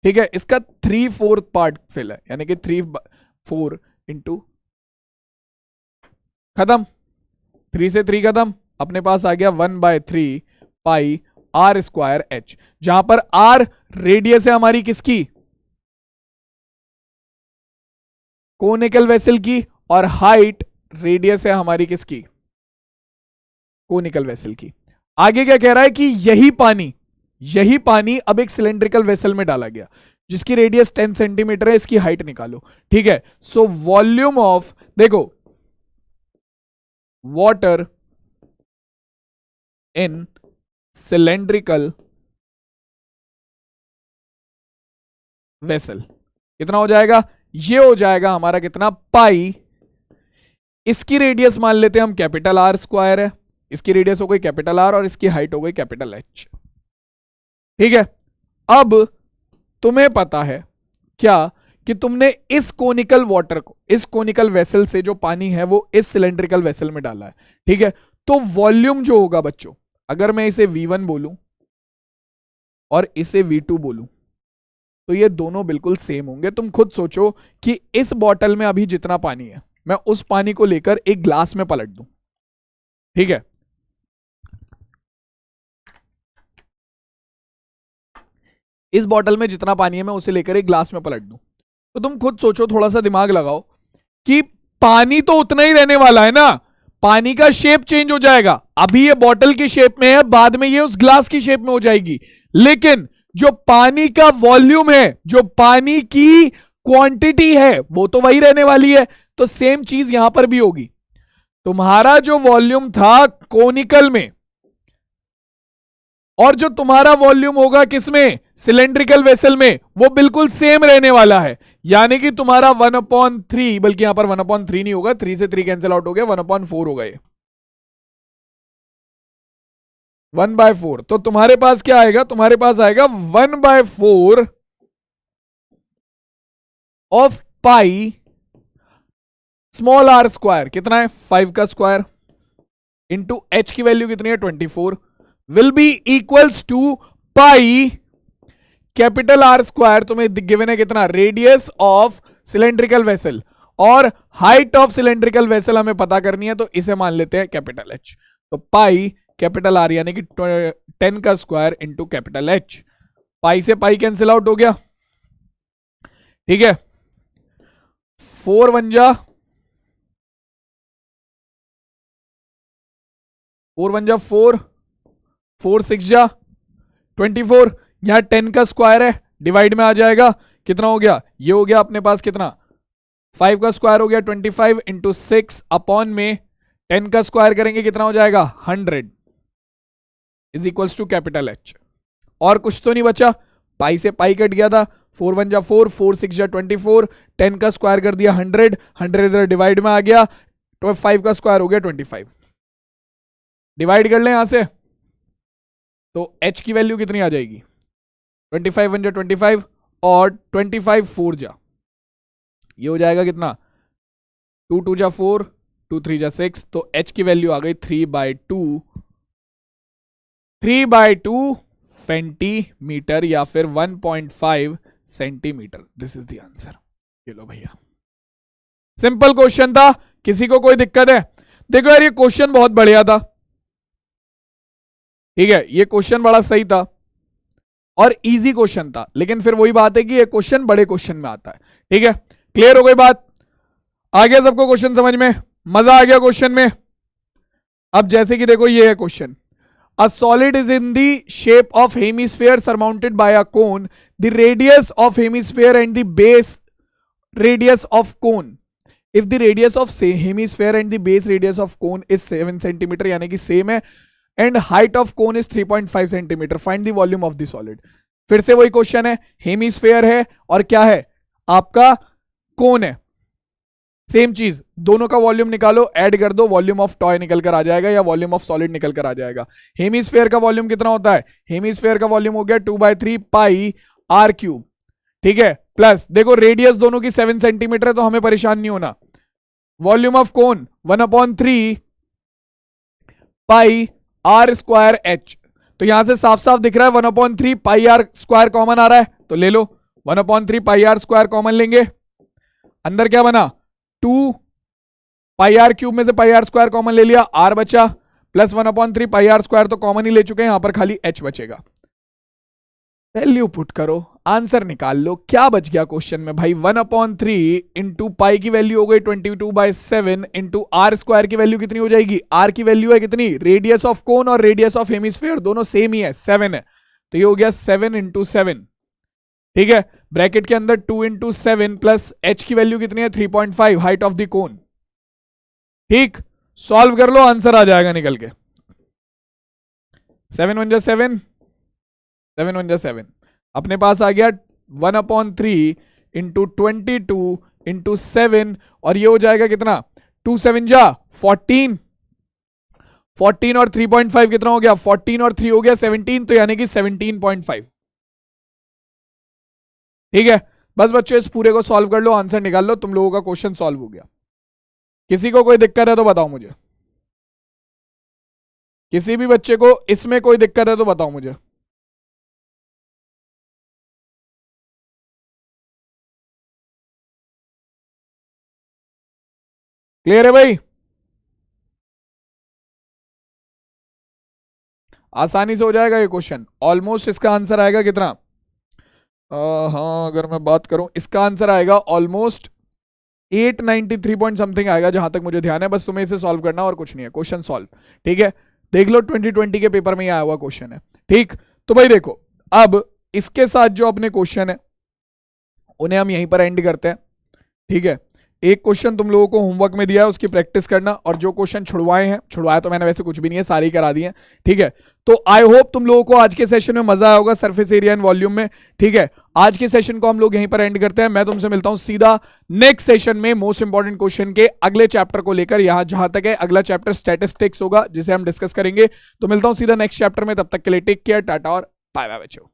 ठीक है। इसका 3/4 पार्ट फिल है, यानी कि 3/4 इंटू, खत्म, 3 से 3 खत्म, अपने पास आ गया 1/3 पाई आर स्क्वायर एच, जहां पर आर रेडियस है हमारी किसकी? कोनिकल वेसल की, और हाइट रेडियस है हमारी किसकी? कोनिकल वेसल की। आगे क्या कह रहा है कि यही पानी अब एक सिलेंड्रिकल वेसल में डाला गया जिसकी रेडियस 10 सेंटीमीटर है, इसकी हाइट निकालो, ठीक है। सो वॉल्यूम ऑफ, देखो, वाटर इन सिलेंड्रिकल वेसल कितना हो जाएगा? ये हो जाएगा हमारा कितना? पाई, इसकी रेडियस मान लेते हैं हम कैपिटल आर स्क्वायर है, इसकी रेडियस हो गई कैपिटल आर और इसकी हाइट हो गई कैपिटल एच, ठीक है। अब तुम्हें पता है क्या कि तुमने इस कोनिकल वाटर को, इस कोनिकल वेसल से जो पानी है वो इस सिलेंड्रिकल वेसल में डाला है, ठीक है। तो वॉल्यूम जो होगा बच्चों, अगर मैं इसे V1 बोलूं और इसे V2 बोलूं तो ये दोनों बिल्कुल सेम होंगे। तुम खुद सोचो कि इस बॉटल में अभी जितना पानी है मैं उस पानी को लेकर एक ग्लास में पलट दूं, ठीक है। इस बॉटल में जितना पानी है मैं उसे लेकर एक ग्लास में पलट दूं, तो तुम खुद सोचो, थोड़ा सा दिमाग लगाओ कि पानी तो उतना ही रहने वाला है ना, पानी का शेप चेंज हो जाएगा। अभी ये बॉटल की शेप में है, बाद में ये उस ग्लास की शेप में हो जाएगी, लेकिन जो पानी का वॉल्यूम है, जो पानी की क्वांटिटी है, वो तो वही रहने वाली है। तो सेम चीज यहां पर भी होगी। तुम्हारा जो वॉल्यूम था कोनिकल में और जो तुम्हारा वॉल्यूम होगा किसमें? सिलेंड्रिकल वेसल में, वो बिल्कुल सेम रहने वाला है। यानी कि तुम्हारा 1/3, बल्कि यहां पर 1/3 नहीं होगा, 3 से 3 कैंसिल आउट हो गया, 1/4 होगा ये, 1/4। तो तुम्हारे पास क्या आएगा? तुम्हारे पास आएगा 1/4 of pi small R square, कितना है? 5 का स्क्वायर, इंटू एच की वैल्यू कितनी है? 24, will be equals to pi capital R square. तुम्हें गिवन है कितना? रेडियस ऑफ सिलेंड्रिकल वेसल, और हाइट ऑफ सिलेंड्रिकल वेसल हमें पता करनी है, तो इसे मान लेते हैं कैपिटल एच। तो पाई कैपिटल आर यानी कि 10 का स्क्वायर इंटू कैपिटल एच, पाई से पाई कैंसिल आउट हो गया, ठीक है। 4 1 जा 4, 4 6 जा 24, यहां 10 का स्क्वायर है, डिवाइड में आ जाएगा, कितना हो गया? ये हो गया अपने पास कितना? 5 का स्क्वायर हो गया 25 इंटू 6 अपॉन में 10 का स्क्वायर करेंगे कितना हो जाएगा? 100 is equals to capital H. और कुछ तो नहीं बचा, पाई से पाई कट गया था, 4 1 जा 4, 4 6 जा 24, 10 का स्क्वायर कर दिया 100, 100 इधर डिवाइड में आ गया, तो 5 का स्क्वायर हो गया 25, डिवाइड कर ले यहां से, तो h की वैल्यू कितनी आ जाएगी? 25 1 जा 25 और 25 4 जा, ये हो जाएगा कितना? 2 2 जा 4, 2 3 जा 6, तो h की वैल्यू आ गई 3/2 सेंटीमीटर या फिर 1.5 centimetre. This is the answer. चलो भैया। सिंपल क्वेश्चन था, किसी को कोई दिक्कत है? देखो यार ये क्वेश्चन बहुत बढ़िया था, ठीक है, ये क्वेश्चन बड़ा सही था और इजी क्वेश्चन था, लेकिन फिर वही बात है कि ये क्वेश्चन बड़े क्वेश्चन में आता है, ठीक है। क्लियर हो गई बात? आ गया सबको क्वेश्चन समझ में? मजा आ गया क्वेश्चन में? अब जैसे कि देखो ये है question, a solid is in the shape of hemisphere surmounted bye a cone, the radius of hemisphere and the base radius of cone, if the radius of hemisphere and the base radius of cone is 7 centimetre, यानी कि same है, and height of cone is 3.5 centimetre, find the volume of the solid. फिर से वही question है, hemisphere है और क्या है आपका, कोन है, सेम चीज, दोनों का वॉल्यूम निकालो, ऐड कर दो, वॉल्यूम ऑफ टॉय निकल कर आ जाएगा या वॉल्यूम ऑफ सॉलिड निकल कर आ जाएगा। हेमिस्फीयर का वॉल्यूम कितना होता है? हेमिस्फीयर का वॉल्यूम हो गया 2/3 पाई आर क्यूब, ठीक है, प्लस देखो रेडियस दोनों की 7 सेंटीमीटर है तो हमें परेशान नहीं होना, volume of cone 1/3 pi R square H, तो यहां से साफ साफ दिख रहा है 1/3 पाई आर स्क्वायर कॉमन आ रहा है, तो ले लो 1/3 पाई आर स्क्वायर कॉमन लेंगे, अंदर क्या बना 2 पाई आर क्यूब में से पाई आर स्क्वायर कॉमन ले लिया, आर बचा, प्लस 1/3 पाई आर स्क्वायर तो कॉमन ही ले चुके हैं, यहां पर खाली एच बचेगा। वैल्यू पुट करो, आंसर निकाल लो, क्या बच गया क्वेश्चन में भाई, 1/3 इंटू पाई की वैल्यू हो गई 22/7 इंटू आर स्क्वायर की वैल्यू कितनी हो जाएगी, आर की वैल्यू है कितनी, रेडियस ऑफ कोन और रेडियस ऑफ हेमिस्फीयर दोनों सेम ही है, 7 है, तो ये हो गया 7 इंटू 7, ठीक है, ब्रैकेट के अंदर 2 इंटू 7 प्लस एच की वैल्यू कितनी है 3.5, हाइट ऑफ द कोन, ठीक, सॉल्व कर लो, आंसर आ जाएगा निकल के, 7 1 7 7 1 7, अपने पास आ गया 1/3 इंटू 22 इंटू 7, और ये हो जाएगा कितना, 2 7 जा 14, 14 और 3.5 कितना हो गया, 14 और 3 हो गया 17, तो यानी कि 17.5, ठीक है। बस बच्चों इस पूरे को सॉल्व कर लो, आंसर निकाल लो, तुम लोगों का क्वेश्चन सॉल्व हो गया। किसी को कोई दिक्कत है तो बताओ मुझे, किसी भी बच्चे को इसमें कोई दिक्कत है तो बताओ मुझे। क्लियर है भाई? आसानी से हो जाएगा ये क्वेश्चन, ऑलमोस्ट इसका आंसर आएगा कितना, हाँ अगर मैं बात करूं इसका आंसर आएगा ऑलमोस्ट 893 पॉइंट समथिंग आएगा जहां तक मुझे ध्यान है, बस तुम्हें इसे सॉल्व करना और कुछ नहीं है, क्वेश्चन सॉल्व, ठीक है, देख लो 2020 के पेपर में ही आया हुआ क्वेश्चन है, ठीक। तो भाई देखो अब इसके साथ जो अपने क्वेश्चन है उन्हें हम यहीं पर एंड करते हैं, ठीक है। एक क्वेश्चन तुम लोगों को होमवर्क में दिया है, उसकी प्रैक्टिस करना, और जो क्वेश्चन छुड़वाए हैं, छुड़वाया तो मैंने वैसे कुछ भी नहीं है, सारे ही करा दिए हैं, ठीक है। तो आई होप तुम लोगों को आज के सेशन में मजा आया होगा सरफेस एरिया एंड वॉल्यूम में, ठीक है। आज के सेशन को हम लोग यहीं पर एंड करते हैं, मैं तुमसे मिलता हूं सीधा नेक्स्ट सेशन में मोस्ट इंपॉर्टेंट क्वेश्चन के अगले चैप्टर को लेकर, यहां जहां तक है अगला चैप्टर स्टैटिस्टिक्स होगा जिसे हम डिस्कस करेंगे, तो मिलता हूं सीधा नेक्स्ट चैप्टर में, तब तक के लिए टेक केयर, टाटा और बाय बाय बच्चों।